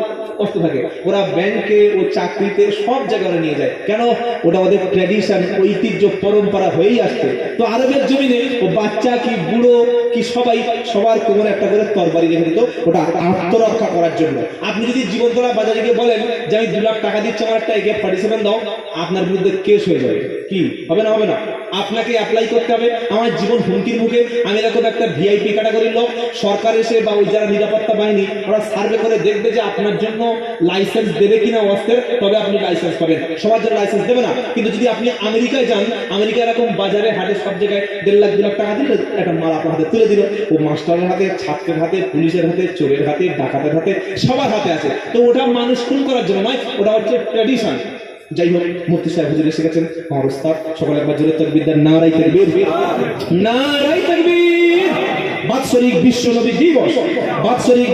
অস্ত্র থাকে, ওরা ব্যাংকে ও চাকরিতে সব জায়গায় নিয়ে যায়। কেন? ওটা ওদের ট্র্যাডিশন, ঐতিহ্য, পরম্পরা হয়েই আসছে। তো আরবের জমিনে ও বাচ্চা কি বুড়ো কি সবার কোমরে একটা করে তরবারি রেখে দিত, ওটা আত্মরক্ষা করার জন্য। আপনি যদি জীবনতলা বাজারে গিয়ে বলেন যে আমি 2 লাখ টাকা দিচ্ছি, আমার একটা AK-47 দাও, আপনার বিরুদ্ধে কেস হয়ে যাবে। কি হবে না? হবে না। আপনাকে অ্যাপ্লাই করতে হবে, আমার জীবন হুমকির মুখে, আমি এরকম একটা ভিআইপি ক্যাটাগরির লোক, সরকার এসে বা ওই যারা নিরাপত্তা বাহিনী, ওরা সার্ভে করে দেখবে যে আপনার জন্য লাইসেন্স দেবে কিনা অস্ত্রের, তবে আপনি লাইসেন্স পাবেন। সবার জন্য লাইসেন্স দেবে না। কিন্তু যদি আপনি আমেরিকায় যান, আমেরিকা এরকম বাজারে হাটে সব জায়গায় 1.5 লাখ 2 লাখ টাকা দিলে একটা মাল আপনার হাতে তুলে দিল, ও মাস্টারের হাতে, ছাত্রের হাতে, পুলিশের হাতে, চোরের হাতে, ডাকাতের হাতে, সবার হাতে আছে। তো ওটা মানুষ খুন করার জন্য নয়, ওটা হচ্ছে ট্র্যাডিশন। যাই হোক, মুফতি সাহেব হুজুর এসে গেছেন, আমার উস্তাদ। সকলে একবার জোরে তাকবীর দেন, নারায়ে তাকবীর, নারায়ে তাকবীর। বাৎসরিক বিশ্ব নবী দিবস, বাৎসরিক